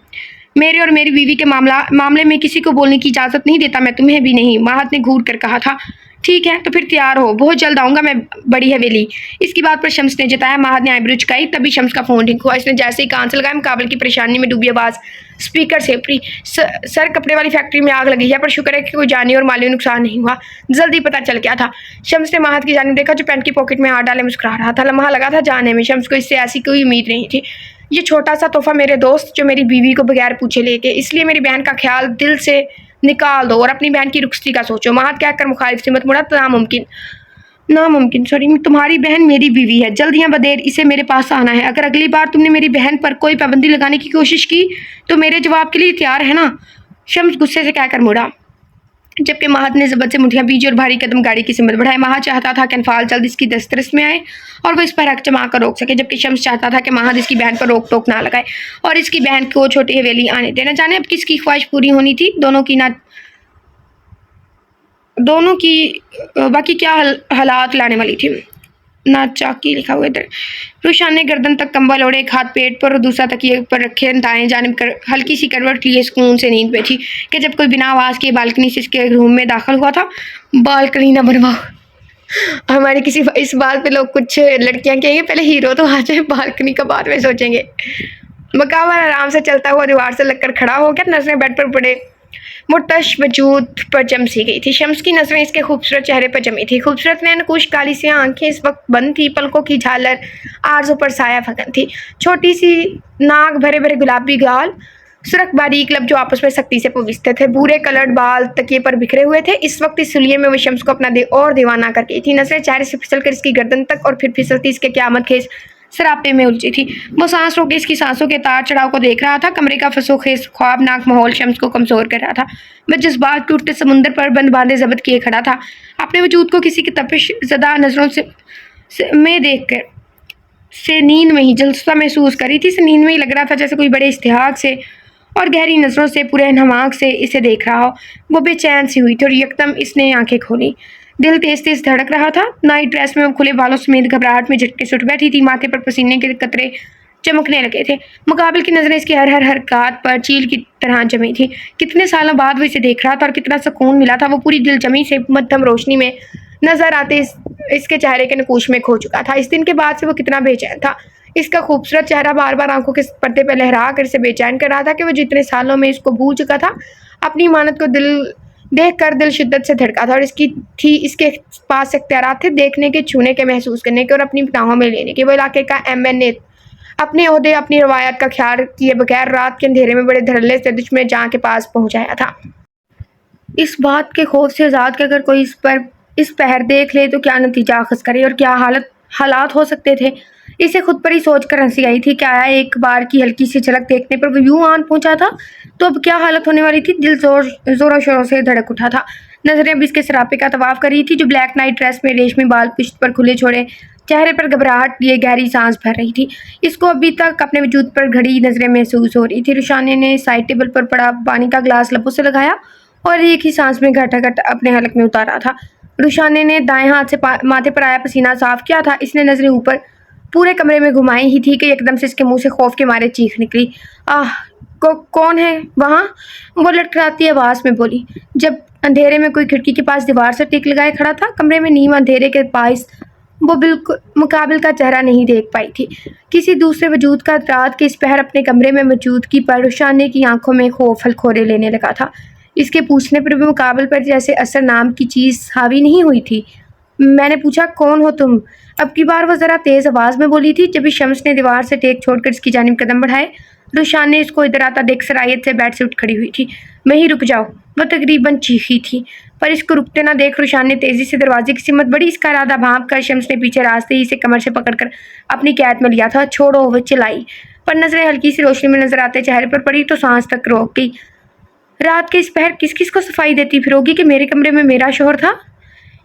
میرے اور میری بیوی کے معاملے میں کسی کو بولنے کی اجازت نہیں دیتا، میں تمہیں بھی نہیں، ماہد نے گھور کر کہا تھا۔ ٹھیک ہے تو پھر تیار ہو، بہت جلد آؤں گا میں بڑی حویلی۔ اس کی بات پر شمس نے جتایا۔ ماہد نے آئیبرو چکائی۔ تبھی شمس کا فون رنگ ہوا۔ اس نے جیسے ہی کان سے لگایا، مقابل کی پریشانی میں ڈوبی آواز اسپیکر سے اتری۔ سر کپڑے والی فیکٹری میں آگ لگی ہے، پر شکر ہے کہ کوئی جانی اور مالی نقصان نہیں ہوا، جلدی پتہ چل گیا تھا۔ شمس نے ماہد کی جانب دیکھا جو پینٹ کی پاکٹ میں ہاتھ ڈالے مسکرا رہا تھا۔ لمحہ لگا تھا جانے میں، شمس کو اس سے ایسی کوئی امید نہیں تھی۔ یہ چھوٹا سا تحفہ میرے دوست جو میری بیوی کو بغیر پوچھے لے گئے، اس لیے میری بہن کا خیال دل سے نکال دو اور اپنی بہن کی رخصتی کا سوچو۔ ماہد کہہ کر مخالف سمت مڑا۔ ناممکن تمہاری بہن میری بیوی ہے، جلد یا بدیر اسے میرے پاس آنا ہے۔ اگر اگلی بار تم نے میری بہن پر کوئی پابندی لگانے کی کوشش کی تو میرے جواب کے لیے تیار ہے نا؟ شمس غصے سے کہہ کر مڑا، جبکہ ماہد نے ضبط سے مٹھیاں بھیجی اور بھاری قدم گاڑی کی سمت بڑھائے۔ ماہد چاہتا تھا کہ انفال جلد اس کی دسترس میں آئے اور وہ اس پر حق جما کر روک سکے، جبکہ شمس چاہتا تھا کہ ماہد اس کی بہن پر روک ٹوک نہ لگائے اور اس کی بہن کو چھوٹی حویلی آنے دے۔ نہ جانے اب کس کی خواہش پوری ہونی تھی، دونوں کی باقی کیا حالات لانے والی تھی۔ ناچاکی لکھا ہوا ادھر۔ روشان نے گردن تک کمبل اوڑھے، ایک ہاتھ پیٹ پر اور دوسرا تکیے پر رکھے دائیں جانب ہلکی سی کروٹ لیے سکون سے نیند پہ تھی کہ جب کوئی بنا آواز کے بالکنی سے اس کے روم میں داخل ہوا تھا۔ بالکنی نہ بنواؤ، ہماری کسی اس بات پہ لوگ کچھ لڑکیاں کہیں گے پہلے ہیرو تو آ جائے، بالکنی کا بعد میں سوچیں گے۔ مقامر آرام سے چلتا ہوا دیوار سے لگ کر کھڑا ہو گیا، نظریں بیڈ پر پڑے वो तश वजूद पर जम सी गई थी। शम्स की नज़रें इसके खूबसूरत चेहरे पर जमी थी। खूबसूरत नैनकुश काली सी आंखें इस वक्त बंद थी, पलकों की झालर आरज़ों पर साया फकन थी। छोटी सी नाक, भरे भरे गुलाबी गाल, सुरख बारीक लब जो आपस में सख्ती से पवित्र थे। भूरे कलर्ड बाल तकिए पर बिखरे हुए थे। इस वक्त इस सुलिये में वो शम्स को अपना और दीवाना कर गई थी। नजरें चेहरे से फिसल कर इसकी गर्दन तक और फिर फिसलती इसके क़यामत खेज सरापे में उलझी थी। वो सांस रोके इसकी सांसों के तार चढ़ाव को देख रहा था। कमरे का फसोखेज ख्वाबनाक माहौल शम्स को कमजोर कर रहा था। वह जज्बात के उठते समुंदर पर बंद बांधे जब्त किए खड़ा था। अपने वजूद को किसी की तपिश ज़दा नजरों में देख कर से नींद में ही जलसा महसूस करी थी। इसे नींद में ही लग रहा था जैसे कोई बड़े इश्तिहाक से और गहरी नज़रों से पूरे हमाक से इसे देख रहा हो। वो बेचैन सी हुई थी और यकदम इसने आंखें खोली। दिल तेज तेज धड़क रहा था। नाइट ड्रेस में वो खुले बालों समेत घबराहट में झटके से उठ बैठी थी। माथे पर पसीने के कतरे चमकने लगे थे। मुकाबिल की नज़रें इसकी हर हरकत पर चील की तरह जमी थी। कितने सालों बाद वो इसे देख रहा था और कितना सुकून मिला था। वो पूरी दिल जमी से मध्यम रोशनी में नजर आते इसके चेहरे के नकूश में खो चुका था। इस दिन के बाद से वो कितना बेचैन था। इसका खूबसूरत चेहरा बार बार आंखों के पर्दे पर लहरा कर इसे बेचैन कर रहा था कि वो जितने सालों में इसको भूल चुका था। अपनी इमानत को देख कर दिल शिद्दत से धड़का था और इसके पास इख्तियारात थे देखने के, छूने के, महसूस करने के और अपनी निगाहों में लेने के। वो इलाके का MN अपने ओहदे, अपनी रवायत का ख्याल किए बगैर रात के अंधेरे में बड़े धड़ल्ले से दुश्मन जहां के पास पहुंचाया था। इस बात के खौफ से आज़ाद कि अगर कोई इस पहर देख ले तो क्या नतीजा अखज़ करे और क्या हालात हो सकते थे। इसे खुद पर ही सोच कर हंसी आई थी। क्या एक बार की हल्की सी झलक देखने पर वो यूं आन पहुंचा था तो अब क्या हालत होने वाली थी। दिल जोरों शोरों से धड़क उठा था। नजरें अब इसके सरापे का तवाफ कर रही थी जो ब्लैक नाइट ड्रेस में रेशमी बाल पुश्त पर खुले छोड़े, चेहरे पर घबराहट लिए गहरी सांस भर रही थी। इसको अभी तक अपने वजूद पर घड़ी नजरें महसूस हो रही थी। रुशाने ने साइड टेबल पर पड़ा पानी का गिलास लबों से लगाया और एक ही सांस में घटाघट अपने हलक में उतारा था। रुशाने ने दाएं हाथ से माथे पर आया पसीना साफ किया था। इसने नजरें ऊपर पूरे कमरे में घुमाई ही थी कि एकदम से इसके मुंह से खौफ के मारे चीख निकली। कौन है वहाँ? वो लटखड़ाती आवाज़ में बोली। जब अंधेरे में कोई खिड़की के पास दीवार से टिक लगाए खड़ा था, कमरे में नीम अंधेरे के पास वो बिल्कुल मुकाबिल का चेहरा नहीं देख पाई थी। किसी दूसरे वजूद का रात के इस पहर अपने कमरे में मौजूदगी पर रुशाने की आंखों में खौफ हलखोरे लेने लगा था। इसके पूछने पर भी मुकाबिल पर जैसे असर नाम की चीज़ हावी नहीं हुई थी। मैंने पूछा, कौन हो तुम? अब की बार वो ज़रा तेज़ आवाज़ में बोली थी। जब भी शम्स ने दीवार से टेक छोड़कर इसकी जानिब कदम बढ़ाए, रुशान ने इसको इधर आता देख सरायत से बेड से उठ खड़ी हुई थी। वहीं रुक जाओ, वो तकरीबन चीखी थी, पर इसको रुकते ना देख रुशान ने तेज़ी से दरवाजे की सिमत बढ़ी। इसका इरादा भांप कर शम्स ने पीछे रास्ते ही इसे कमर से पकड़कर अपनी कैद में लिया था। छोड़ो, वो चिल्लाई, पर नजरें हल्की सी रोशनी में नजर आते चेहरे पर पड़ी तो सांस तक रोक गई। रात के इस पहर किस किस को सफाई देती फिरोगी कि मेरे कमरे में मेरा शोहर था?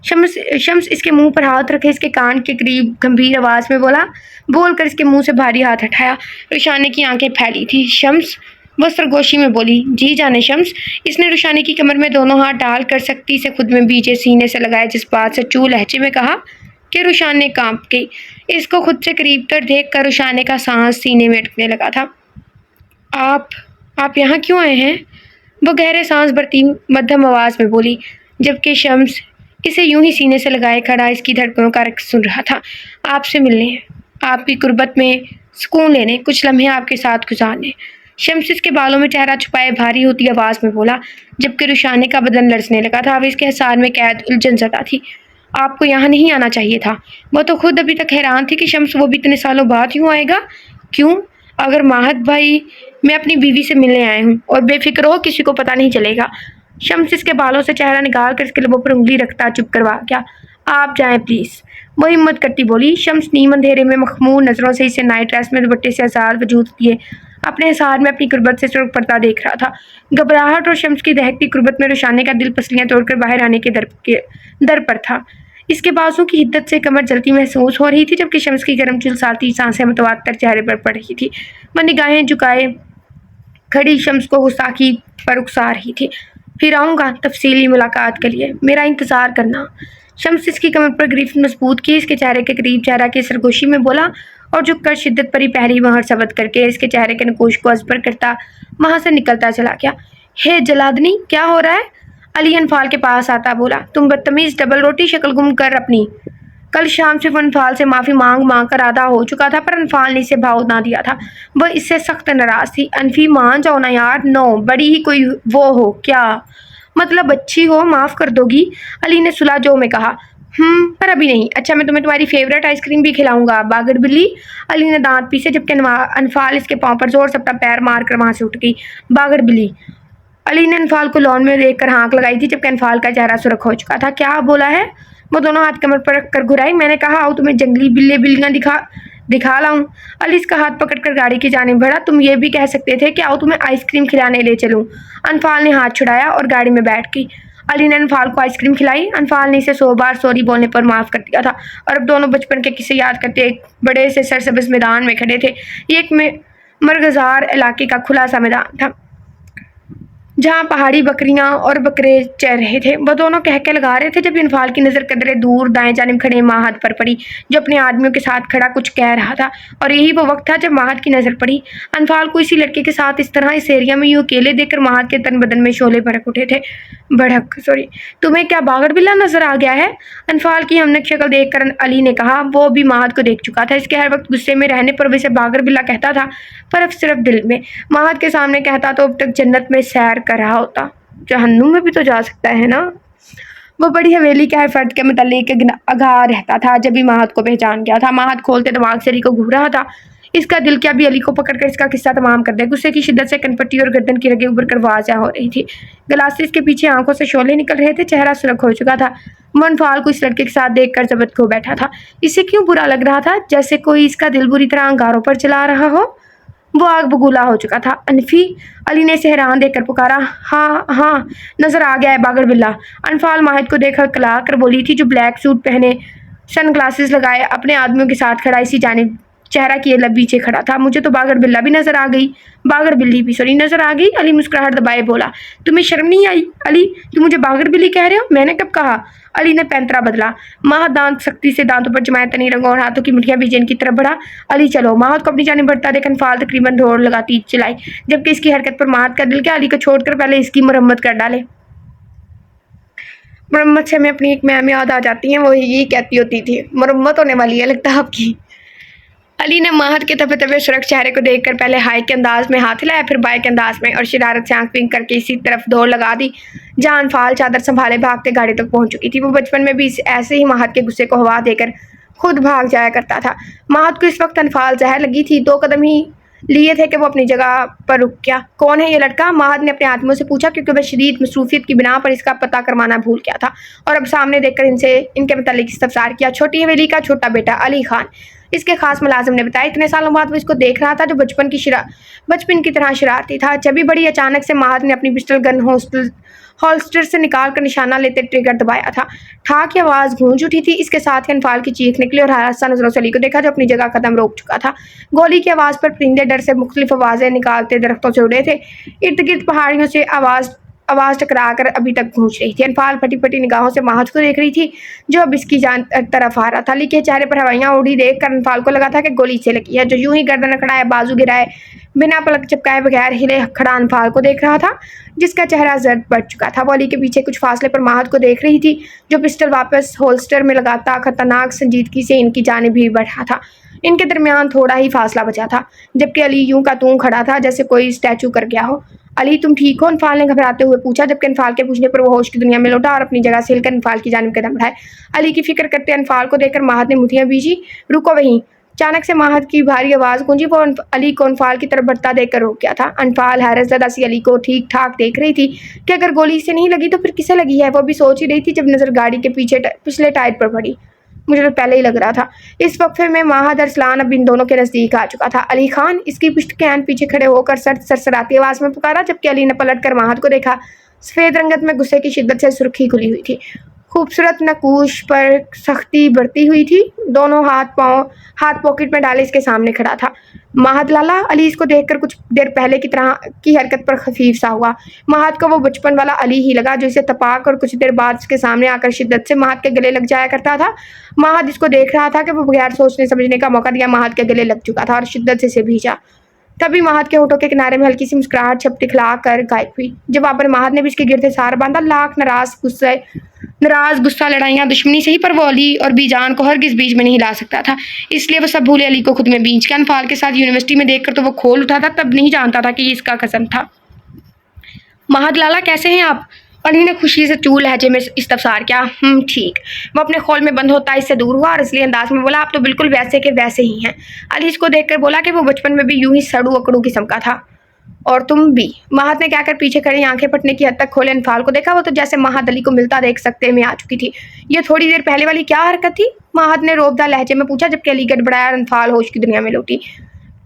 शम्स इसके मुंह पर हाथ रखे इसके कान के करीब गंभीर आवाज़ में बोलकर इसके मुंह से भारी हाथ हटाया। रुशाने की आंखें फैली थी। शम्स, वो सरगोशी में बोली। जी जाने शम्स। इसने रुशाने की कमर में दोनों हाथ डाल कर सख्ती से खुद में बीजे सीने से लगाए, जिस बात से चू लहजे में कहा कि रुशाने कांप गई। इसको खुद से करीब कर देख कर रुशाने का सांस सीने में अटकने लगा था। आप यहाँ क्यों आए हैं? वो गहरे सांस भरती मध्यम आवाज़ में बोली, जबकि शम्स इसे यूं ही सीने से लगाए खड़ा इसकी धड़कनों का रक्स सुन रहा था। आपसे मिलने, आपकी कुर्बत में सुकून लेने, कुछ लम्हे आपके साथ गुजारने। शम्स इसके बालों में चेहरा छुपाए भारी होती आवाज़ में बोला, जबकि रुशाने का बदन लरसने लगा था। अब इसके हिसार में कैद उलझन ज़दा थी। आपको यहाँ नहीं आना चाहिए था। वो तो खुद अभी तक हैरान थी कि शम्स वो भी इतने सालों बाद क्यों आएगा। क्यों? अगर माहत भाई, मैं अपनी बीवी से मिलने आया हूँ और बेफिक्र हो, किसी को पता नहीं चलेगा। शम्स इसके बालों से चेहरा निकाल कर इसके लबों पर उंगली रखता चुप करवा गया। आप जाएं प्लीज़, वो हिम्मत करती बोली। शम्स नीम अंधेरे में मखमूर नज़रों से इसे नाइट ड्रेस में दुपट्टे से आज़ाद वजूद दिए अपने हिसार में अपनी कुर्बत से सुरख पड़ता देख रहा था। घबराहट और शम्स की दहकती कुर्बत में रुशाने का दिल पसलियाँ तोड़कर बाहर आने के दर पर था। इसके बाजू की हिद्दत से कमर जलती महसूस हो रही थी, जबकि शम्स की गर्म चिलसाती सांसें मुतवातर चेहरे पर पड़ रही थी। वह निगाहें झुकाए खड़ी शम्स को गुस्ताखी पर उकसा रही थी। फिर आऊँगा तफसीली मुलाकात के लिए, मेरा इंतज़ार करना। शम्स इसकी कमर पर गिरफ्त मजबूत की, इसके चेहरे के करीब चेहरा के सरगोशी में बोला और झुककर शिद्दत परी पहली महर सबद करके इसके चेहरे के नकोश को अजबर करता वहाँ से निकलता चला गया। हे जलादनी, क्या हो रहा है? अली अनफाल के पास आता बोला। तुम बदतमीज़, डबल रोटी शक्ल गुम कर अपनी कल शाम से वो अनफाल से माफ़ी मांग कर आधा हो चुका था, पर अनफाल ने इसे भाव ना दिया था। वह इससे सख्त नाराज़ थी। अनफी मान जाओ ना यार, नो बड़ी ही कोई वो हो क्या, मतलब अच्छी हो, माफ़ कर दोगी? अली ने सुलह-जो में कहा। पर अभी नहीं। अच्छा, मैं तुम्हें तुम्हारी फेवरेट आइसक्रीम भी खिलाऊंगा, बागड़ बिल्ली। अली ने दांत पीसे, जबकि अनफाल इसके पाँव पर जोर से अपना पैर मार कर वहां से उठ गई। बागड़ बिल्ली। अली ने अनफाल को लॉन में देखकर हाँक लगाई थी, जबकि अनफाल का चेहरा सुर्ख हो चुका था। क्या बोला है? वो दोनों हाथ कमर पर रखकर घुराई। मैंने कहा आओ तुम्हें जंगली बिल्लियां दिखा लाऊं। अली इसका हाथ पकड़कर गाड़ी की जानिब बढ़ा। तुम ये भी कह सकते थे कि आओ तुम्हें आइसक्रीम खिलाने ले चलूं। अनफाल ने हाथ छुड़ाया और गाड़ी में बैठ गई। अली ने अनफाल को आइसक्रीम खिलाई। अनफाल ने इसे 100 बार सॉरी बोलने पर माफ़ कर दिया था, और अब दोनों बचपन के किस्से याद करते एक बड़े से सरसब्ज़ मैदान में खड़े थे। ये एक मरगजार इलाके का खुला सा मैदान था, जहाँ पहाड़ी बकरियां और बकरे चर रहे थे। वह दोनों कहके लगा रहे थे जब अनफाल की नज़र कदरे दूर दाएं जानिब खड़े माहद पर पड़ी, जो अपने आदमियों के साथ खड़ा कुछ कह रहा था। और यही वो वक्त था जब माहद की नज़र पड़ी अनफाल को इसी लड़के के साथ इस तरह इस एरिया में यूँ अकेले देखकर माहद के तन बदन में शोले भड़क उठे थे। तुम्हें क्या बागड़ बिल्ला नजर आ गया है? अनफाल की हमनक शक्ल देखकर अली ने कहा। वो भी माहद को देख चुका था। इसके हर वक्त गुस्से में रहने पर वैसे बागड़ बिल्ला कहता था, पर अब सिर्फ दिल में। माहद के सामने कहता तो अब तक जन्नत में सैर कर रहा होता। जहन्नुम में भी तो जा सकता है ना। वो बड़ी हवेली के हर फर्द के मुतालिक आगाह रहता था। जब भी माहद को पहचान गया था, माहद खोलते दिमाग से अली को घूर रहा था। इसका दिल क्या भी अली को पकड़कर इसका किस्सा तमाम कर दे। गुस्से की शिद्दत से कनपट्टी और गर्दन की रगें उभर कर वाज़ह हो रही थी। गलासिस के पीछे आंखों से शोले निकल रहे थे। चेहरा सुर्ख हो चुका था। वो अनफाल को इस लड़के के साथ देखकर जबत खो बैठा था। इसे क्यों बुरा लग रहा था, जैसे कोई इसका दिल बुरी तरह अंगारों पर चला रहा हो। वो आग बगूला हो चुका था। अनफी, अली ने इसे हैरान देखकर पुकारा। हाँ नजर आ गया है बागड़ बिल्ला। अनफाल माहिद को देखकर कला कर बोली थी, जो ब्लैक सूट पहने सन ग्लासेस लगाए अपने आदमियों के साथ खड़ा इसी जानिब चेहरा किए लब पीछे खड़ा था। मुझे तो बागड़ बिल्ला भी नजर आ गई, बागड़ बिल्ली भी सॉरी नजर आ गई। अली मुस्कुराहट दबाए बोला। तुम्हें शर्म नहीं आई? अली, तुम मुझे बागड़ बिल्ली कह रहे हो? मैंने कब कहा? अली ने पैंतरा बदला। माह दांत सख्ती से दांतों पर जमाए तनी रंगों और हाथों की मुठ्ठियां बीजे इनकी तरफ बढ़ा। अली चलो। माहत को अपनी जानिब बढ़ता देख अनफाल तकरीबन दौड़ लगाती चलाई, जबकि इसकी हरकत पर माहत का दिल क्या अली को छोड़कर पहले इसकी मरम्मत कर डाले। मरम्मत से हमें अपनी एक मैम याद आ जाती है, वो यही कहती होती थी, मरम्मत होने वाली है लगता है आपकी। अली ने माहत के तपे तपे सुरख चेहरे को देखकर पहले हाई के अंदाज में हाथ हिलाया, फिर बाई के अंदाज में, और शरारत से आंख पिंक करके इसी तरफ दौड़ लगा दी जहाँ अनफाल चादर संभाले भागते गाड़ी तक पहुंच चुकी थी। वो बचपन में भी ऐसे ही माहत के गुस्से को हवा देकर खुद भाग जाया करता था। माहत को इस वक्त अनफाल जहर लगी थी। 2 कदम ही लिए थे कि वो अपनी जगह पर रुक गया। कौन है ये लड़का? माहत ने अपने आदमियों से पूछा, क्योंकि वह शदीद मसरूफियत की बिना पर इसका पता करवाना भूल गया था, और अब सामने देखकर इनके मुतालिक इस्तफसार किया। छोटी हवेली का छोटा बेटा अली खान, इसके खास मुलाजिम ने बताया। इतने सालों बाद वो इसको देख रहा था, जो बचपन की तरह शरारती था। जब भी बड़ी अचानक से माहत ने अपनी पिस्टल गन हॉल्स्टर से निकाल कर निशाना लेते ट्रिगर दबाया था। ठाक की आवाज़ गूंज उठी थी। इसके साथ ही अनफाल की चीख निकली और हादसा नजरों से अली को देखा, जो अपनी जगह कदम रोक चुका था। गोली की आवाज़ पर परिंदे डर से मुख्तलिफ आवाज़ें निकालते दरख्तों से उड़े थे। इर्द गिर्द पहाड़ियों से आवाज़ टकरा कर अभी तक गूंज रही थी। अनफाल फटी फटी निगाहों से माहत को देख रही थी, जो अब इसकी तरफ आ रहा था। अली के चेहरे पर हवाइयाँ उड़ी देख कर अनफाल को लगा था कि गोली से लगी है, जो यूं ही गर्दन अकड़ाए बाजू गिराए बिना पलक चपकाए बगैर हिले खड़ा अनफाल को देख रहा था, जिसका चेहरा जर्द पड़ चुका था। वो अली के पीछे कुछ फासले पर माहत को देख रही थी, जो पिस्टल वापस होल्स्टर में लगाता खतरनाक संजीदगी से इनकी जानिब ही बढ़ रहा था। इनके दरमियान थोड़ा ही फासला बचा था, जबकि अली यूं का तूं खड़ा था जैसे कोई स्टैचू कर गया हो। अली, तुम ठीक हो? अनफाल ने घबराते हुए पूछा, जबकि अनफाल के पूछने पर वो होश की दुनिया में लौटा और अपनी जगह से हिलकर अनफाल की जानिब कदम बढ़ाए। अली की फिक्र करते अनफाल को देखकर माहत ने मुठ्ठियां बीजी। रुको वहीं। अचानक से माहत की भारी आवाज़ गूंजी। वो अली को अनफाल की तरफ बढ़ता देखकर रोक गया था। अनफाल हैरत ज़दा सी अली को ठीक ठाक देख रही थी कि अगर गोली से नहीं लगी तो फिर किसे लगी है। वो भी सोच ही रही थी जब नज़र गाड़ी के पिछले टायर पर पड़ी। मुझे तो पहले ही लग रहा था। इस वक्फे में माहद अरसलान अब इन दोनों के नज़दीक आ चुका था। अली खान, इसकी पुश्त कैन पीछे खड़े होकर सरसराती आवाज़ में पुकारा, जबकि अली ने पलट कर माहद को देखा। सफ़ेद रंगत में गुस्से की शिद्दत से सुर्खी खुली हुई थी। खूबसूरत नकूश पर सख्ती बढ़ती हुई थी। दोनों हाथ पॉकेट में डाले इसके सामने खड़ा था। माहद लाला। अली इसको देखकर कुछ देर पहले की तरह की हरकत पर खफीफ सा हुआ। माहद को वो बचपन वाला अली ही लगा, जो इसे तपाक और कुछ देर बाद इसके सामने आकर शिद्दत से माहद के गले लग जाया करता था। माहद इसको देख रहा था कि वो बगैर सोचने समझने का मौका दिया माहद के गले लग चुका था और शिद्दत से इसे भींचा। तभी माहद के होठों के किनारे में हल्की सी मुस्कुराहट छप दिखला कर गायब हुई। जब वापस माहद ने भी इसके गिरते सार बांधा। लाख नाराज नाराज, गुस्सा, लड़ाइयाँ, दुश्मनी सही, पर वो अली और बीजान को हरगिज बीच में नहीं ला सकता था। इसलिए वो सब भूले अली को खुद में बींच के। अनफाल के साथ यूनिवर्सिटी में देखकर तो वो खोल उठा था, तब नहीं जानता था कि ये इसका कज़न था। महद लाला कैसे हैं आप? अली ने खुशी से चूल लहजे में इस्तफसार किया। ठीक। वो अपने खौल में बंद होता इससे दूर हुआ और इसलिए अंदाज में बोला, आप तो बिल्कुल वैसे के वैसे ही हैं। अली इसको देखकर बोला कि वो बचपन में भी यूं ही सड़ू अकड़ू किस्म का था। और तुम भी। महद ने कहकर पीछे खड़ी आंखें फटने की हद तक खोले अनफाल को देखा। वो तो जैसे महद अली को मिलता देख सकते में आ चुकी थी। ये थोड़ी देर पहले वाली क्या हरकत थी? महद ने रोबदार लहजे में पूछा, जबकि अली गड़बड़ाया और अनफाल होश की दुनिया में लौटी।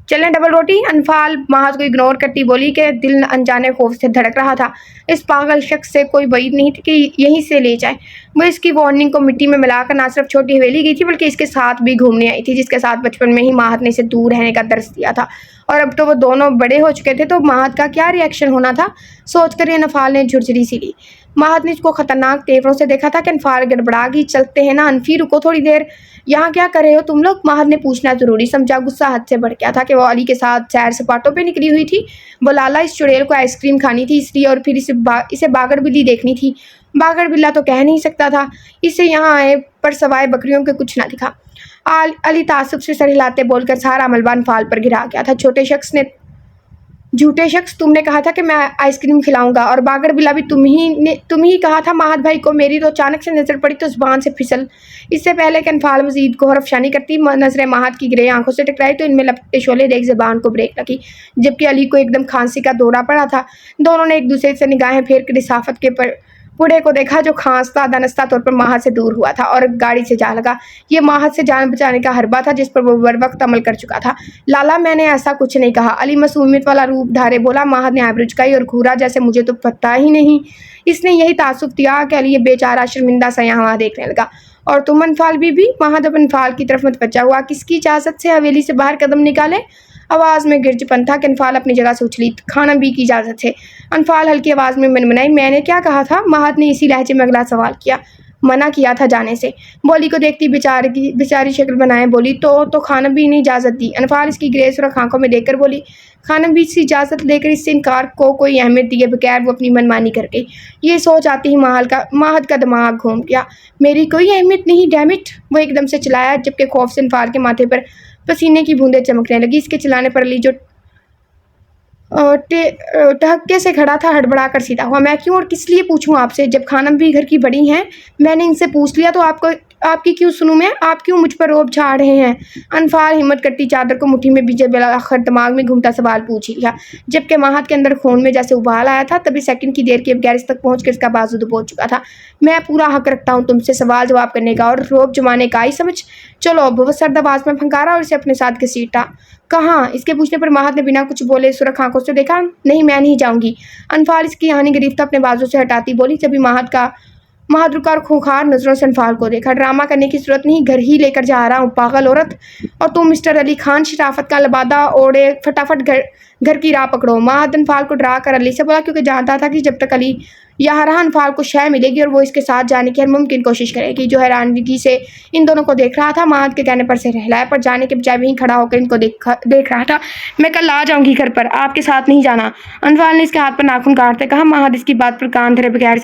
चलें डबल रोटी? अनफाल महद को इग्नोर करती बोली कि दिल अनजाने खौफ से धड़क रहा था। इस पागल शख्स से कोई उम्मीद नहीं थी कि यहीं से ले जाए। वो इसकी वार्निंग को मिट्टी में मिलाकर ना सिर्फ छोटी हवेली गई थी, बल्कि इसके साथ भी घूमने आई थी, जिसके साथ बचपन में ही महद ने इसे दूर रहने का दर्स दिया था। और अब तो वो दोनों बड़े हो चुके थे, तो महद का क्या रिएक्शन होना था, सोचकर अनफाल ने झुरझुरी सी ली। महद ने इसको खतरनाक तेवरों से देखा था कि अनफाल गड़बड़ा गई। चलते हैं ना अनफी, रुको थोड़ी देर, यहाँ क्या कर रहे हो तुम लोग? महद ने पूछना जरूरी समझा। गुस्सा हद से बढ़ गया था कि वो अली के साथ सैर सपाटों पे निकली हुई थी। वो लाला इस चुड़ैल को आइसक्रीम खानी थी इसलिए, और फिर इसे बागड़ बिल्ली देखनी थी। बागड़ बिल्ला तो कह नहीं सकता था। इसे यहाँ आए पर सवाए बकरियों के कुछ ना दिखा। अली तासुब से सर हिलाते बोलकर सारा मलबा अनफाल पर गिरा गया था। झूठे शख्स, तुमने कहा था कि मैं आइसक्रीम खिलाऊंगा, और बागड़ बिल्ला भी तुम ही कहा था महद भाई को। मेरी तो अचानक से नजर पड़ी तो जुबान से फिसल। इससे पहले कि अनफाल मजीद गौर अफशानी करती, नजरें महद की ग्रे आंखों से टकराई तो इनमें लपटे शोले देख ज़बान को ब्रेक लगी, जबकि अली को एकदम खांसी का दौरा पड़ा था। दोनों ने एक दूसरे से निगाहें फेर कर रिसाफत के बूढ़े को देखा, जो खांसता दनस्ता तौर पर महद से दूर हुआ था और गाड़ी से जा लगा। ये महद से जान बचाने का हरबा था जिस पर वो बर वक्त अमल कर चुका था। लाला, मैंने ऐसा कुछ नहीं कहा। अली मासूमियत वाला रूप धारे बोला। महद ने आबरू झुकाई और घूरा, जैसे मुझे तो पता ही नहीं। इसने यही तासुब दिया कि अली ये बेचारा शर्मिंदा सा यहाँ देखने लगा। और तुम अनफाल बीबी? महद अब अनफाल की तरफ मतवज्जा हुआ। किसकी इजाज़त से हवेली से बाहर कदम निकाले? आवाज़ में गिरजपन था कि अनफाल अपनी जगह से उछली। खाना भी की इजाज़त है। अनफाल हल्की आवाज़ में मनमनाई। मैंने क्या कहा था? महद ने इसी लहजे में अगला सवाल किया। मना किया था जाने से। बोली को देखती बेचारी शक्ल बनाए बोली, तो खाना भी नहीं इजाज़त दी? अनफाल इसकी ग्रे सुरख आंखों में देखकर बोली। खाना भी से इजाज़त लेकर इससे इनकार को कोई अहमियत दिए बगैर वो अपनी मनमानी कर गई। ये सोच आती ही महद का दिमाग घूम गया। मेरी कोई अहमियत नहीं, डैमिट! वो एकदम से चिल्लाया, जबकि खौफ से अनफाल के माथे पर पसीने की बूंदें चमकने लगी। इसके चिल्लाने पर अली जो ठहक्के से खड़ा था हड़बड़ा कर सीधा हुआ। मैं क्यों और किस लिए पूछूं आपसे, जब खानम भी घर की बड़ी हैं? मैंने इनसे पूछ लिया तो आपकी क्यों सुनूं मैं? आप क्यों मुझ पर रोब झाड़ रहे हैं? अनफाल हिम्मत करती चादर को मुट्ठी में बीजे आखिर दिमाग में घूमता सवाल पूछ ही लिया, जबकि महद के अंदर खून में जैसे उबाल आया था। तभी सेकंड की देर के बगैर इस तक पहुँच कर इसका बाजू दबोच चुका था। मैं पूरा हक रखता हूँ तुमसे सवाल जवाब करने का और रोब जमाने का ही समझ। चलो अब। वो सर्द आवाज़ में फंकारा और इसे अपने साथ घसीटा। कहाँ? इसके पूछने पर महद ने बिना कुछ बोले सुरख आंखों से देखा। नहीं, मैं नहीं जाऊंगी। अनफाल इसकी हानि गिरफ्तार अपने बाजू से हटाती बोली। जब भी महद रुका और खूंखार नजरों से अनफाल को देखा। ड्रामा करने की जरूरत नहीं, घर ही लेकर जा रहा हूँ पागल औरत। और तुम मिस्टर अली खान शराफत का लबादा ओढ़े फटाफट घर की राह पकड़ो। महद अनफाल को डरा कर अली से बोला, क्योंकि जानता था कि जब तक अली यहाँ रहा अनफाल को शय मिलेगी और वो इसके साथ जाने की हर मुमकिन कोशिश करेगी। जो हैरानगी से इन दोनों को देख रहा था, महद के कहने पर से रहलाया, पर जाने के बजाय वहीं खड़ा होकर इनको देख रहा था। मैं कल आ जाऊंगी घर पर, आपके साथ नहीं जाना। अनफाल ने इसके हाथ पर नाखून काटते कहा। महद इसकी बात पर कान धरे बगैर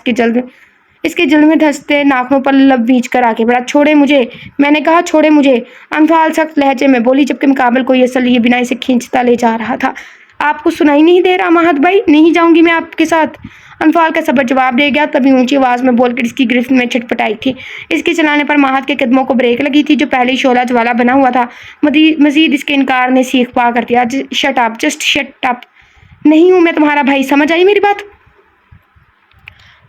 इसके जल्द में धंसते नाखूनों पर लब भींच कर आगे बढ़ा। छोड़े मुझे, मैंने कहा छोड़े मुझे। अनफाल सख्त लहजे में बोली, जबकि मुकाबल कोई असल लिए बिना इसे खींचता ले जा रहा था। आपको सुनाई नहीं दे रहा महद भाई? नहीं जाऊंगी मैं आपके साथ। अनफाल का सबर जवाब दे गया। तभी ऊंची आवाज में बोलकर इसकी गिरफ्त में छटपटाई थी। इसके चलाने पर महद के कदमों को ब्रेक लगी थी, जो पहले ही शोला ज्वाला बना हुआ था। मजीद इसके इनकार ने सीख पा कर दिया। Shut up, just shut up. नहीं हूं मैं तुम्हारा भाई, समझ आई मेरी बात?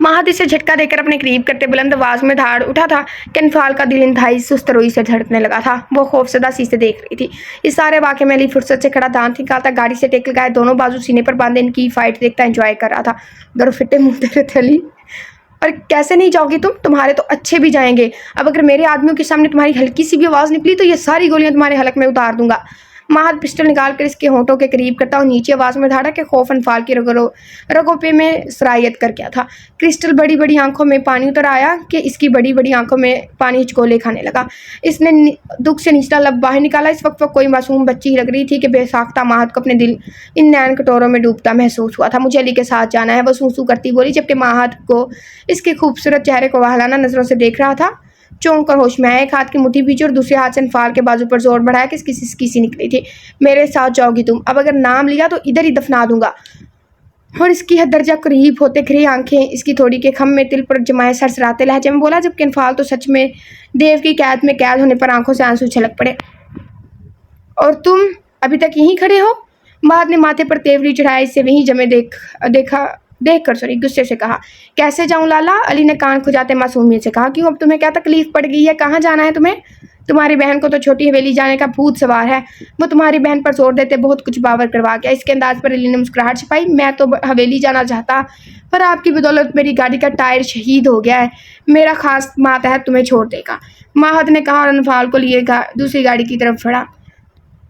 महद इसे झटका देकर अपने करीब करते बुलंद आवाज में धाड़ उठा था कि अनफाल का दिल इंतहाई सुस्त रोई से धड़कने लगा था। वो खौफसदा सी से देख रही थी। इस सारे वाक़े में अली फुर्सत से खड़ा दांत निकालता, गाड़ी से टेक लगाए, दोनों बाजू सीने पर बांधे इनकी फाइट देखता एंजॉय कर रहा था। दर फिटे मुंह तेरे थे अली। और कैसे नहीं जाओगी तुम? तुम्हारे तो अच्छे भी जाएंगे। अब अगर मेरे आदमियों के सामने तुम्हारी हल्की सी भी आवाज़ निकली तो ये सारी गोलियां तुम्हारे हलक में उतार दूंगा। महद पिस्टल निकाल कर इसके होंठों के करीब करता और नीचे आवाज़ में धाड़ा कि खौफ अनफाल की रगों पे में सरायत कर गया था। क्रिस्टल बड़ी बड़ी आंखों में पानी उतर आया कि इसकी बड़ी बड़ी आंखों में पानी हिचकोले खाने लगा। इसने दुख से निचला लब बाहर निकाला। इस वक्त वो कोई मासूम बच्ची ही लग रही थी कि बेसाख्ता महद को अपने दिल इन नैन कटोरों में डूबता महसूस हुआ था। मुझे अली के साथ जाना है, वो सूसू करती बोली, जबकि महद को इसके खूबसूरत चेहरे को वहलाना नजरों से देख रहा था। चौंक कर होश में आया, एक हाथ की मुट्ठी पीछे और दूसरे हाथ से अनफाल के बाजू पर जोर बढ़ाया कि इसकी सिसकी सी निकली थी। मेरे साथ जाओगी तुम, अब अगर नाम लिया तो इधर ही दफना दूंगा। और इसकी हद दर्जा करीब होते खरी आंखें इसकी थोड़ी के खम में तिल पर जमाए सरसराते लहजे में बोला, जबकि अनफाल तो सच में देव की कैद में कैद होने पर आंखों से आंसू छलक पड़े। और तुम अभी तक यहीं खड़े हो? महद ने माथे पर तेवरी चढ़ाया, इससे वहीं जमे देख कर गुस्से से कहा। कैसे जाऊं लाला? अली ने कान खुजाते मासूमियत से कहा। क्यों, अब तुम्हें क्या तकलीफ पड़ गई है? कहाँ जाना है तुम्हें? तुम्हारी बहन को तो छोटी हवेली जाने का भूत सवार है। वो तुम्हारी बहन पर जोर देते बहुत कुछ बावर करवा गया। इसके अंदाज पर अली ने मुस्कुराहट छिपाई। मैं तो हवेली जाना चाहता, पर आपकी बदौलत मेरी गाड़ी का टायर शहीद हो गया है। मेरा खास मातहत तुम्हें छोड़ देगा, महद ने कहा और अनफाल को लिए दूसरी गाड़ी की तरफ बढ़ा।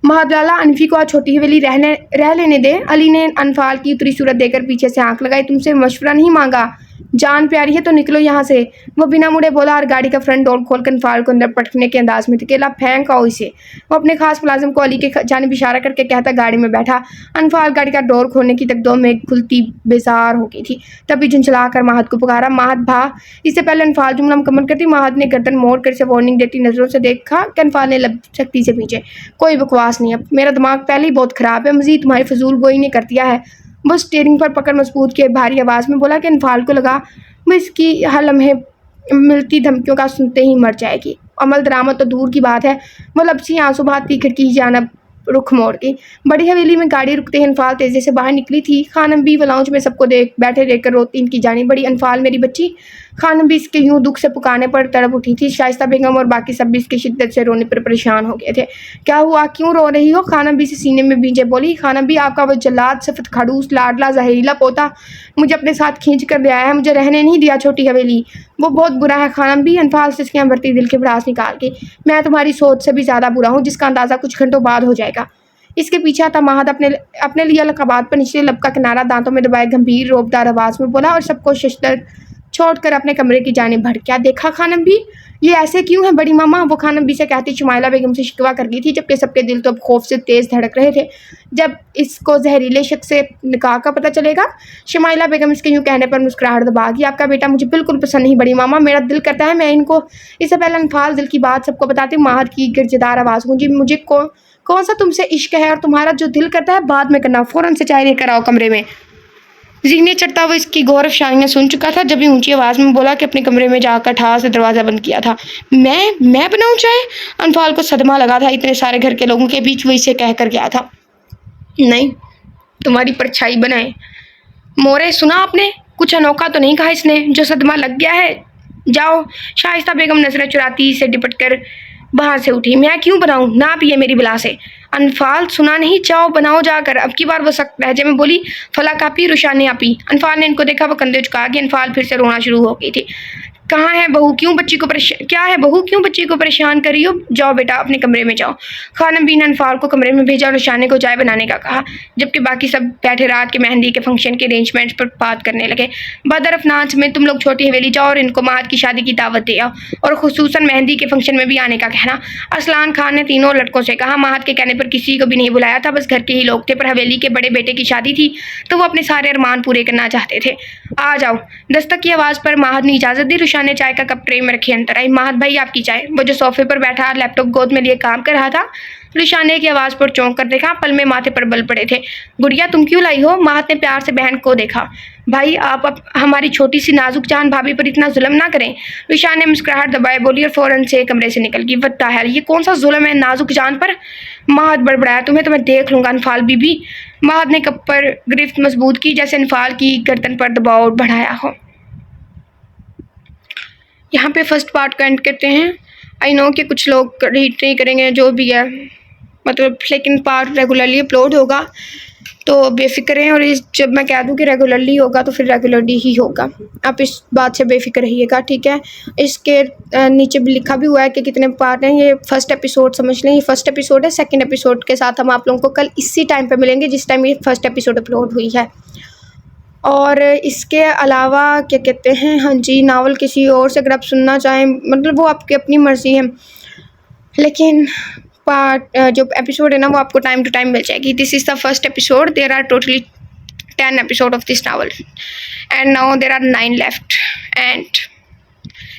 महद लाला, अनफी को आज छोटी हवेली रह लेने दे। अली ने अनफाल की उतरी सूरत देकर पीछे से आंख लगाई। तुमसे मशवरा नहीं मांगा, जान प्यारी है तो निकलो यहाँ से। वो बिना मुड़े बोला और गाड़ी का फ्रंट डोर खोलकर अनफाल को अंदर पटकने के अंदाज में धकेला। फेंक आओ इसे, वो अपने खास मुलाजिम को अली के जानिब इशारा करके कहता गाड़ी में बैठा। अनफाल गाड़ी का डोर खोलने की तक दो में खुलती बेजार हो गई थी। तभी झुंझला कर महद को पुकारा, महद भा। इससे पहले अनफाल जुमला मुकम्मल करती महद ने गर्दन मोड़ कर इसे वार्निंग देती नजरों से देखा कि अनफाल ने लब सख्ती से पीछे। कोई बकवास नहीं, अब मेरा दिमाग पहले ही बहुत ख़राब है, मज़ीद तुम्हारी फजूल गोई ने कर दिया है। वो स्टीयरिंग पर पकड़ मजबूत किए भारी आवाज़ में बोला कि अनफाल को लगा वो इसकी हर लम्हे मिलती धमकियों का सुनते ही मर जाएगी। अमल दरामद तो दूर की बात है, वो लपसी आंसू बहाती खिड़की जानब रुख मोड़ गई। बड़ी हवेली में गाड़ी रुकते ही अनफाल तेजी से बाहर निकली थी। खानम भी लाउंज में सबको बैठे देखकर रोती इनकी जानी बड़ी। अनफाल मेरी बच्ची। खानम भी इसके यूं दुख से पुकारने पर तड़प उठी थी। शाइस्ता बेगम और बाकी सब भी इसकी शिद्दत से रोने पर परेशान हो गए थे। क्या हुआ, क्यों रो रही हो? खानम भी से सीने में भींचे बोली। खानम भी, आपका वो जल्लाद सफत खड़ूस लाडला जहरीला पोता मुझे अपने साथ खींच कर ले आया है, मुझे रहने नहीं दिया छोटी हवेली। वो बहुत बुरा है खानम भी। अनफाल से इसकी भरती दिल के भड़ास निकाल के, मैं तुम्हारी सोच से भी ज़्यादा बुरा हूँ, जिसका अंदाज़ा कुछ घंटों बाद हो जाएगा। इसके पीछे आता महद अपने लिए लकाबात पर निचले लब का किनारा दांतों में दबाए गंभीर रोबदार आवाज़ में बोला और सबको शशदर छोड़कर अपने कमरे की जानिब भड़क गया। देखा खानम भी, ये ऐसे क्यों है बड़ी मामा? वो खानम भी से कहती शुमाइला बेगम से शिकवा कर गई थी, जबकि सबके दिल तो अब खौफ से तेज़ धड़क रहे थे। जब इसको जहरीले शख्स से निकाह का पता चलेगा। शुमाइला बेगम इसके यूँ कहने पर मुस्कुराहट दबा गई। आपका बेटा मुझे बिल्कुल पसंद नहीं बड़ी मामा, मेरा दिल करता है मैं इनको। इससे पहले अनफाल दिल की बात सबको बताती महद की गिरजदार आवाज़ गूंजी। मुझे कौन सा तुमसे इश्क है, और तुम्हारा जो दिल करता है बाद में करना। फ़ौरन से चाय लेकर आओ कमरे में। जीने चढ़ता वो इसकी गौर अफशानियाँ सुन चुका था, जब भी ऊंची आवाज़ में बोला कि अपने कमरे में जाकर ठास से दरवाज़ा बंद किया था। मैं बनाऊँ चाय? अनफाल को सदमा लगा था, इतने सारे घर के लोगों के बीच वो इसे कह कर गया था। नहीं, तुम्हारी परछाई बनाए। मोरे, सुना आपने? कुछ अनोखा तो नहीं कहा इसने जो सदमा लग गया है? जाओ। शाइस्ता बेगम नजरें चुराती से डिपट कर वहाँ से उठी। मैं क्यों बनाऊँ, ना पिए मेरी बिला से। अनफाल, सुना नहीं, जाओ बनाओ जाकर। अब की बार वो सख्त लहजे में बोली। फला कापी रुशाने आपी। अनफाल ने इनको देखा, वो कंधे झुका गई। अनफाल फिर से रोना शुरू हो गई थी। कहाँ है बहू, क्यों बच्ची को क्या है बहू, क्यों बच्ची को परेशान कर रही हो? जाओ बेटा अपने कमरे में जाओ। खानम भी ने अनफाल को कमरे में भेजा और रुशाने को चाय बनाने का कहा, जबकि बाकी सब बैठे रात के मेहंदी के फंक्शन के अरेंजमेंट्स पर बात करने लगे। बदरफ नाच में तुम लोग छोटी हवेली जाओ और इनको महद की शादी की दावत दे आओ, और खुसूसन मेहंदी के फंक्शन में भी आने का कहना। असलान खान ने तीनों लड़कों से कहा। महद के कहने पर किसी को भी नहीं बुलाया था, बस घर के ही लोग थे, पर हवेली के बड़े बेटे की शादी थी तो वो अपने सारे अरमान पूरे करना चाहते थे। आ जाओ। दस्तक की आवाज़ पर महद ने इजाज़त दी। रुशान ने चाय का कप ट्रे में रखी अंदर आई। महद भाई आपकी चाय। वो जो सोफे पर बैठा लैपटॉप गोद में लिए काम कर रहा था, रुशाने की आवाज़ पर चौंक कर देखा। पल में माथे पर बल पड़े थे। गुड़िया तुम क्यों लाई हो? महद ने प्यार से बहन को देखा। भाई आप हमारी छोटी सी नाजुक जान भाभी पर इतना जुल्म ना करें। रुशान ने मुस्कुराहट दबाए बोली और फौरन से कमरे से निकल गई। वत्ता है, ये कौन सा जुल्म है नाजुक जान पर? महद बड़बड़ाया। तुम्हें तो मैं देख लूंगा अनफाल बीबी। महद ने कप पर गिरफ्त मजबूत की, जैसे अनफाल की गर्दन पर दबाव बढ़ाया हो। यहाँ पे फर्स्ट पार्ट का एंड करते हैं। आई नो कि कुछ लोग रीड नहीं करेंगे जो भी है, मतलब लेकिन पार्ट रेगुलरली अपलोड होगा। تو بے فکر رہیں، اور جب میں کہہ دوں کہ ریگولرلی ہوگا تو پھر ریگولرلی ہی ہوگا، آپ اس بات سے بے فکر رہیے گا، ٹھیک ہے؟ اس کے نیچے بھی لکھا بھی ہوا ہے کہ کتنے پارٹ ہیں، یہ فرسٹ ایپیسوڈ سمجھ لیں، یہ فرسٹ ایپیسوڈ ہے۔ سیکنڈ ایپیسوڈ کے ساتھ ہم آپ لوگوں کو کل اسی ٹائم پہ ملیں گے جس ٹائم یہ فرسٹ ایپیسوڈ اپلوڈ ہوئی ہے۔ اور اس کے علاوہ کیا کہتے ہیں، ہاں جی، ناول کسی اور سے اگر آپ سننا چاہیں، مطلب وہ آپ کی اپنی مرضی ہے، لیکن پارٹ جو ایپیسوڈ ہے نا وہ آپ کو ٹائم ٹو ٹائم مل جائے گی۔ This is the first episode, there are totally 10 episode of this novel and now there are 9 left and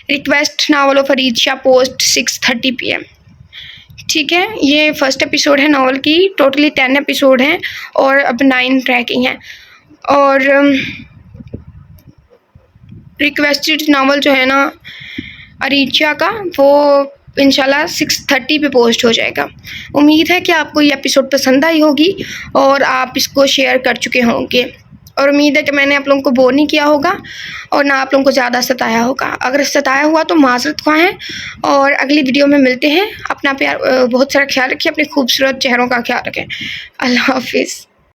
request novel of Farid Shah post 6:30 PM، ٹھیک ہے؟ یہ فرسٹ ایپیسوڈ ہے ناول کی، ٹوٹلی 10 ایپیسوڈ ہیں اور اب 9 رہ گئی ہیں، اور ریکویسٹڈ ناول جو ہے نا اریچا کا، وہ انشاءاللہ 6:30 پہ پوسٹ ہو جائے گا۔ امید ہے کہ آپ کو یہ ایپیسوڈ پسند آئی ہوگی اور آپ اس کو شیئر کر چکے ہوں گے، اور امید ہے کہ میں نے آپ لوگوں کو بور نہیں کیا ہوگا اور نہ آپ لوگوں کو زیادہ ستایا ہوگا۔ اگر ستایا ہوا تو معذرت خواہ ہیں، اور اگلی ویڈیو میں ملتے ہیں۔ اپنا بہت سارا خیال رکھیے، اپنے خوبصورت چہروں کا خیال رکھیں۔ اللہ حافظ۔